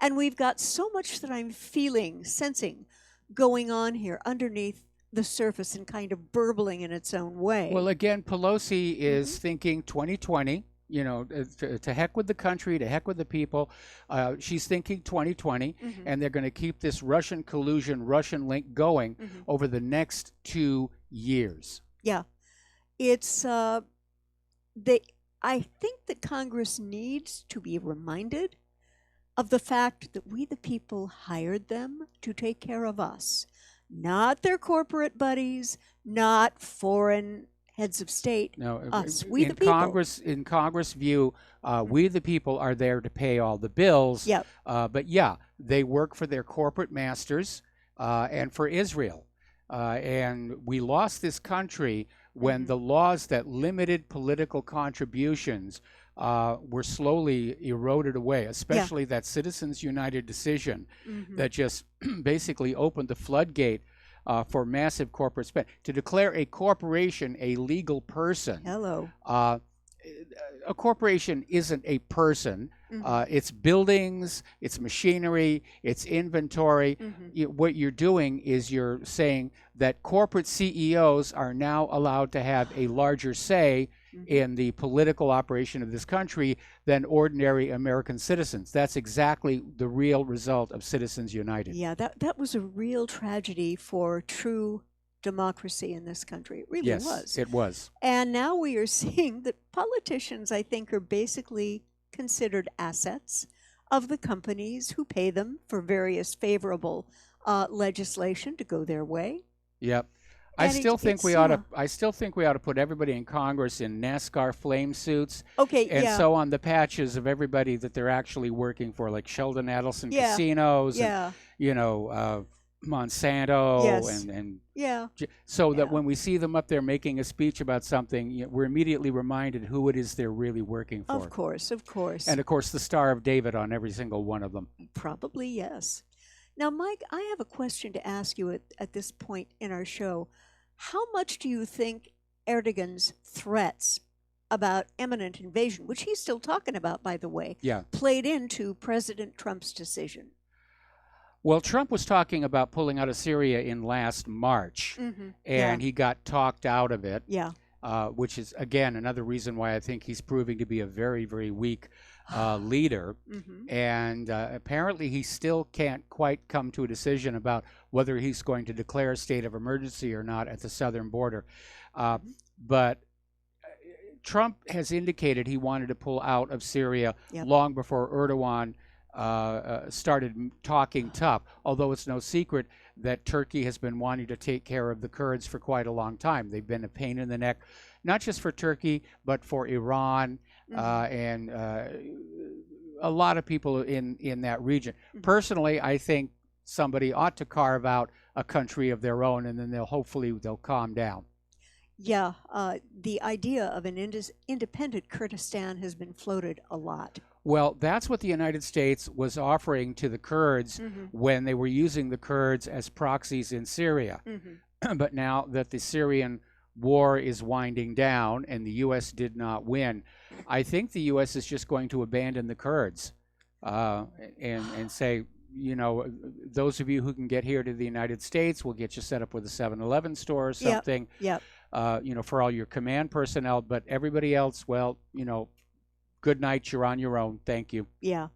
And we've got so much that I'm sensing going on here underneath the surface and kind of burbling in its own way. Well, again, Pelosi is thinking 2020. To heck with the country, to heck with the people. She's thinking 2020, and they're going to keep this Russian collusion, Russian link going over the next 2 years. Yeah. It's, I think that Congress needs to be reminded of the fact that we, the people, hired them to take care of us, not their corporate buddies, not foreign heads of state. No, us, we the people. In Congress' view, we the people are there to pay all the bills. Yep. But yeah, they work for their corporate masters and for Israel. And we lost this country when the laws that limited political contributions were slowly eroded away, especially that Citizens United decision that just basically opened the floodgate for massive corporate spend. To declare a corporation a legal person a corporation isn't a person. Mhm. It's buildings, it's machinery, it's inventory. What you're doing is you're saying that corporate CEOs are now allowed to have a larger say in the political operation of this country than ordinary American citizens. That's exactly the real result of Citizens United. Yeah, that was a real tragedy for true democracy in this country. It really Yes, was. it was. And now we are seeing that politicians, I think, are basically considered assets of the companies who pay them for various favorable legislation to go their way. Yep. I And still think it's, we ought to. I still think we ought to put everybody in Congress in NASCAR flame suits. Okay, And yeah. so on the patches of everybody that they're actually working for, like Sheldon Adelson Yeah, Casinos, yeah. and Monsanto, Yes. and Yeah. so that when we see them up there making a speech about something, we're immediately reminded who it is they're really working for. Of course, of course. And of course, the Star of David on every single one of them. Probably, yes. Now, Mike, I have a question to ask you at this point in our show. How much do you think Erdogan's threats about imminent invasion, which he's still talking about, by the way, Yeah. played into President Trump's decision? Well, Trump was talking about pulling out of Syria in last March, Mhm. and Yeah. he got talked out of it. Yeah. Which is, again, another reason why I think he's proving to be a very, very weak leader. And apparently he still can't quite come to a decision about whether he's going to declare a state of emergency or not at the southern border. But Trump has indicated he wanted to pull out of Syria Yep. long before Erdogan started talking tough, although it's no secret that Turkey has been wanting to take care of the Kurds for quite a long time. They've been a pain in the neck, not just for Turkey, but for Iran and a lot of people in that region. Personally, I think somebody ought to carve out a country of their own, and then hopefully they'll calm down. Yeah, the idea of an independent Kurdistan has been floated a lot. Well, that's what the United States was offering to the Kurds when they were using the Kurds as proxies in Syria. But now that the Syrian war is winding down and the U.S. did not win, I think the U.S. is just going to abandon the Kurds and say, those of you who can get here to the United States, we'll get you set up with a 7-Eleven store or something, Yep. For all your command personnel. But everybody else, well, good night, you're on your own. Thank you. Yeah.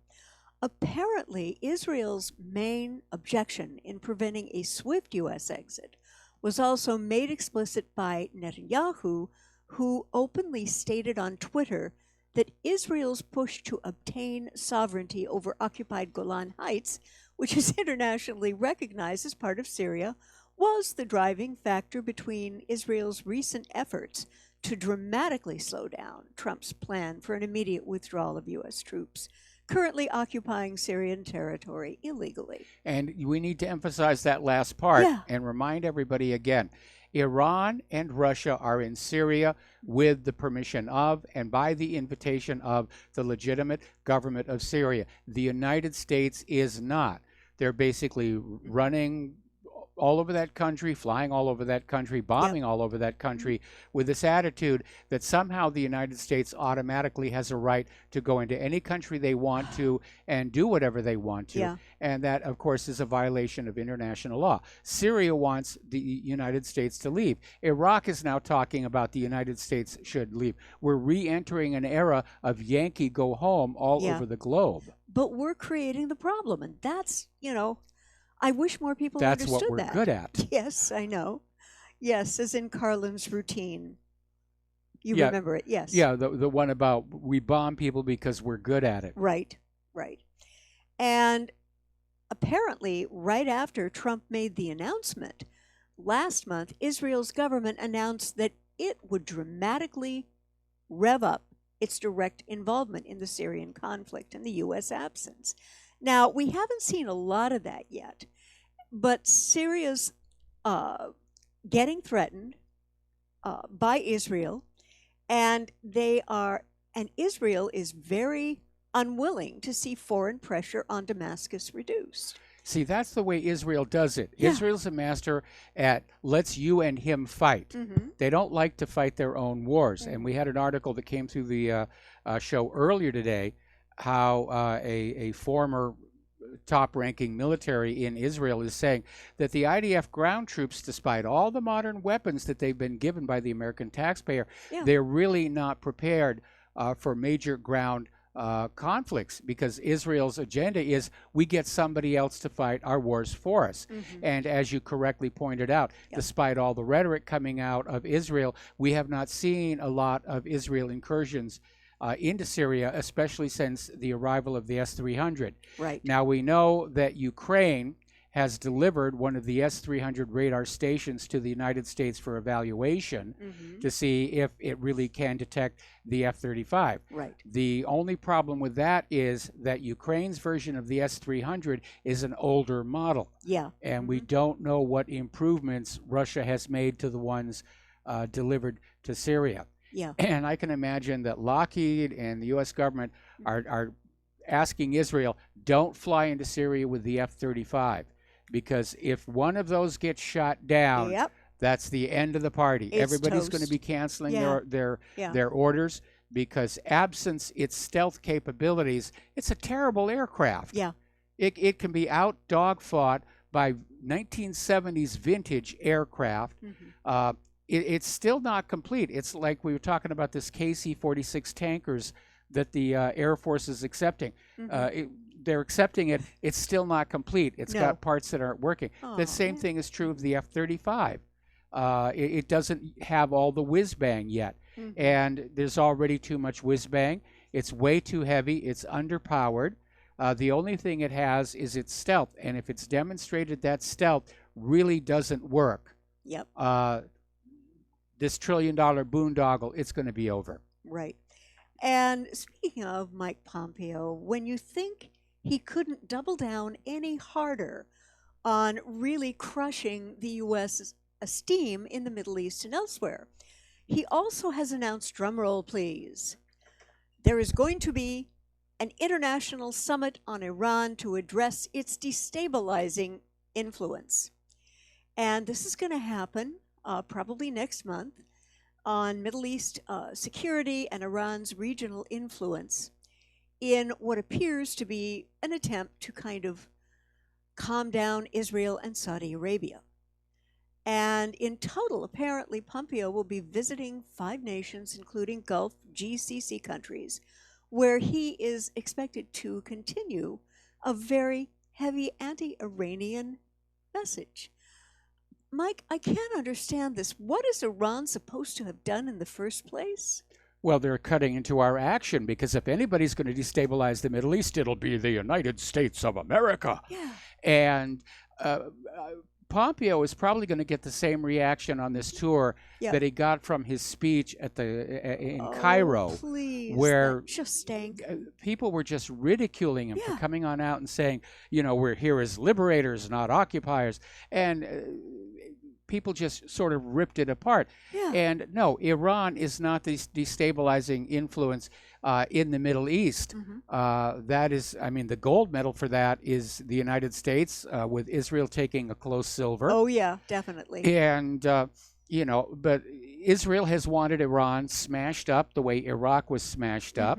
Apparently, Israel's main objection in preventing a swift U.S. exit was also made explicit by Netanyahu, who openly stated on Twitter that Israel's push to obtain sovereignty over occupied Golan Heights, which is internationally recognized as part of Syria, was the driving factor between Israel's recent efforts to dramatically slow down Trump's plan for an immediate withdrawal of U.S. troops currently occupying Syrian territory illegally. And we need to emphasize that last part Yeah. and remind everybody again, Iran and Russia are in Syria with the permission of and by the invitation of the legitimate government of Syria. The United States is not. They're basically running all over that country, flying all over that country, bombing all over that country with this attitude that somehow the United States automatically has a right to go into any country they want to and do whatever they want to. Yeah. And that, of course, is a violation of international law. Syria wants the United States to leave. Iraq is now talking about the United States should leave. We're re-entering an era of Yankee go home all Yeah. over the globe. But we're creating the problem, and that's, I wish more people That's understood what we're that. good at. Yes, I know. Yes, as in Carlin's routine. You Yeah. remember it, yes. Yeah, the one about we bomb people because we're good at it. Right, right. And apparently, right after Trump made the announcement, last month, Israel's government announced that it would dramatically rev up its direct involvement in the Syrian conflict in the U.S. absence. Now, we haven't seen a lot of that yet, but Syria's getting threatened by Israel, and Israel is very unwilling to see foreign pressure on Damascus reduced. See, that's the way Israel does it. Yeah. Israel's a master at let's you and him fight. Mhm. They don't like to fight their own wars. And we had an article that came through the show earlier today how a former top-ranking military in Israel is saying that the IDF ground troops, despite all the modern weapons that they've been given by the American taxpayer, Yeah. they're really not prepared for major ground conflicts, because Israel's agenda is we get somebody else to fight our wars for us. And as you correctly pointed out, despite all the rhetoric coming out of Israel, we have not seen a lot of Israel incursions into Syria, especially since the arrival of the S-300. Right. Now, we know that Ukraine has delivered one of the S-300 radar stations to the United States for evaluation to see if it really can detect the F-35. Right. The only problem with that is that Ukraine's version of the S-300 is an older model. Yeah. And we don't know what improvements Russia has made to the ones delivered to Syria. Yeah. And I can imagine that Lockheed and the U.S. government are asking Israel, don't fly into Syria with the F-35, because if one of those gets shot down, Yep. that's the end of the party. It's Everybody's going to toast. be canceling Yeah. their Yeah. orders, because absence its stealth capabilities, it's a terrible aircraft. Yeah. It can be out dogfought by 1970s vintage aircraft. It's still not complete. It's like we were talking about this KC-46 tankers that the Air Force is accepting. They're accepting it. It's still not complete. It's No. got parts that aren't working. Aw, The same thing is true of the F-35. It doesn't have all the whiz bang yet. And there's already too much whiz bang. It's way too heavy. It's underpowered. The only thing it has is its stealth. And if it's demonstrated that stealth really doesn't work, Yep. this trillion-dollar boondoggle, it's going to be over. Right. And speaking of Mike Pompeo, when you think he couldn't double down any harder on really crushing the U.S.'s esteem in the Middle East and elsewhere, he also has announced, drumroll please, there is going to be an international summit on Iran to address its destabilizing influence. And this is going to happen probably next month on Middle East security and Iran's regional influence in what appears to be an attempt to kind of calm down Israel and Saudi Arabia. And in total, apparently, Pompeo will be visiting 5 nations, including Gulf GCC countries, where he is expected to continue a very heavy anti-Iranian message. Mike, I can't understand this. What is Iran supposed to have done in the first place? Well, they're cutting into our action, because if anybody's going to destabilize the Middle East, it'll be the United States of America. Yeah. And Pompeo is probably going to get the same reaction on this tour that he got from his speech at in Cairo, Please, where that just stank. people were just ridiculing him for coming on out and saying, you know, we're here as liberators, not occupiers. And people just sort of ripped it apart. Yeah. And no, Iran is not the destabilizing influence in the Middle East. That is, I mean, the gold medal for that is the United States, with Israel taking a close silver. Oh, yeah, definitely. And, you know, but Israel has wanted Iran smashed up the way Iraq was smashed up.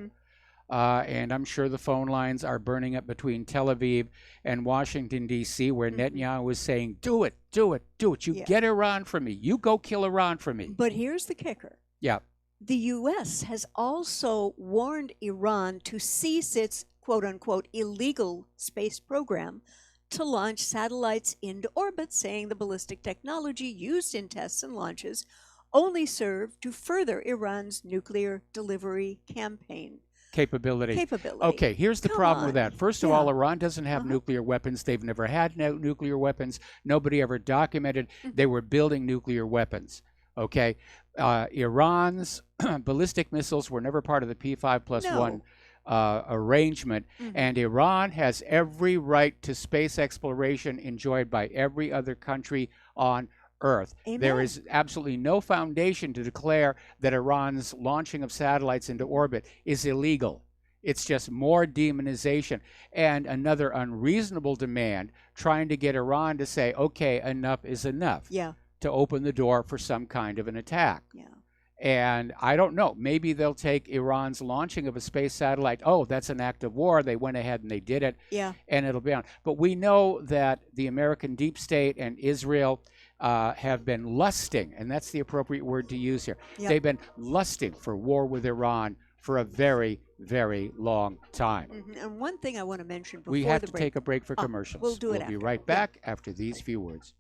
And I'm sure the phone lines are burning up between Tel Aviv and Washington, D.C., where Netanyahu was saying, do it, do it, do it. You get Iran from me. You go kill Iran for me. But here's the kicker. Yeah. The U.S. has also warned Iran to cease its quote-unquote illegal space program to launch satellites into orbit, saying the ballistic technology used in tests and launches only serve to further Iran's nuclear delivery campaign. Capability. Okay, here's the problem with that. First of all, Iran doesn't have nuclear weapons. They've never had nuclear weapons. Nobody ever documented they were building nuclear weapons. Okay, Iran's ballistic missiles were never part of the P5+1 arrangement, and Iran has every right to space exploration enjoyed by every other country on Earth. There is absolutely no foundation to declare that Iran's launching of satellites into orbit is illegal. It's just more demonization and another unreasonable demand trying to get Iran to say, okay, enough is enough. Yeah. To open the door for some kind of an attack. Yeah. And I don't know, maybe they'll take Iran's launching of a space satellite. Oh, that's an act of war. They went ahead and they did it. Yeah. And it'll be on. But we know that the American deep state and Israel have been lusting, and that's the appropriate word to use here. Yep. They've been lusting for war with Iran for a very, very long time. And one thing I want to mention before We have the to break. take a break for commercials. We'll do it We'll be after. right back after these few words.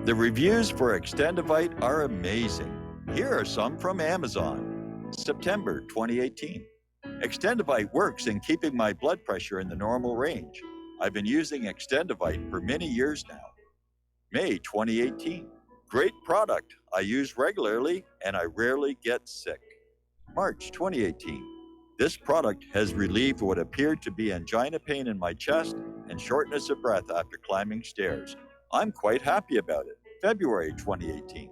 The reviews for Extendivite are amazing. Here are some from Amazon. September 2018. Extendivite works in keeping my blood pressure in the normal range. I've been using Extendivite for many years now. May 2018. Great product. I use regularly and I rarely get sick. March 2018. This product has relieved what appeared to be angina pain in my chest and shortness of breath after climbing stairs. I'm quite happy about it. February 2018.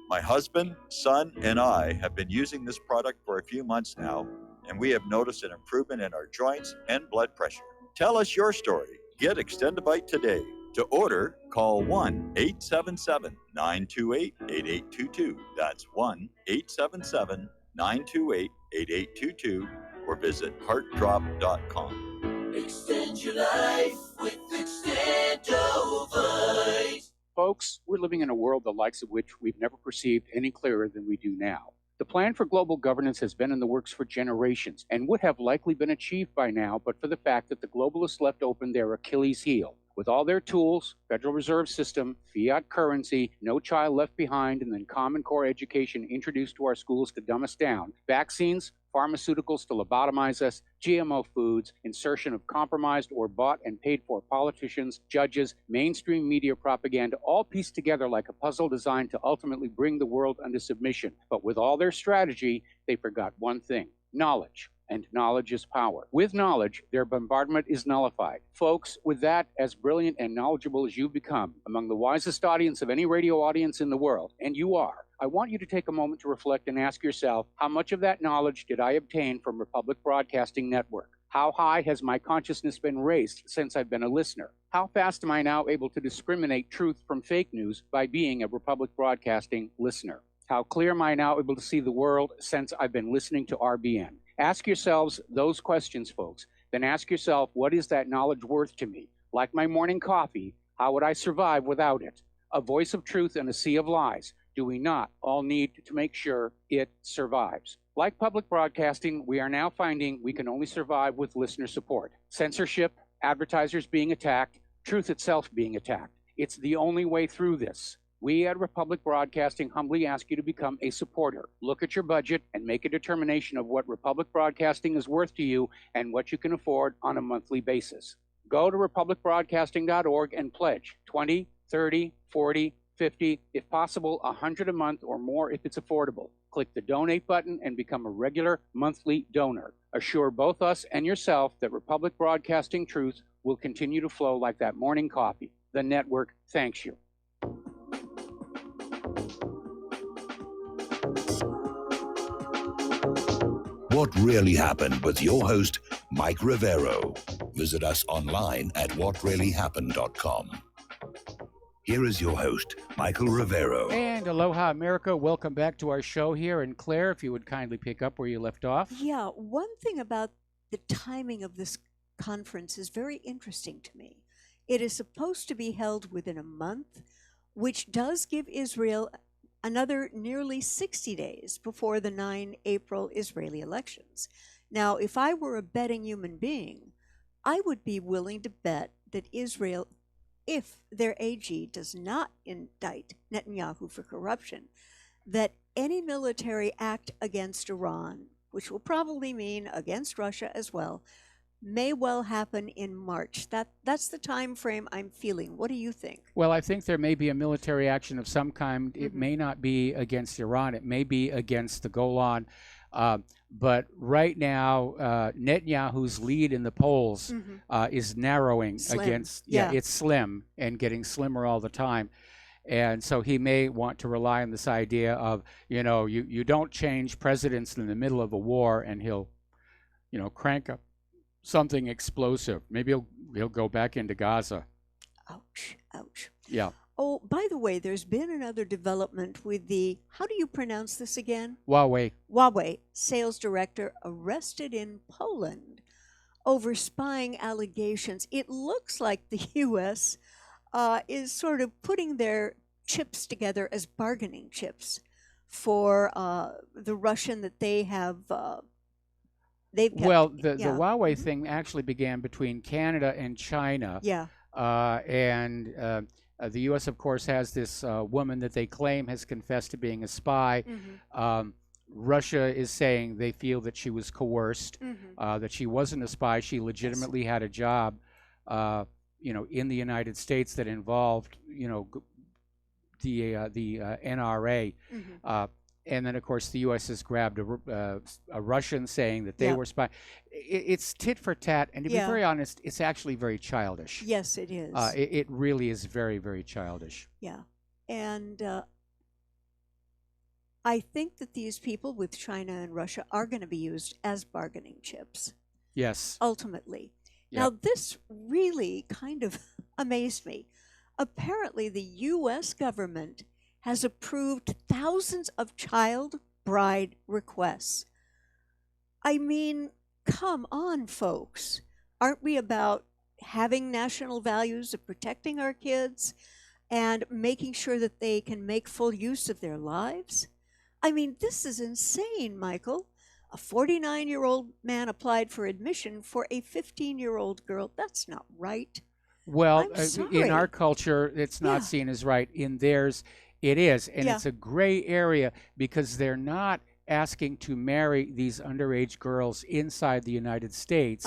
My husband, son, and I have been using this product for a few months now, and we have noticed an improvement in our joints and blood pressure. Tell us your story. Get Extendivite today. To order, call 1-877-928-8822. That's 1-877-928-8822 or visit heartdrop.com. Extend your life with Extendovite. Folks, we're living in a world the likes of which we've never perceived any clearer than we do now. The plan for global governance has been in the works for generations and would have likely been achieved by now, but for the fact that the globalists left open their Achilles heel. With all their tools, Federal Reserve System, fiat currency, no child left behind, and then Common Core education introduced to our schools to dumb us down, vaccines, pharmaceuticals to lobotomize us, GMO foods, insertion of compromised or bought and paid for politicians, judges, mainstream media propaganda, all pieced together like a puzzle designed to ultimately bring the world under submission. But with all their strategy, they forgot one thing: knowledge. And knowledge is power. With knowledge, their bombardment is nullified. Folks, with that, as brilliant and knowledgeable as you've become, among the wisest audience of any radio audience in the world, and you are, I want you to take a moment to reflect and ask yourself, how much of that knowledge did I obtain from Republic Broadcasting Network? How high has my consciousness been raised since I've been a listener? How fast am I now able to discriminate truth from fake news by being a Republic Broadcasting listener? How clear am I now able to see the world since I've been listening to RBN? Ask yourselves those questions, folks. Then ask yourself, what is that knowledge worth to me? Like my morning coffee, how would I survive without it? A voice of truth in a sea of lies. Do we not all need to make sure it survives? Like public broadcasting, we are now finding we can only survive with listener support. Censorship, advertisers being attacked, truth itself being attacked. It's the only way through this. We at Republic Broadcasting humbly ask you to become a supporter. Look at your budget and make a determination of what Republic Broadcasting is worth to you and what you can afford on a monthly basis. Go to republicbroadcasting.org and pledge $20, $30, $40, $50, if possible, $100 a month or more if it's affordable. Click the donate button and become a regular monthly donor. Assure both us and yourself that Republic Broadcasting truth will continue to flow like that morning coffee. The network thanks you. What Really Happened with your host, Mike Rivero. Visit us online at whatreallyhappened.com. Here is your host, Michael Rivero. And aloha, America. Welcome back to our show here. And Claire, if you would kindly pick up where you left off. Yeah, one thing about the timing of this conference is very interesting to me. It is supposed to be held within a month, which does give Israel another nearly 60 days before the 9 April Israeli elections. Now, if I were a betting human being, I would be willing to bet that Israel, if their AG does not indict Netanyahu for corruption, that any military act against Iran, which will probably mean against Russia as well, may well happen in March. That's the time frame I'm feeling. What do you think? Well, I think there may be a military action of some kind. It may not be against Iran. It may be against the Golan But right now, Netanyahu's lead in the polls is narrowing Slim. against, Yeah. it's slim and getting slimmer all the time. And so he may want to rely on this idea of, you don't change presidents in the middle of a war, and he'll, crank up something explosive. Maybe he'll go back into Gaza. Ouch, ouch. Yeah. Oh, by the way, there's been another development with the, how do you pronounce this again? Huawei. Sales director arrested in Poland over spying allegations. It looks like the U.S. Is sort of putting their chips together as bargaining chips for the Russian that they have. They've kept. Well, the Yeah. Huawei thing actually began between Canada and China. Yeah. And the U.S., of course, has this woman that they claim has confessed to being a spy. Russia is saying they feel that she was coerced, that she wasn't a spy. She legitimately had a job, in the United States that involved, the NRA. And then, of course, the U.S. has grabbed a Russian saying that they Yeah. were spying. It's tit for tat, and to be Yeah. very honest, it's actually very childish. Yes, it is. It really is very, very childish. Yeah. And I think that these people with China and Russia are going to be used as bargaining chips, Yes. ultimately. Yep. Now, this really kind of amazed me. Apparently, the U.S. government has approved thousands of child bride requests. I mean, come on, folks. Aren't we about having national values of protecting our kids and making sure that they can make full use of their lives? I mean, this is insane, Michael. A 49-year-old man applied for admission for a 15-year-old girl. That's not right. Well, I'm in sorry. our culture, it's not Yeah. seen as right. In theirs, it is. And Yeah. it's a gray area because they're not asking to marry these underage girls inside the United States.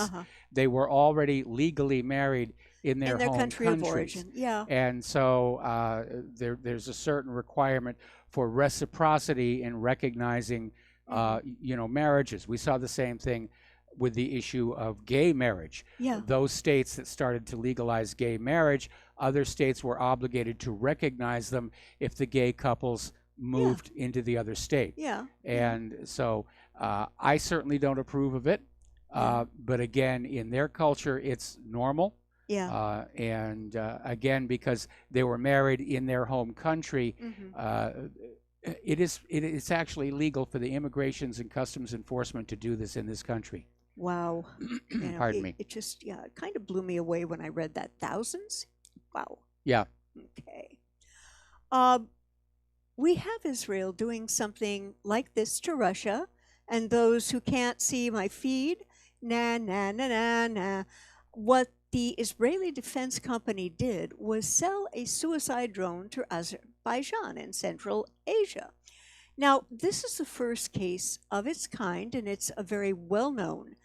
They were already legally married in their home country of countries. origin. Yeah. And so there's a certain requirement for reciprocity in recognizing, marriages. We saw the same thing with the issue of gay marriage. Yeah. Those states that started to legalize gay marriage, other states were obligated to recognize them if the gay couples moved into the other state. Yeah. And so I certainly don't approve of it. But again, in their culture, it's normal. Yeah. And again, because they were married in their home country, it's actually legal for the Immigrations and Customs Enforcement to do this in this country. Wow. Pardon me. It just, it kind of blew me away when I read that. Thousands? Wow. Yeah. Okay. We have Israel doing something like this to Russia, and those who can't see my feed, What the Israeli Defense Company did was sell a suicide drone to Azerbaijan in Central Asia. Now, this is the first case of its kind, and it's a very well-known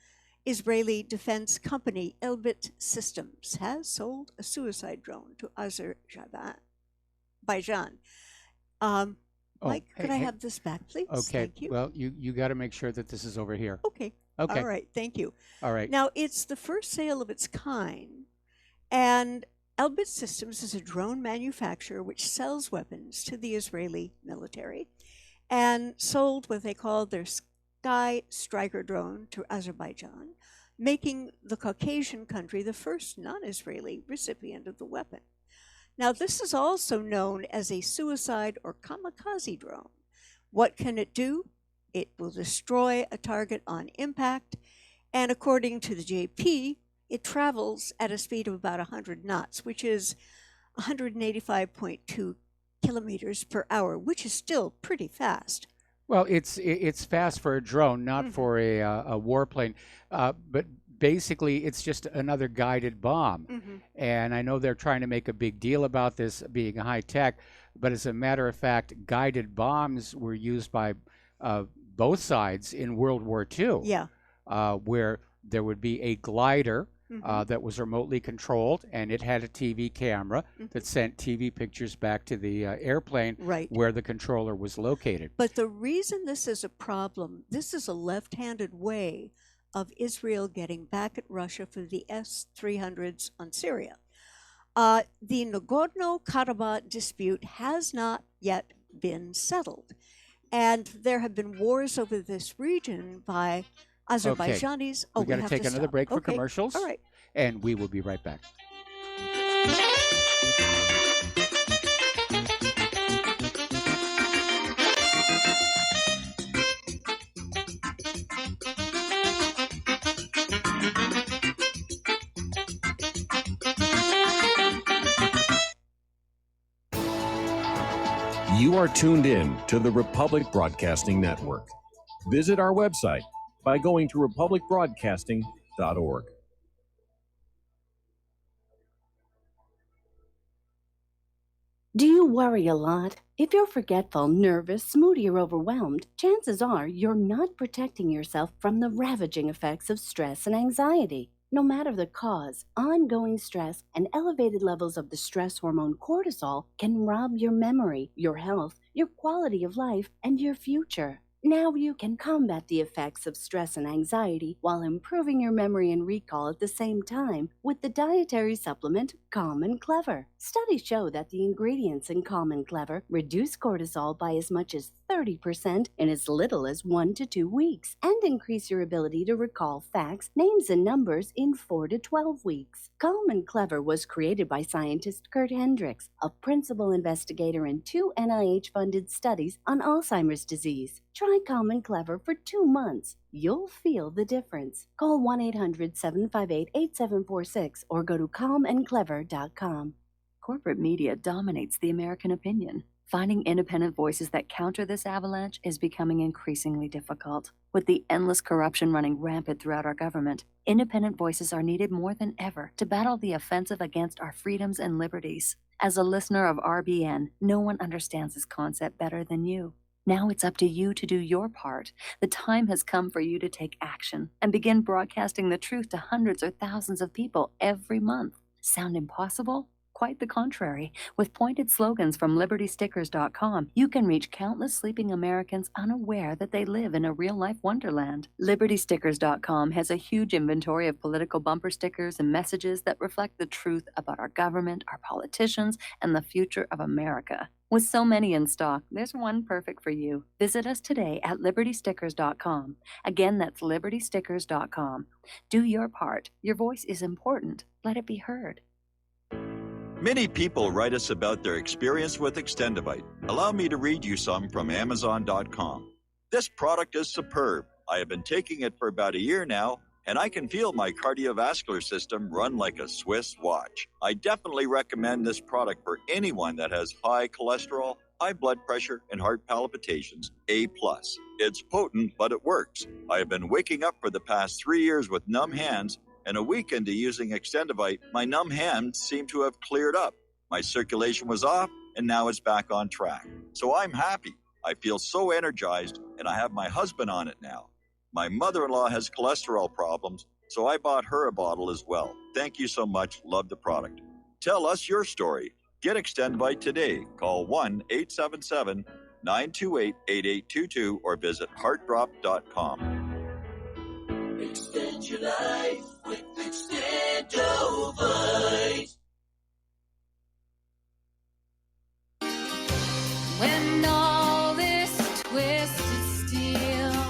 Israeli defense company. Elbit Systems has sold a suicide drone to Azerbaijan. Mike, could I have this back, please? Okay. Thank you. Well, you got to make sure that this is over here. Okay. Okay. All right. Thank you. All right. Now, it's the first sale of its kind, and Elbit Systems is a drone manufacturer which sells weapons to the Israeli military and sold what they call their Sky Striker drone to Azerbaijan, making the Caucasian country the first non-Israeli recipient of the weapon. Now, this is also known as a suicide or kamikaze drone. What can it do? It will destroy a target on impact, and according to the JP, it travels at a speed of about 100 knots, which is 185.2 kilometers per hour, which is still pretty fast. Well, it's fast for a drone, not for a warplane, but basically it's just another guided bomb. And I know they're trying to make a big deal about this being high tech, but as a matter of fact, guided bombs were used by both sides in World War II. Yeah. Where there would be a glider that was remotely controlled, and it had a TV camera that sent TV pictures back to the airplane where the controller was located. But the reason this is a problem, this is a left-handed way of Israel getting back at Russia for the S-300s on Syria. The Nagorno-Karabakh dispute has not yet been settled. And there have been wars over this region by Azerbaijanis. Okay. We got to take another break for Okay. commercials. All right. And we will be right back. You are tuned in to the Republic Broadcasting Network. Visit our website by going to republicbroadcasting.org. Do you worry a lot? If you're forgetful, nervous, moody, or overwhelmed, chances are you're not protecting yourself from the ravaging effects of stress and anxiety. No matter the cause, ongoing stress and elevated levels of the stress hormone cortisol can rob your memory, your health, your quality of life, and your future. Now you can combat the effects of stress and anxiety while improving your memory and recall at the same time with the dietary supplement Calm and Clever. Studies show that the ingredients in Calm and Clever reduce cortisol by as much as 30% in as little as 1 to 2 weeks and increase your ability to recall facts, names, and numbers in 4 to 12 weeks. Calm and Clever was created by scientist Kurt Hendricks, a principal investigator in 2 NIH-funded studies on Alzheimer's disease. Try Calm and Clever for 2 months. You'll feel the difference. Call 1-800-758-8746 or go to calmandclever.com. Corporate media dominates the American opinion. Finding independent voices that counter this avalanche is becoming increasingly difficult. With the endless corruption running rampant throughout our government, independent voices are needed more than ever to battle the offensive against our freedoms and liberties. As a listener of RBN, no one understands this concept better than you. Now it's up to you to do your part. The time has come for you to take action and begin broadcasting the truth to hundreds or thousands of people every month. Sound impossible? Quite the contrary. With pointed slogans from LibertyStickers.com, you can reach countless sleeping Americans unaware that they live in a real-life wonderland. LibertyStickers.com has a huge inventory of political bumper stickers and messages that reflect the truth about our government, our politicians, and the future of America. With so many in stock, there's one perfect for you. Visit us today at LibertyStickers.com. Again, that's LibertyStickers.com. Do your part. Your voice is important. Let it be heard. Many people write us about their experience with Extendivite. Allow me to read you some from Amazon.com. This product is superb. I have been taking it for about a year now, and I can feel my cardiovascular system run like a Swiss watch. I definitely recommend this product for anyone that has high cholesterol, high blood pressure, and heart palpitations, A+. It's potent, but it works. I have been waking up for the past 3 years with numb hands, and a week into using Extendivite, my numb hands seem to have cleared up. My circulation was off, and now it's back on track. So I'm happy. I feel so energized, and I have my husband on it now. My mother-in-law has cholesterol problems, so I bought her a bottle as well. Thank you so much. Love the product. Tell us your story. Get Extendivite today. Call 1-877-928-8822 or visit heartdrop.com. Extend your life with Extendovite. When all this twisted steel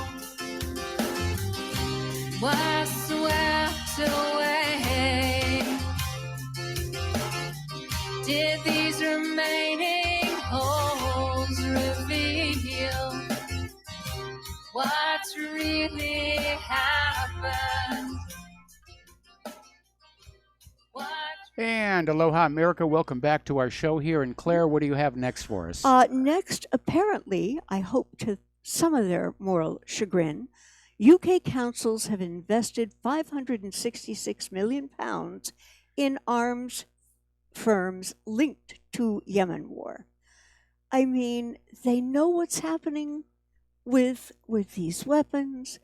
was swept away, did these remaining holes reveal what's really happened? And aloha, America. Welcome back to our show here. And Claire, what do you have next for us? Next, apparently, I hope to some of their moral chagrin, UK councils have invested £566 million in arms firms linked to Yemen war. I mean, they know what's happening with these weapons.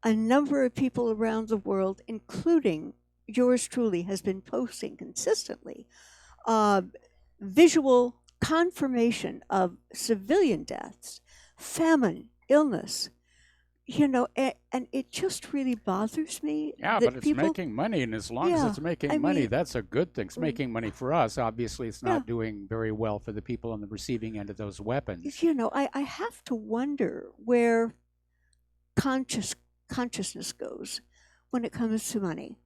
A number of people around the world, including yours truly has been posting consistently visual confirmation of civilian deaths, famine, illness, and it just really bothers me. Yeah, that but it's people, making money, and as long as Yeah, it's making I money, mean- that's a good thing. It's making money for us. Obviously, it's not Yeah. doing very well for the people on the receiving end of those weapons. I have to wonder where consciousness goes when it comes to money.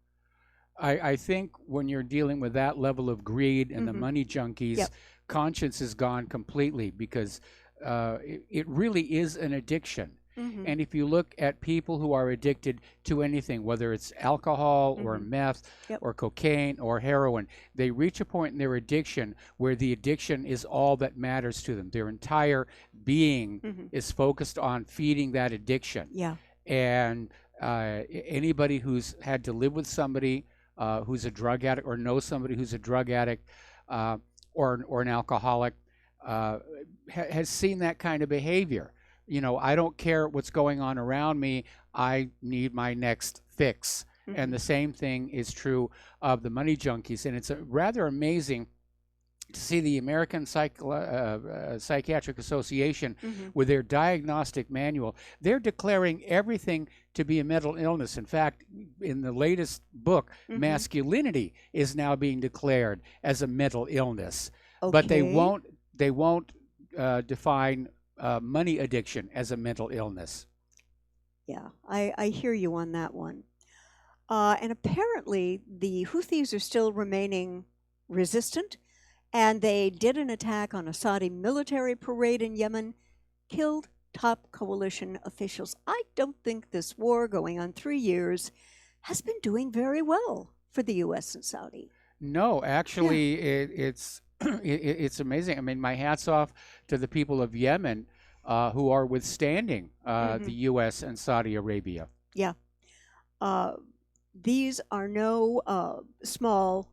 I think when you're dealing with that level of greed and the Mhm. money junkies, Yep. conscience is gone completely because it really is an addiction. Mhm. And if you look at people who are addicted to anything, whether it's alcohol or Mhm. meth Yep. or cocaine or heroin, they reach a point in their addiction where the addiction is all that matters to them. Their entire being Mhm. is focused on feeding that addiction. Yeah. And anybody who's had to live with somebody who's a drug addict or knows somebody who's a drug addict or an alcoholic has seen that kind of behavior. I don't care what's going on around me. I need my next fix. And the same thing is true of the money junkies. And it's rather amazing to see the American Psychiatric Association with their diagnostic manual. They're declaring everything to be a mental illness. In fact, in the latest book, masculinity is now being declared as a mental illness. But they Okay. won't define money addiction as a mental illness. Yeah, I hear you on that one. And apparently, the Houthis are still remaining resistant, and they did an attack on a Saudi military parade in Yemen, killed top coalition officials. I don't think this war, going on 3 years, has been doing very well for the U.S. and Saudi. No, actually, it's amazing. I mean, my hat's off to the people of Yemen who are withstanding the U.S. and Saudi Arabia. Yeah. These are no small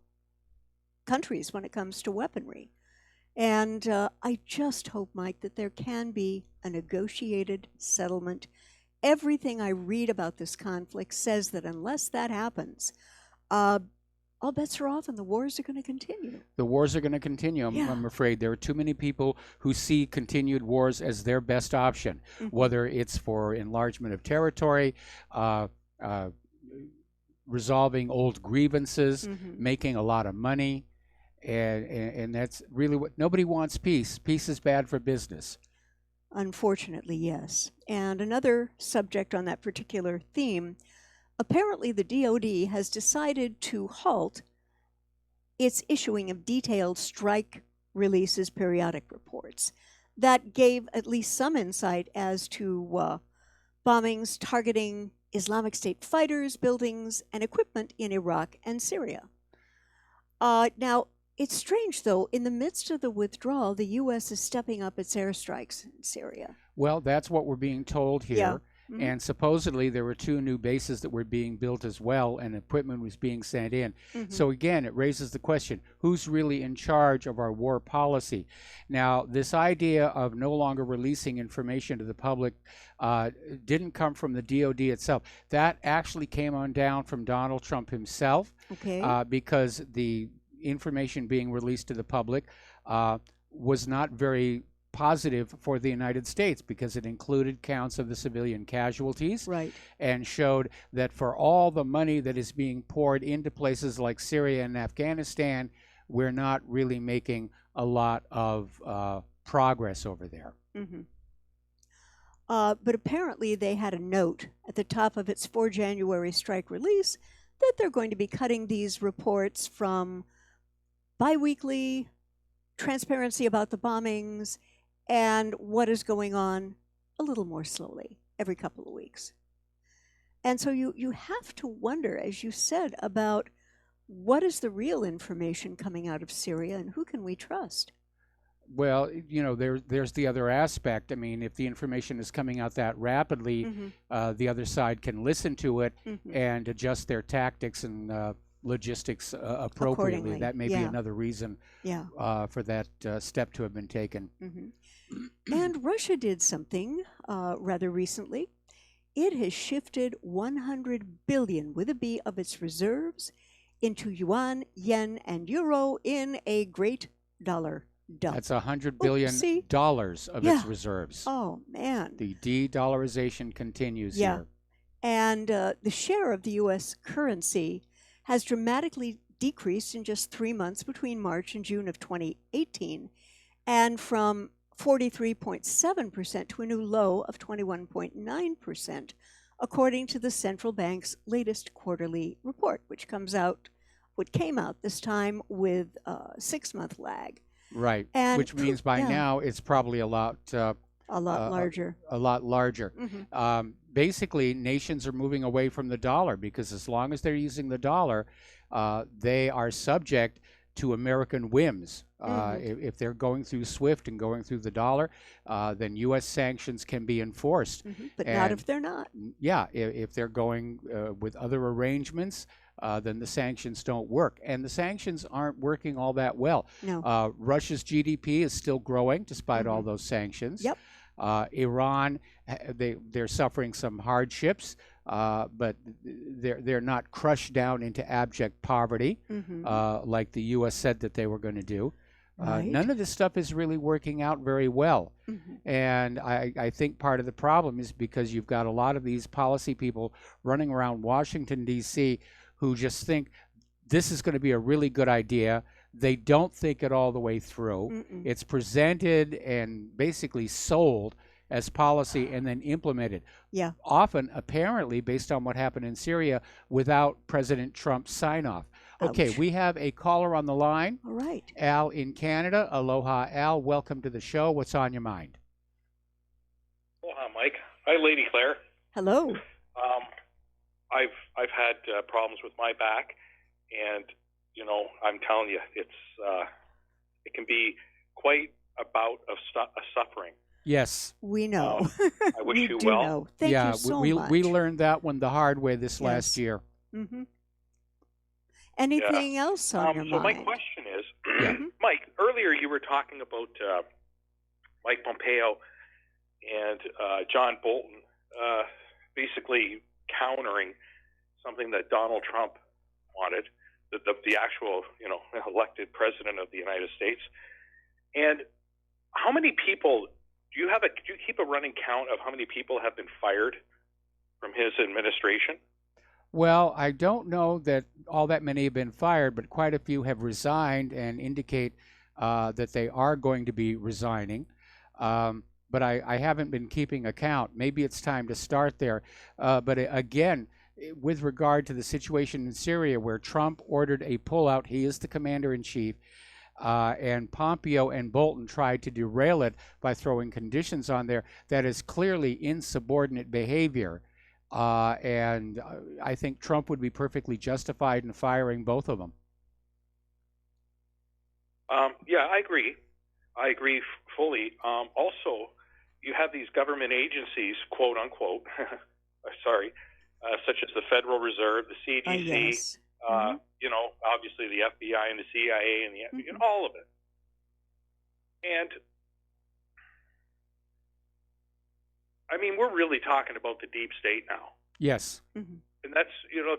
countries when it comes to weaponry. And I just hope, Mike, that there can be a negotiated settlement. Everything I read about this conflict says that unless that happens, all bets are off and the wars are going to continue. The wars are going to continue. I'm afraid there are too many people who see continued wars as their best option, whether it's for enlargement of territory, resolving old grievances, making a lot of money. And that's really what nobody wants. Peace is bad for business. Unfortunately, yes. And another subject on that particular theme, apparently the DoD has decided to halt its issuing of detailed strike releases periodic reports. That gave at least some insight as to bombings targeting Islamic State fighters, buildings, and equipment in Iraq and Syria. Now, it's strange, though, in the midst of the withdrawal, the U.S. is stepping up its airstrikes in Syria. Well, that's what we're being told here. Yeah. And supposedly there were 2 new bases that were being built as well, and equipment was being sent in. So again, it raises the question, who's really in charge of our war policy? Now, this idea of no longer releasing information to the public didn't come from the DoD itself. That actually came on down from Donald Trump himself, because the information being released to the public was not very positive for the United States because it included counts of the civilian casualties, and showed that for all the money that is being poured into places like Syria and Afghanistan, we're not really making a lot of progress over there. But apparently they had a note at the top of its 4 January strike release that they're going to be cutting these reports from biweekly transparency about the bombings and what is going on a little more slowly every couple of weeks. And so you have to wonder, as you said, about what is the real information coming out of Syria and who can we trust? Well, there's the other aspect. I mean, if the information is coming out that rapidly, the other side can listen to it and adjust their tactics and logistics appropriately. Accordingly, That may be yeah. another reason for that step to have been taken. And Russia did something rather recently. It has shifted 100 billion with a B of its reserves into yuan, yen, and euro in a great dollar dump. That's $100 billion of Yeah. its reserves. Oh, man. The de-dollarization continues here. And the share of the U.S. currency has dramatically decreased in just 3 months between March and June of 2018, and from 43.7% to a new low of 21.9%, according to the central bank's latest quarterly report, which came out this time with a 6-month lag. Right, And which means by now it's probably a lot larger. A lot larger. Mhm. Basically, nations are moving away from the dollar because as long as they're using the dollar, they are subject to American whims. If they're going through SWIFT and going through the dollar, then U.S. sanctions can be enforced. But not if they're not. Yeah, if they're going with other arrangements, then the sanctions don't work. And the sanctions aren't working all that well. No. Russia's GDP is still growing despite all those sanctions. Yep. Iran, they're suffering some hardships, but they're not crushed down into abject poverty like the U.S. said that they were going to do. Right. None of this stuff is really working out very well. And I think part of the problem is because you've got a lot of these policy people running around Washington, D.C., who just think this is going to be a really good idea. They don't think it all the way through. It's presented and basically sold as policy and then implemented. Yeah. Often, apparently, based on what happened in Syria, without President Trump's sign-off. Okay, Ouch. we have a caller on the line. All right. Al in Canada. Aloha, Al. Welcome to the show. What's on your mind? Aloha, Mike. Hi, Lady Claire. Hello. I've had problems with my back, and I'm telling you, it can be quite a bout of suffering. Yes. We know. I wish we you do well. know. Thank you so much. We learned that one the hard way this last Yes. year. Mm-hmm. Anything else on your so mind? my question is, Mike, earlier you were talking about Mike Pompeo and John Bolton basically countering something that Donald Trump wanted, the actual, elected president of the United States. And how many people do you keep a running count of how many people have been fired from his administration? Well, I don't know that all that many have been fired, but quite a few have resigned and indicate that they are going to be resigning. But I haven't been keeping account. Maybe it's time to start there. But again, with regard to the situation in Syria, where Trump ordered a pullout, he is the commander-in-chief, and Pompeo and Bolton tried to derail it by throwing conditions on there. That is clearly insubordinate behavior. And I think Trump would be perfectly justified in firing both of them. Yeah, I agree. I agree fully. Also, you have these government agencies, quote unquote, sorry, such as the Federal Reserve, the CDC, yes. Obviously the FBI and the CIA and all of it. And I mean, we're really talking about the deep state now. Yes. And that's,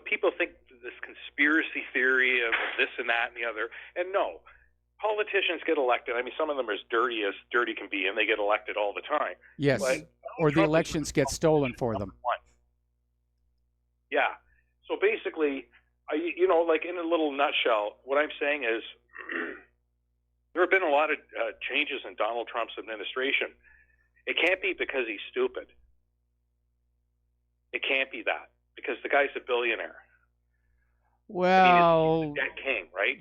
people think this conspiracy theory of this and that and the other. And no, politicians get elected. I mean, some of them are as dirty can be, and they get elected all the time. Yes. But Or the Trump is- elections get stolen for them. Yeah. So basically, like in a little nutshell, what I'm saying is there have been a lot of changes in Donald Trump's administration. It can't be because he's stupid. It can't be that because the guy's a billionaire. Well, he's a debt king, right?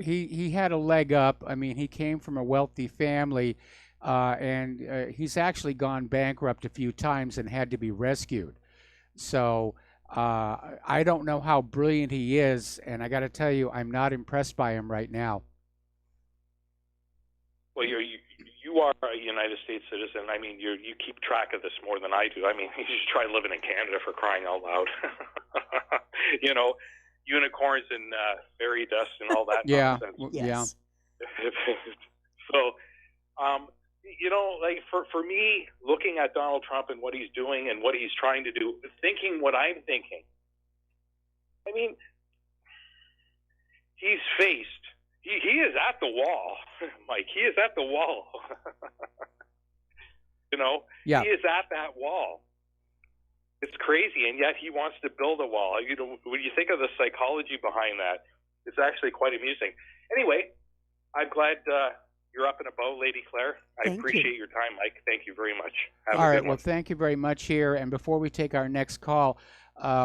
He had a leg up. I mean, he came from a wealthy family, and he's actually gone bankrupt a few times and had to be rescued. So I don't know how brilliant he is, and I got to tell you, I'm not impressed by him right now. Well, you are a United States citizen. I mean, you keep track of this more than I do. I mean, you should try living in Canada for crying out loud. Unicorns and fairy dust and all that Yeah. nonsense. Yeah. So, like for me, looking at Donald Trump and what he's doing and what he's trying to do, thinking what I'm thinking. I mean, he's faced. He is at the wall, Mike. He is at the wall. You know, Yeah. he is at that wall. It's crazy, and yet he wants to build a wall. You know, when you think of the psychology behind that, it's actually quite amusing. Anyway, I'm glad you're up and about, Lady Claire. I appreciate your time, Mike. Thank you very much. Have All a right. good Well, one. thank you very much here. And before we take our next call,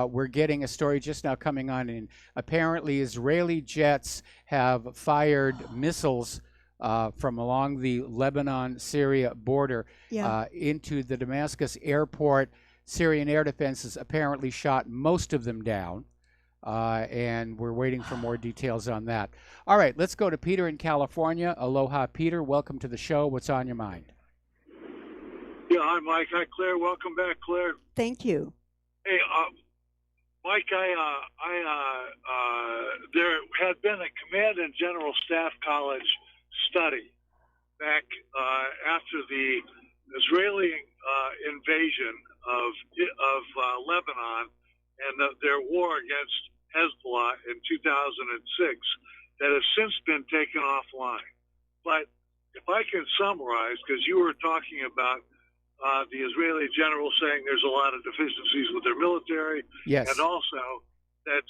we're getting a story just now coming on in. Apparently, Israeli jets have fired missiles from along the Lebanon-Syria border into the Damascus airport. Syrian air defenses apparently shot most of them down, and we're waiting for more details on that. All right, let's go to Peter in California. Aloha, Peter. Welcome to the show. What's on your mind? Yeah, hi, Mike. Hi, Claire. Welcome back, Claire. Thank you. Hey, Mike, there had been a Command and General Staff College study back after the Israeli invasion of Lebanon and their war against Hezbollah in 2006 that has since been taken offline. But if I can summarize, because you were talking about the Israeli general saying there's a lot of deficiencies with their military, yes, and also that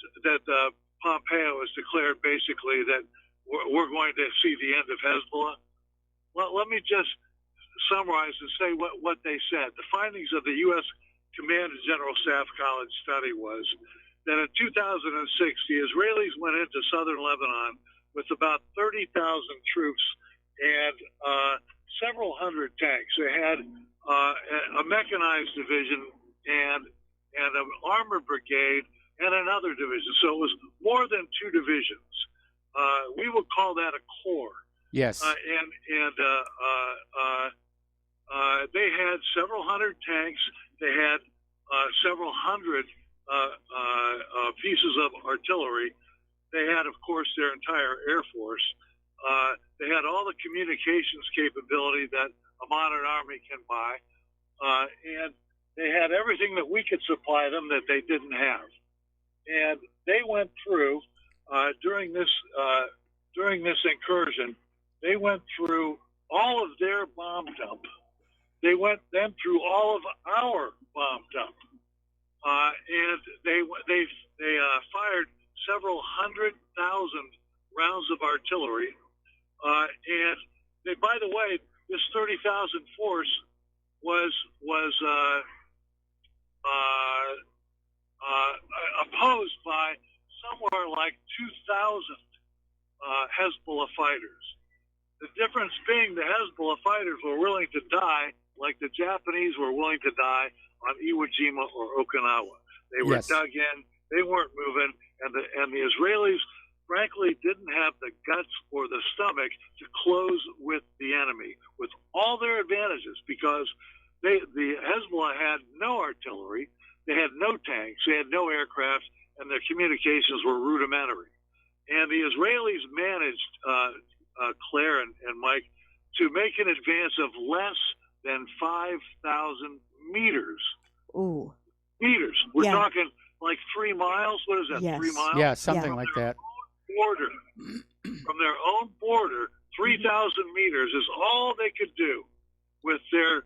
Pompeo has declared basically that we're going to see the end of Hezbollah. Well, let me just summarize and say what they said. The findings of the U.S. Command and General Staff College study was that in 2006, the Israelis went into southern Lebanon with about 30,000 troops and several hundred tanks. They had a mechanized division and an armored brigade and another division. So it was more than two divisions. We would call that a corps. Yes. They had several hundred tanks. They had several hundred pieces of artillery. They had, of course, their entire Air Force. They had all the communications capability that a modern army can buy. And they had everything that we could supply them that they didn't have. And they went through, during this incursion, they went through all of their bomb dump. They went then through all of our bomb dump, and they fired several 100,000 rounds of artillery. And they, by the way, this 30,000 force was opposed by somewhere like 2,000 Hezbollah fighters. The difference being the Hezbollah fighters were willing to die like the Japanese were willing to die on Iwo Jima or Okinawa. They were dug in, they weren't moving, and the Israelis, frankly, didn't have the guts or the stomach to close with the enemy with all their advantages, because the Hezbollah had no artillery, they had no tanks, they had no aircraft, and their communications were rudimentary. And the Israelis managed, Claire and Mike, to make an advance of less than 5,000 meters. Ooh. Meters. We're talking like 3 miles. What is that? Yes. 3 miles? Yeah, something like that. Border. From their own border, 3,000 meters is all they could do with their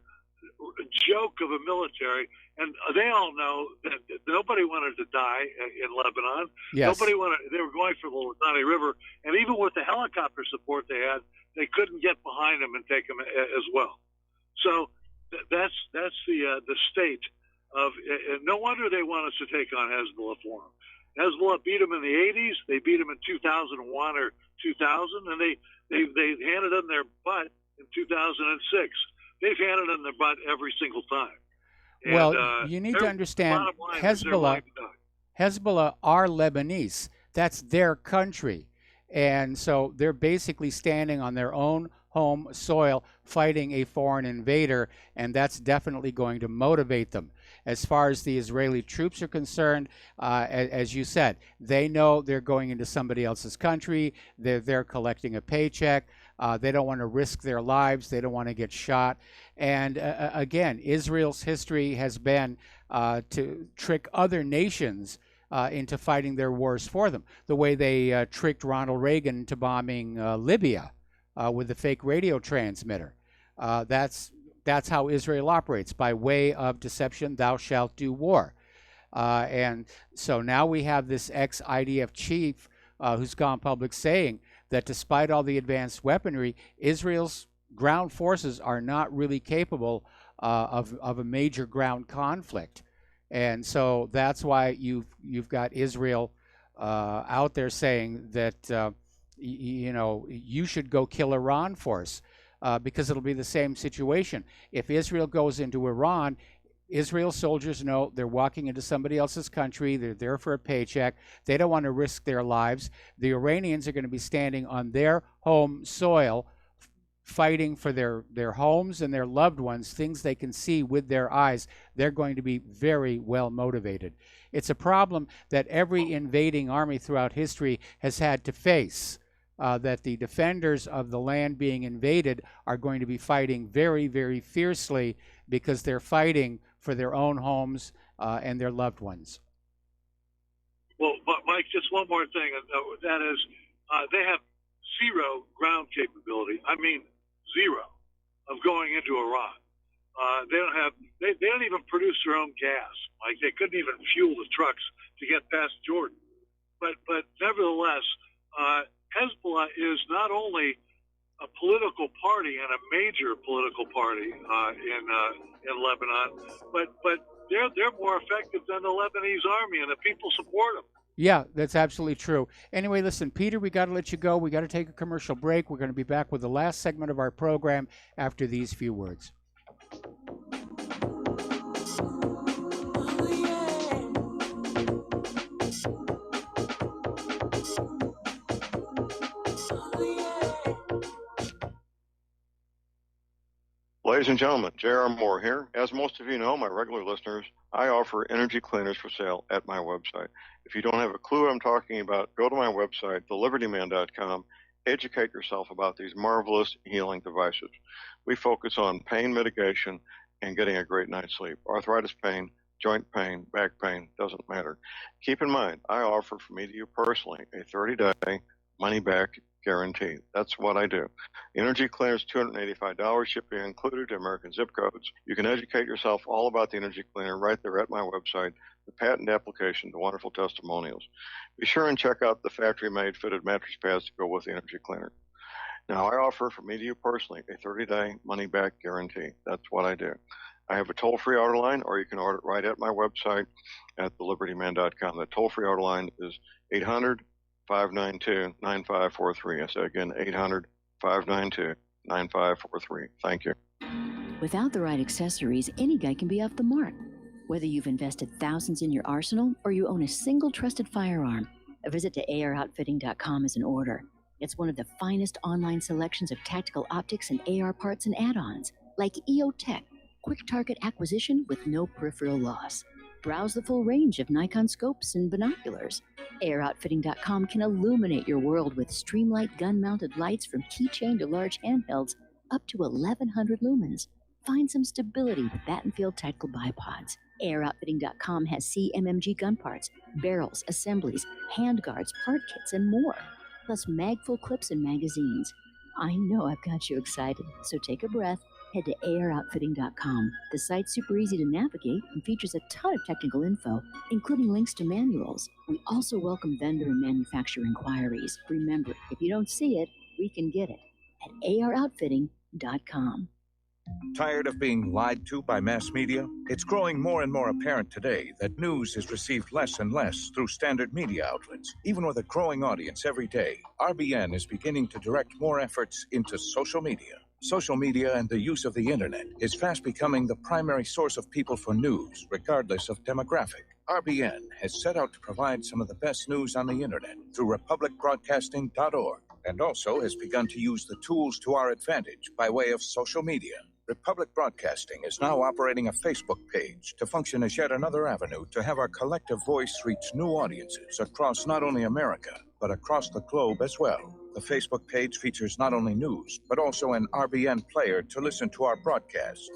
joke of a military. And they all know that nobody wanted to die in Lebanon. Yes. Nobody wanted. They were going for the Litani River, and even with the helicopter support they had, they couldn't get behind them and take them as well. So that's the state of. No wonder they want us to take on Hezbollah for them. Hezbollah beat them in the 80s. They beat them in 2001 or 2000, and they handed them their butt in 2006. They've handed them their butt every single time. And, well, you need to understand, Hezbollah are Lebanese. That's their country. And so they're basically standing on their own home soil fighting a foreign invader, and that's definitely going to motivate them. As far as the Israeli troops are concerned, as you said, they know they're going into somebody else's country. They're there collecting a paycheck. They don't want to risk their lives. They don't want to get shot. And again, Israel's history has been to trick other nations into fighting their wars for them, the way they tricked Ronald Reagan into bombing Libya with the fake radio transmitter. That's how Israel operates, by way of deception. Thou shalt do war. And so now we have this ex-IDF chief who's gone public saying that despite all the advanced weaponry, Israel's ground forces are not really capable of a major ground conflict. And so that's why you've got Israel out there saying that you should go kill Iran for us, because it'll be the same situation. If Israel goes into Iran, Israel soldiers know they're walking into somebody else's country. They're there for a paycheck. They don't want to risk their lives. The Iranians are going to be standing on their home soil, fighting for their homes and their loved ones, things they can see with their eyes. They're going to be very well motivated. It's a problem that every invading army throughout history has had to face, that the defenders of the land being invaded are going to be fighting very, very fiercely because they're fighting for their own homes and their loved ones. Well, but Mike, just one more thing. That is, they have zero ground capability. I mean, zero of going into Iran. They don't even produce their own gas. Like, they couldn't even fuel the trucks to get past Jordan. But nevertheless, Hezbollah is not only a political party and a major political party in Lebanon, but they're more effective than the Lebanese army, and the people support them. Yeah, that's absolutely true. Anyway, listen, Peter, we got to let you go. We got to take a commercial break. We're going to be back with the last segment of our program after these few words. Ladies and gentlemen, J.R. Moore here. As most of you know, my regular listeners, I offer energy cleaners for sale at my website. If you don't have a clue what I'm talking about, go to my website, thelibertyman.com, educate yourself about these marvelous healing devices. We focus on pain mitigation and getting a great night's sleep. Arthritis pain, joint pain, back pain, doesn't matter. Keep in mind, I offer from me to you personally a 30-day money-back guarantee. That's what I do. The energy cleaner is $285, shipping included to American zip codes. You can educate yourself all about the energy cleaner right there at my website, the patent application, the wonderful testimonials. Be sure and check out the factory-made fitted mattress pads to go with the energy cleaner. Now, I offer from me to you personally a 30-day money-back guarantee. That's what I do. I have a toll-free order line, or you can order it right at my website at thelibertyman.com. The toll-free order line is 800-592-9543. I say again, 800-592-9543. Thank you. Without the right accessories, any guy can be off the mark. Whether you've invested thousands in your arsenal or you own a single trusted firearm, a visit to AROutfitting.com is in order. It's one of the finest online selections of tactical optics and AR parts and add-ons, like EOTech, quick target acquisition with no peripheral loss. Browse the full range of Nikon scopes and binoculars. AROutfitting.com can illuminate your world with Streamlight gun-mounted lights from keychain to large handhelds up to 1,100 lumens. Find some stability with Battenfield tactical bipods. AROutfitting.com has CMMG gun parts, barrels, assemblies, handguards, part kits, and more. Plus mag-full clips and magazines. I know I've got you excited, so take a breath. Head to AROutfitting.com. The site's super easy to navigate and features a ton of technical info, including links to manuals. We also welcome vendor and manufacturer inquiries. Remember, if you don't see it, we can get it at AROutfitting.com. Tired of being lied to by mass media? It's growing more and more apparent today that news is received less and less through standard media outlets. Even with a growing audience every day, RBN is beginning to direct more efforts into social media. Social media and the use of the internet is fast becoming the primary source of people for news, regardless of demographic. RBN has set out to provide some of the best news on the internet through republicbroadcasting.org, and also has begun to use the tools to our advantage by way of social media. Republic Broadcasting is now operating a Facebook page to function as yet another avenue to have our collective voice reach new audiences across not only America, but across the globe as well. The Facebook page features not only news, but also an RBN player to listen to our broadcast.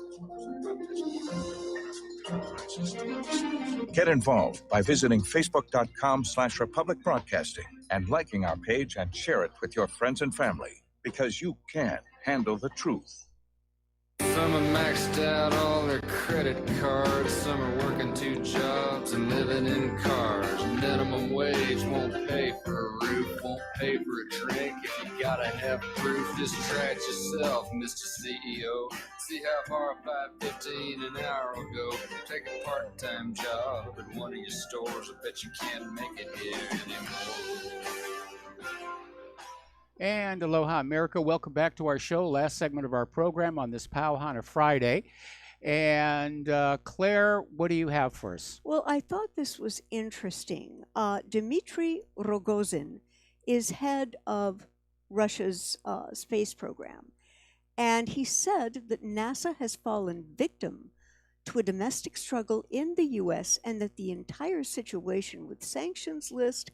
Get involved by visiting facebook.com/Republic Broadcasting and liking our page and share it with your friends and family, because you can handle the truth. Some have maxed out all their credit cards. Some are working 2 jobs and living in cars. Minimum wage won't pay for a roof, won't pay for a drink. If you gotta have proof, just try it yourself, Mr. CEO. See how far $5.15 an hour will go. Take a part-time job at one of your stores. I bet you can't make it here anymore. And aloha, America. Welcome back to our show, last segment of our program on this Pauhana Friday. And Claire, what do you have for us? Well, I thought this was interesting. Dmitry Rogozin is head of Russia's space program. And he said that NASA has fallen victim to a domestic struggle in the U.S. and that the entire situation with sanctions list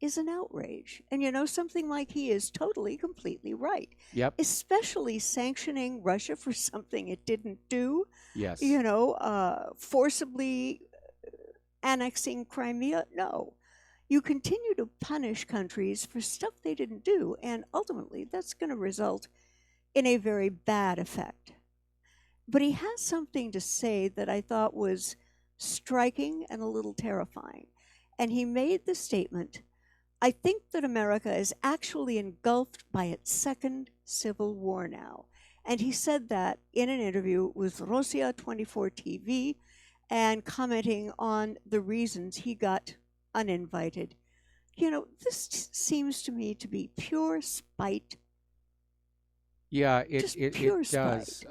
is an outrage. And you know something, Mike, he is totally, completely right. Yep. Especially sanctioning Russia for something it didn't do. Yes. You know, forcibly annexing Crimea. No. You continue to punish countries for stuff they didn't do, and ultimately that's going to result in a very bad effect. But he has something to say that I thought was striking and a little terrifying. And he made the statement, I think that America is actually engulfed by its second civil war now. And he said that in an interview with Rossiya 24 TV and commenting on the reasons he got uninvited. You know, this seems to me to be pure spite. Yeah, Just it pure does.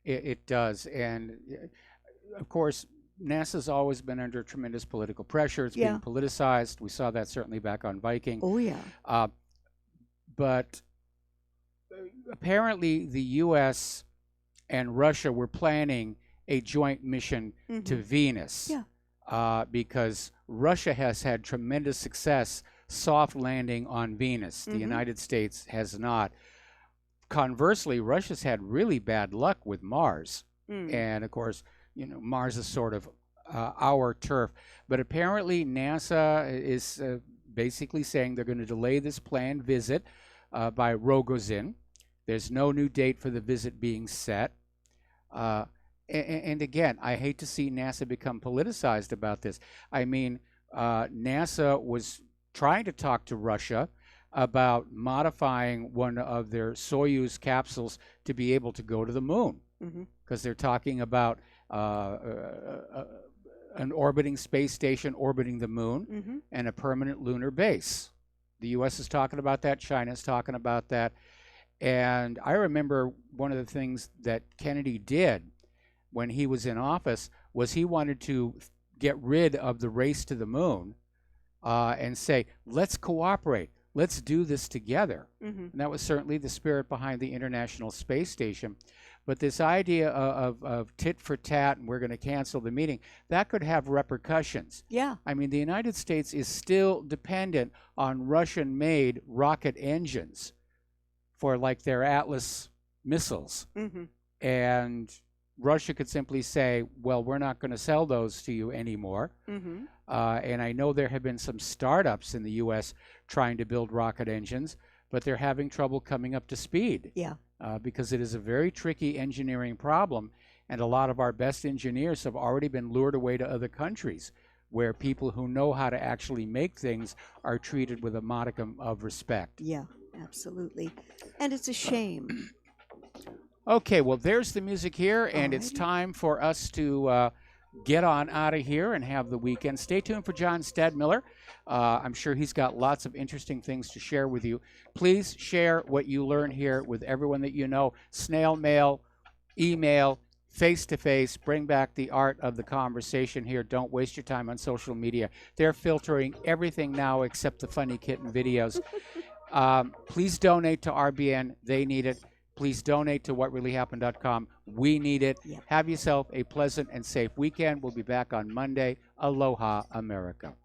It does. And of course, NASA's always been under tremendous political pressure. It's being politicized. We saw that certainly back on Viking. Oh, yeah. But apparently the U.S. and Russia were planning a joint mission to Venus. Yeah. Because Russia has had tremendous success soft landing on Venus. The United States has not. Conversely, Russia's had really bad luck with Mars. And of course, you know, Mars is sort of our turf. But apparently NASA is basically saying they're going to delay this planned visit by Rogozin. There's no new date for the visit being set. And again, I hate to see NASA become politicized about this. I mean, NASA was trying to talk to Russia about modifying one of their Soyuz capsules to be able to go to the moon, because they're talking about an orbiting space station orbiting the moon and a permanent lunar base. The U.S. is talking about that. China is talking about that. And I remember one of the things that Kennedy did when he was in office was he wanted to get rid of the race to the moon and say, let's cooperate. Let's do this together. And that was certainly the spirit behind the International Space Station. But this idea of tit for tat and we're going to cancel the meeting, that could have repercussions. Yeah. I mean, the United States is still dependent on Russian-made rocket engines for like their Atlas missiles. And Russia could simply say, well, we're not going to sell those to you anymore. And I know there have been some startups in the U.S. trying to build rocket engines, but they're having trouble coming up to speed. Yeah. Because it is a very tricky engineering problem, and a lot of our best engineers have already been lured away to other countries where people who know how to actually make things are treated with a modicum of respect. Yeah, absolutely. And it's a shame. Okay, well, there's the music here, and it's time for us to get on out of here and have the weekend. Stay tuned for John Stadmiller. I'm sure he's got lots of interesting things to share with you. Please share what you learn here with everyone that you know. Snail mail, email, face-to-face. Bring back the art of the conversation here. Don't waste your time on social media. They're filtering everything now except the funny kitten videos. Please donate to RBN. They need it. Please donate to whatreallyhappened.com. We need it. Yep. Have yourself a pleasant and safe weekend. We'll be back on Monday. Aloha, America.